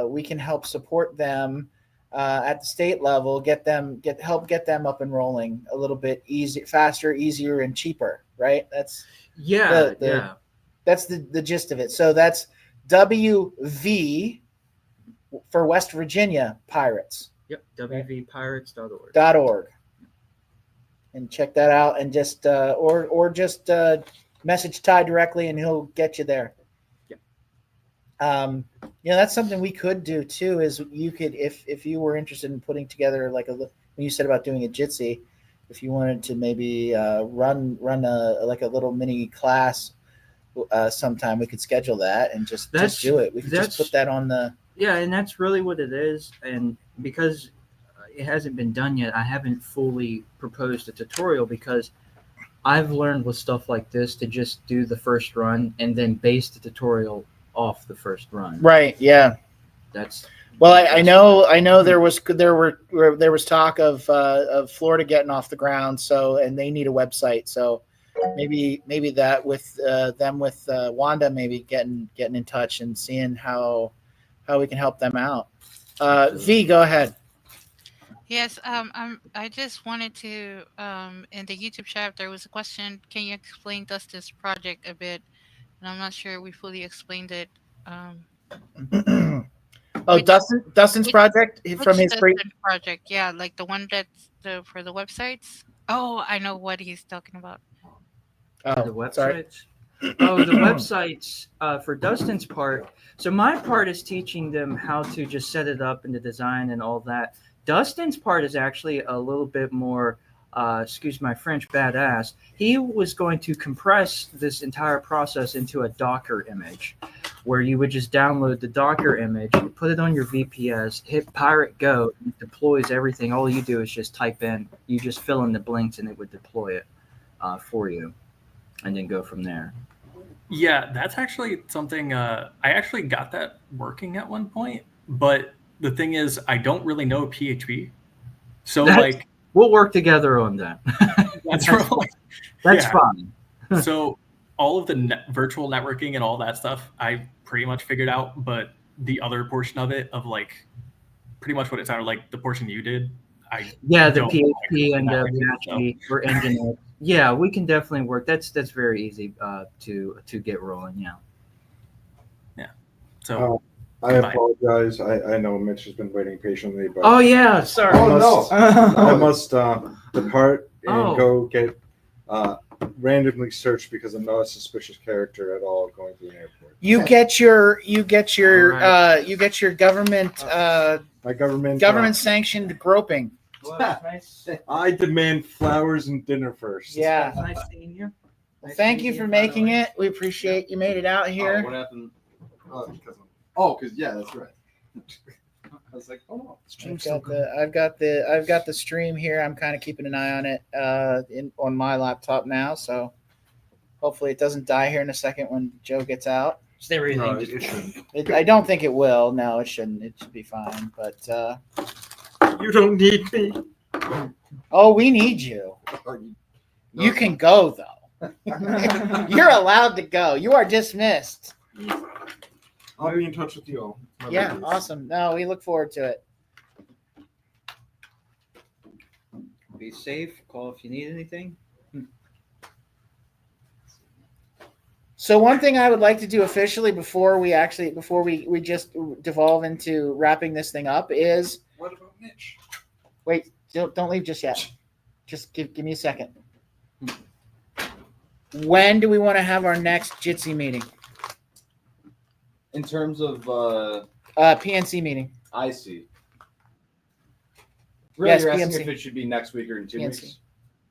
we can help support them at the state level, help get them up and rolling a little bit faster, easier, and cheaper. Right? That's that's the gist of it. So that's WV for West Virginia Pirates. Yep, wvpirates.org. .org. And check that out, and just just message Ty directly, and he'll get you there. Yep. That's something we could do too. Is you could, if you were interested in putting together when you said about doing a Jitsi, if you wanted to maybe run a little mini class. Sometime we could schedule that and just do it. We could just put that on the. Yeah, and that's really what it is. And because it hasn't been done yet, I haven't fully proposed a tutorial because I've learned with stuff like this to just do the first run and then base the tutorial off the first run. Right. Yeah. That's. Well, I know there was talk of Florida getting off the ground, and they need a website. So maybe that with them with Wanda maybe getting in touch and seeing how we can help them out. V, go ahead. Yes, I just wanted to in the YouTube chat there was a question. Can you explain Dustin's project a bit? And I'm not sure we fully explained it. Dustin's project from his project, yeah, like the one that's for the websites. Oh, I know what he's talking about. Oh, the websites. Sorry. Oh, the websites for Dustin's part. So my part is teaching them how to just set it up and the design and all that. Dustin's part is actually a little bit more, excuse my French, badass. He was going to compress this entire process into a Docker image, where you would just download the Docker image, put it on your VPS, hit Pirate Go, and it deploys everything. All you do is just type in, you just fill in the blinks, and it would deploy it for you, and then go from there. Yeah, that's actually something I actually got that working at one point, but the thing is I don't really know PHP. So like we'll work together on that. That's That's fine. So all of the virtual networking and all that stuff I pretty much figured out, but the other portion of it, of like pretty much what it sounded like the portion you did, the don't PHP and the networking, Apache for engineers. Yeah, we can definitely work. That's very easy to get rolling. Yeah. Yeah. So I apologize. I know Mitch has been waiting patiently, but oh yeah, sorry. I must depart and Oh. go get randomly searched because I'm not a suspicious character at all going to an airport. You get your Alright. you get your government My government sanctioned groping. I demand flowers and dinner first. Yeah. Nice seeing you. Well, thank you for making it. We appreciate you made it out here. What happened? Because yeah, that's right. I was like, oh, I've got the stream here. I'm kind of keeping an eye on it on my laptop now, so hopefully it doesn't die here in a second when Joe gets out. I don't think it will. No, it shouldn't. It should be fine. But you don't need me. Oh, we need you. You can go though. You're allowed to go. You are dismissed. I'll be in touch with you all. Yeah, awesome. No, we look forward to it. Be safe. Call if you need anything. So one thing I would like to do officially before we just devolve into wrapping this thing up is What about Mitch? wait, don't leave just yet. Just give me a second. When do we want to have our next Jitsi meeting? in terms of PNC meeting. I see. Really, Yes, you're asking PNC. if it should be next week or in 2 PNC. weeks?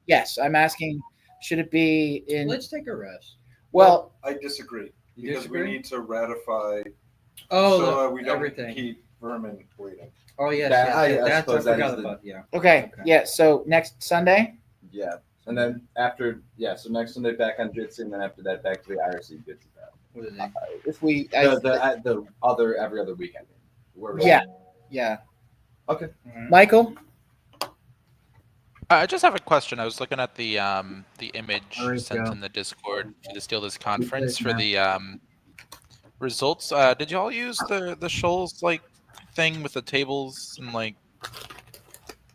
Yes, I'm asking. Should it be in? Let's take a rest. Well, I disagree You because disagree? we need to ratify Oh, so that we don't everything. keep Vermin waiting. Oh yes, That- yes, I yes, that's I suppose that forgot is the- about. Yeah. okay. Yeah. So next Sunday. Yeah. And then after, so next Sunday back on Jitsi, and then after that back to the IRC Jitsi battle. What is it? If we. The other every other weekend. Yeah. Okay. Michael. I just have a question. I was looking at the image There we sent go. in the Discord for the Steal This conference it for now. the results. Did y'all use the Shoals like thing with the tables and like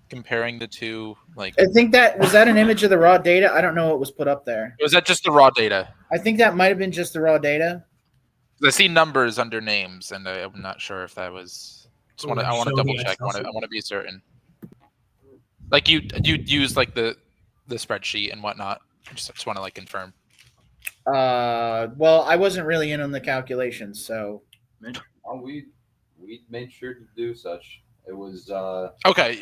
comparing the two? Like, I think that was that an image of the raw data. I don't know what was put up there. was that just the raw data? I think that might have been just the raw data. I see numbers under names, and I'm not sure if that was. I want to Show double the check. I Excel want to be certain. Like you use like the spreadsheet and whatnot. Just want to like confirm. Well, I wasn't really in on the calculations, so. We made sure to do such. It was Okay.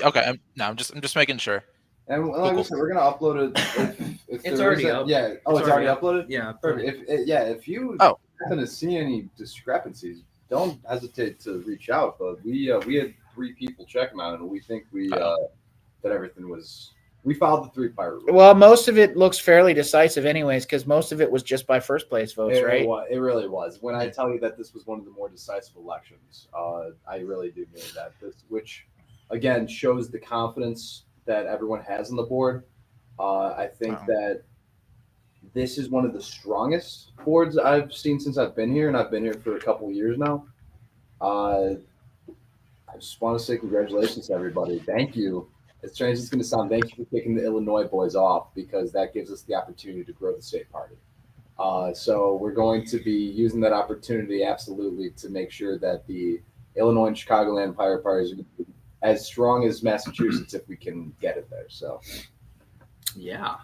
I'm just making sure. and like I Cool. said, we're gonna upload it. If It's there already is a- up. Yeah. Oh, it's already uploaded. Yeah. Perfect. If you Oh. happen to see any discrepancies, don't hesitate to reach out. But we had 3 people check them out, and we think that everything was. We followed the 3 pirate rules. Well, most of it looks fairly decisive, anyways, because most of it was just by first place votes, It, right? it really was. When I tell you that this was one of the more decisive elections, I really do mean that. Which, again, shows the confidence that everyone has on the board. I think that this is one of the strongest boards I've seen since I've been here, and I've been here for a couple of years now. I just want to say congratulations to everybody. Thank you. As strange as it's going to sound, thank you for kicking the Illinois boys off, because that gives us the opportunity to grow the state party. So we're going to be using that opportunity absolutely to make sure that the Illinois and Chicagoland pirate parties are as strong as Massachusetts if we can get it there. So Yeah.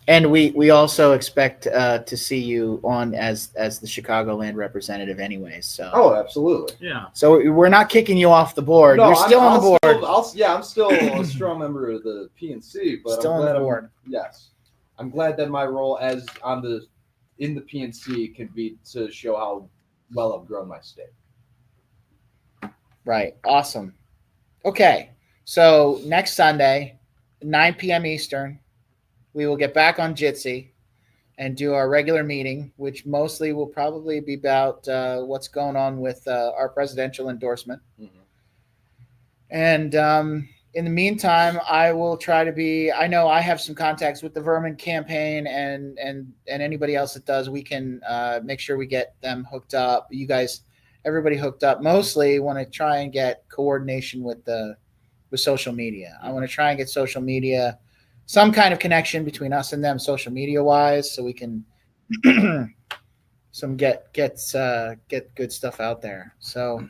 And we also expect to see you on as the Chicagoland representative, anyways. So. Oh, absolutely. Yeah. So we're not kicking you off the board. No, You're still on the board. I'm still a strong member of the PNC, but Still I'm on glad the board. yes, I'm glad that my role in the PNC can be to show how well I've grown my state. Right. Awesome. Okay. So next Sunday, 9 p.m. Eastern, we will get back on Jitsi and do our regular meeting, which mostly will probably be about what's going on with our presidential endorsement. Mm-hmm. And in the meantime, I will try to be. I know I have some contacts with the Vermin campaign and anybody else that does. We can make sure we get them hooked up. You guys, everybody hooked up. Mostly want to try and get coordination with social media. I want to try and get social media, some kind of connection between us and them, social media wise, so we can get good stuff out there. So.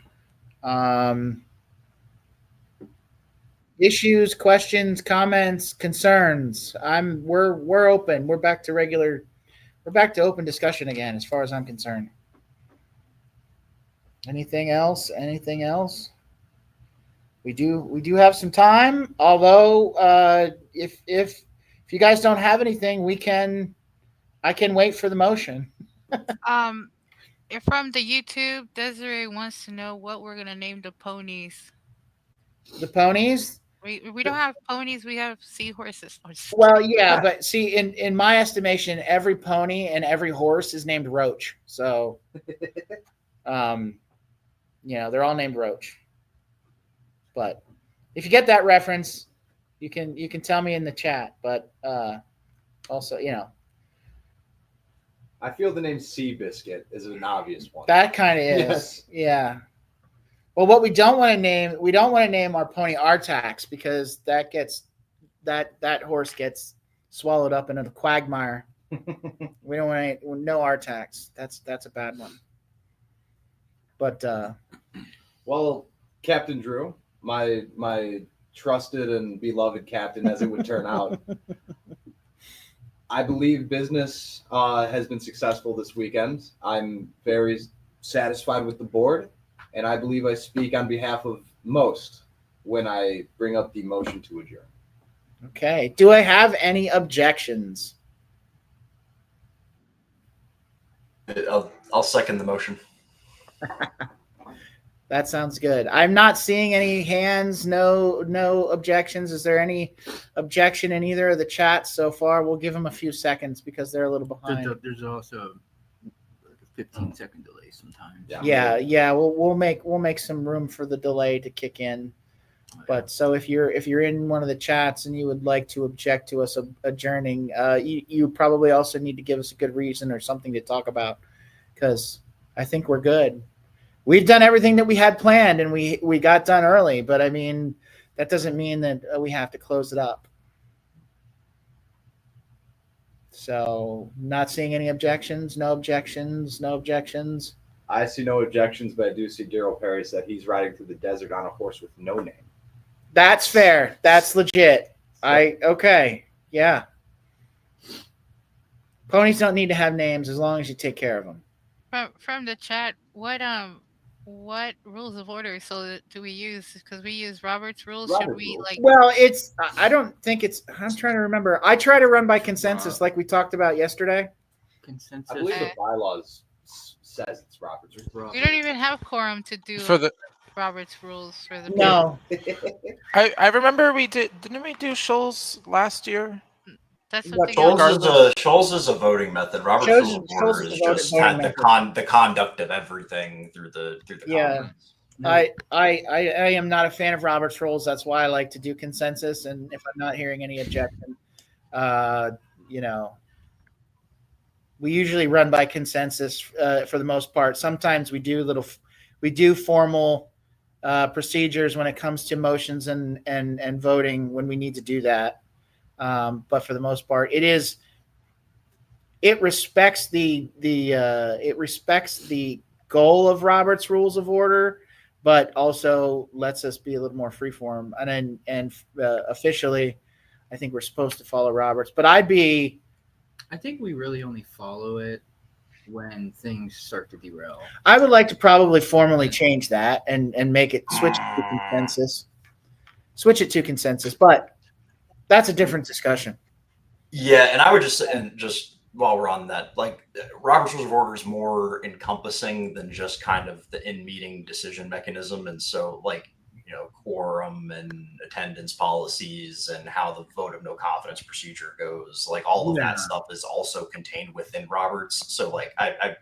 Issues, questions, comments, concerns. We're open. We're back to open discussion again, as far as I'm concerned. Anything else? We do have some time, although if you guys don't have anything, I can wait for the motion. From the YouTube, Desiree wants to know what we're gonna name the ponies. The ponies? We don't have ponies. We have seahorses. Well, yeah, but see, in my estimation, every pony and every horse is named Roach. So, they're all named Roach. But if you get that reference, you can tell me in the chat. But also, I feel the name Seabiscuit is an obvious one. That kind of is. Yes. Yeah. Well, what we don't want to name our pony Artax, because that horse gets swallowed up in a quagmire. We don't want no Artax. That's a bad one. But well, Captain Drew, my trusted and beloved captain, as it would turn out, I believe business has been successful this weekend. I'm very satisfied with the board. And I believe I speak on behalf of most when I bring up the motion to adjourn. Okay. Do I have any objections? I'll second the motion. That sounds good. I'm not seeing any hands, no objections. Is there any objection in either of the chats so far? We'll give them a few seconds because they're a little behind. There's also a 15-second delay sometimes. Yeah. We'll make some room for the delay to kick in. But so if you're in one of the chats and you would like to object to us adjourning, you probably also need to give us a good reason or something to talk about, because I think we're good. We've done everything that we had planned, and we got done early. But I mean, that doesn't mean that we have to close it up. So, not seeing any objections. No objections. I see no objections, but I do see Daryl Perry said he's riding through the desert on a horse with no name. That's fair. That's legit. Okay. Yeah. Ponies don't need to have names as long as you take care of them. From the chat, what rules of order do we use? Because we use Robert's rules. Should we like? Well, I don't think it's. I'm trying to remember. I try to run by consensus, like we talked about yesterday. Consensus. I believe the bylaws says it's Robert's rules. We don't even have quorum to do for the Robert's rules for the. No. I remember didn't we do Shoals last year? That's something else. Shoals is a voting method. Robert's Rules of Order is just the conduct of everything through the conference. I am not a fan of Robert's Rules. That's why I like to do consensus. And if I'm not hearing any objection, we usually run by consensus for the most part. Sometimes we do formal procedures when it comes to motions and voting when we need to do that. But for the most part, it respects the goal of Robert's Rules of Order, but also lets us be a little more freeform. And officially, I think we're supposed to follow Roberts. But I'd be I think we really only follow it when things start to derail. I would like to probably formally change that and make it switch it to consensus. Switch it to consensus, but that's a different discussion. Yeah, and I would just say, and just while we're on that, like Robert's Rules of Order is more encompassing than just kind of the in-meeting decision mechanism, and so like quorum and attendance policies and how the vote of no confidence procedure goes, like all of that stuff is also contained within Roberts. So like I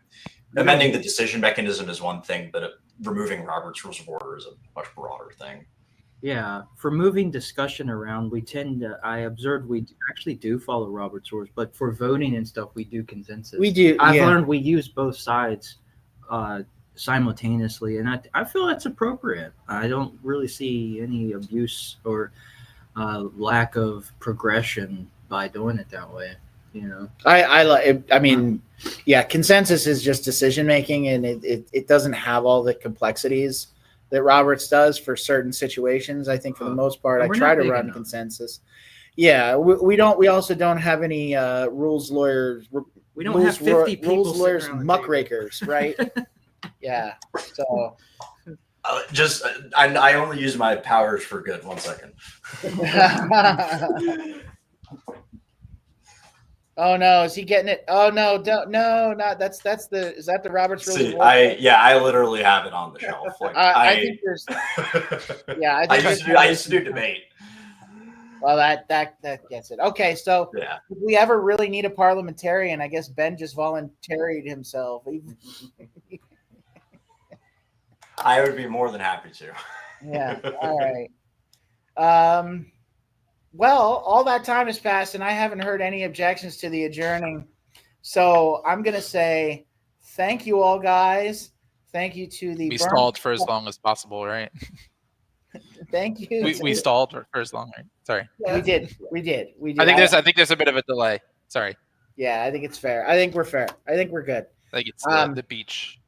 amending the decision mechanism is one thing, but removing Robert's Rules of Order is a much broader thing. Yeah, for moving discussion around, I observed we actually do follow Robert's rules, but for voting and stuff, we do consensus. We do. I've learned we use both sides simultaneously, and I feel that's appropriate. I don't really see any abuse or lack of progression by doing it that way. I mean, yeah, consensus is just decision making, and it doesn't have all the complexities that Roberts does for certain situations. I think for the most part, I try to run consensus. Yeah, we don't. We also don't have any rules lawyers. We don't have 50 people rules lawyers muckrakers, right? Yeah. So I only use my powers for good. 1 second. Oh no, is he getting it? Oh no, don't not that's the is that the Robert's Rules? See, I literally have it on the shelf. Like I think there's I used to do debate. Well, that gets it. Okay, so yeah. If we ever really need a parliamentarian, I guess Ben just volunteered himself. I would be more than happy to. Yeah. All right. Well, all that time has passed, and I haven't heard any objections to the adjourning. So I'm going to say thank you all, guys. Thank you to the... We stalled for as long as possible, right? Thank you. We stalled for as long, right? Sorry. We did. I think there's a bit of a delay. Sorry. Yeah, I think it's fair. I think we're fair. I think we're good. I think it's the beach.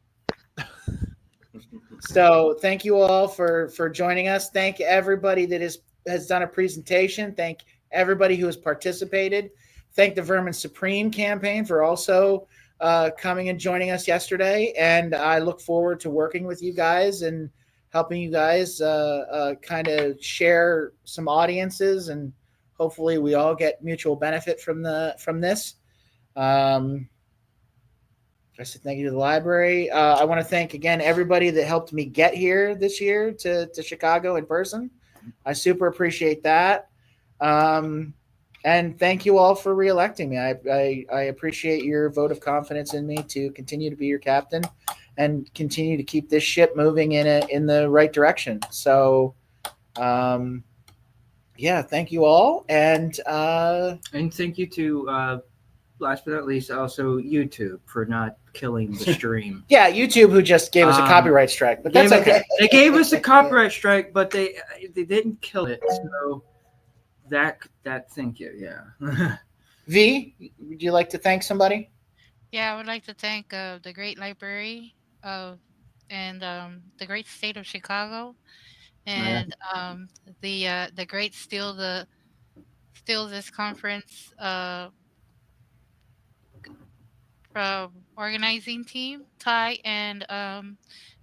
So thank you all for joining us. Thank everybody that has done a presentation. Thank everybody who has participated. Thank the Vermin Supreme campaign for also coming and joining us yesterday. And I look forward to working with you guys and helping you guys kind of share some audiences, and hopefully we all get mutual benefit from this. I said thank you to the library. I want to thank again everybody that helped me get here this year to Chicago in person. I super appreciate that. And thank you all for reelecting me. I appreciate your vote of confidence in me to continue to be your captain and continue to keep this ship moving in the right direction. So, yeah, thank you all. And thank you to, last but not least, also YouTube for not killing the stream. Yeah, YouTube, who just gave us a copyright strike, but that's okay. They gave us a copyright strike, but they didn't kill it. So that thank you. Yeah. V, would you like to thank somebody? Yeah, I would like to thank the great library and the great state of Chicago, and the great Steal This Conference organizing team, Ty and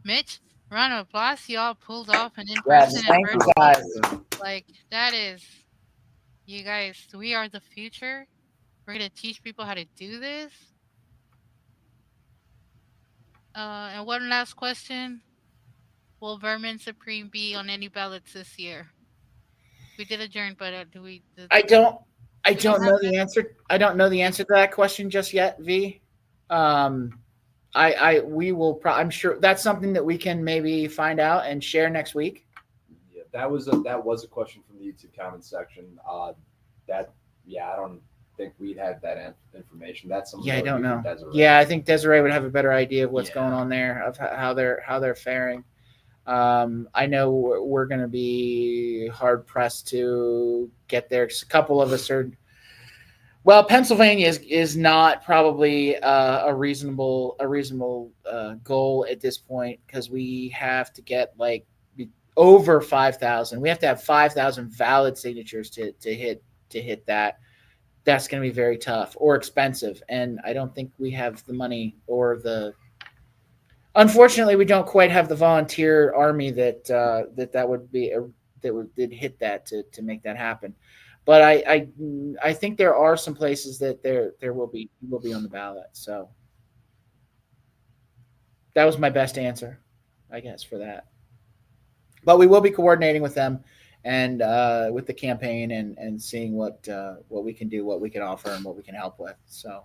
Mitch. Round of applause! Y'all pulled off an in-person. Yes, thank you guys. Like that is, you guys. We are the future. We're gonna teach people how to do this. And one last question: will Vermin Supreme be on any ballots this year? We did adjourn, but do we? I don't know the answer. I don't know the answer to that question just yet, V. We will. I'm sure that's something that we can maybe find out and share next week. Yeah, that was a question from the YouTube comment section. I don't think we'd have that information. That's something. Yeah, I don't know. Desiree. Yeah, I think Desiree would have a better idea of what's going on there, of how they're faring. I know we're going to be hard pressed to get there. A couple of us are. Well, Pennsylvania is not probably a reasonable goal at this point, because we have to get like over 5,000. We have to have 5,000 valid signatures to hit that. that's going to be very tough or expensive. And I don't think we have the money or unfortunately, we don't quite have the volunteer army that would be did hit that to make that happen. But I think there are some places that there will be on the ballot. So that was my best answer, I guess, for that. But we will be coordinating with them and with the campaign and seeing what we can do, what we can offer, and what we can help with. So,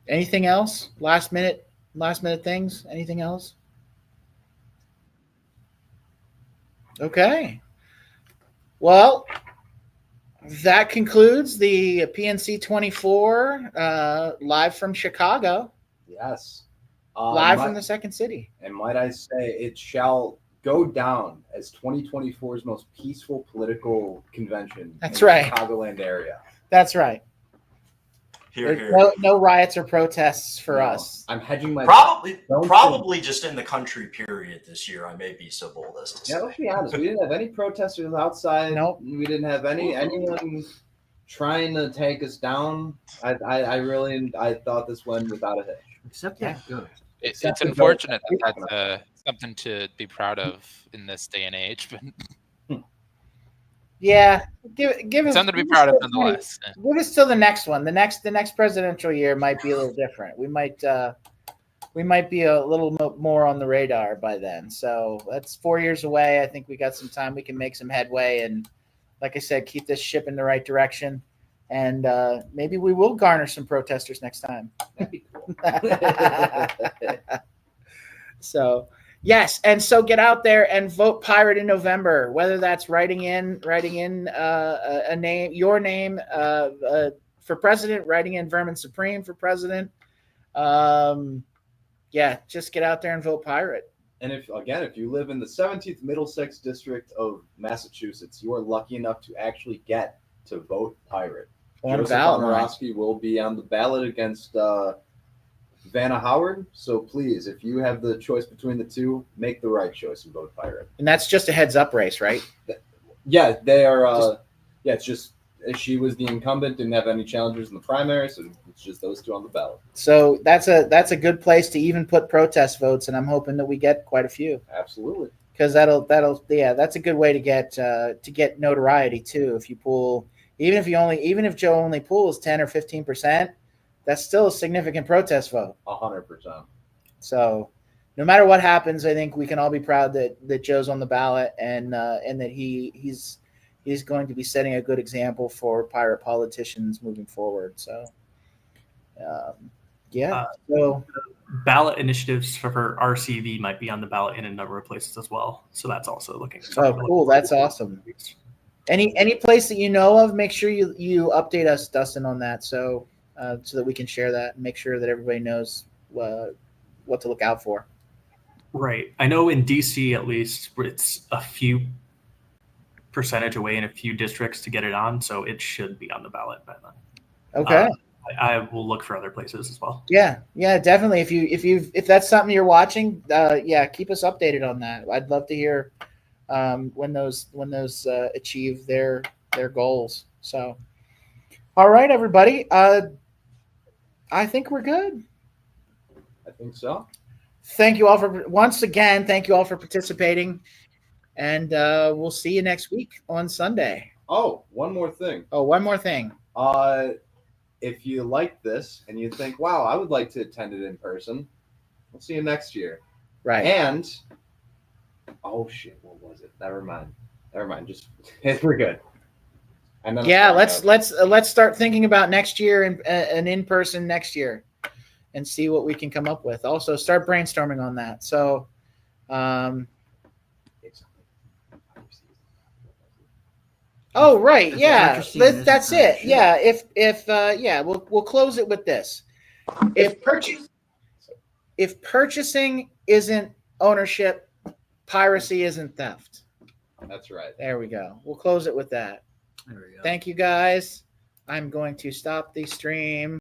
anything else? Last minute things? Anything else? Okay. Well, that concludes the PNC 24 live from Chicago. Yes. Live from the Second City. And might I say, it shall go down as 2024's most peaceful political convention That's in right. the Chicagoland area. That's right. Here, here. No riots or protests for us. I'm hedging my probably just in the country period this year. I may be so bold as to say. Yeah, let's be honest. We didn't have any protesters outside. Nope. We didn't have anyone trying to take us down. I thought this went without a hitch. Except that good. It's unfortunate that that's something to be proud of in this day and age, but yeah, give us something to be proud of nonetheless. Give us till the next one. The next presidential year might be a little different. We might be a little more on the radar by then. So that's 4 years away. I think we got some time. We can make some headway and, like I said, keep this ship in the right direction. And maybe we will garner some protesters next time. That'd be cool. So, yes, and so get out there and vote Pirate in November. Whether that's writing in a name, your name for president, writing in Vermin Supreme for president. Yeah, just get out there and vote Pirate. And if you live in the 17th Middlesex district of Massachusetts, you are lucky enough to actually get to vote Pirate. Joseph Pomerosky will be on the ballot against Vanna Howard. So please, if you have the choice between the two, make the right choice and vote Pirate. And that's just a heads-up race, right? Yeah, they are. It's just she was the incumbent, didn't have any challengers in the primary, so it's just those two on the ballot. So that's a good place to even put protest votes, and I'm hoping that we get quite a few. Absolutely. Because that's a good way to get notoriety too. If you pull. Even if Joe only pulls 10 or 15%, that's still a significant protest vote. 100%. So, no matter what happens, I think we can all be proud that Joe's on the ballot and that he's going to be setting a good example for Pirate politicians moving forward. So, yeah. So, ballot initiatives for RCV might be on the ballot in a number of places as well. So that's also looking. Oh, cool! That's awesome. Any place that you know of, make sure you update us, Dustin, on that, so that we can share that and make sure that everybody knows what to look out for. Right. I know in DC at least it's a few percentage away in a few districts to get it on, so it should be on the ballot by then. Okay. I will look for other places as well. Yeah, definitely. If that's something you're watching, keep us updated on that. I'd love to hear when those achieve their goals. So, all right, everybody. I think we're good. I think so. Thank you all once again for participating, and we'll see you next week on Sunday. Oh, one more thing. If you like this and you think, wow, I would like to attend it in person, we'll see you next year. Right. And oh shit, what was it? Never mind. Just we're good. And then let's start thinking about next year and in person next year, and see what we can come up with. Also, start brainstorming on that. So, oh right, yeah, that's it. Yeah, we'll close it with this. If purchasing isn't ownership, piracy isn't theft. That's right. There we go. We'll close it with that. There we go. Thank you, guys. I'm going to stop the stream.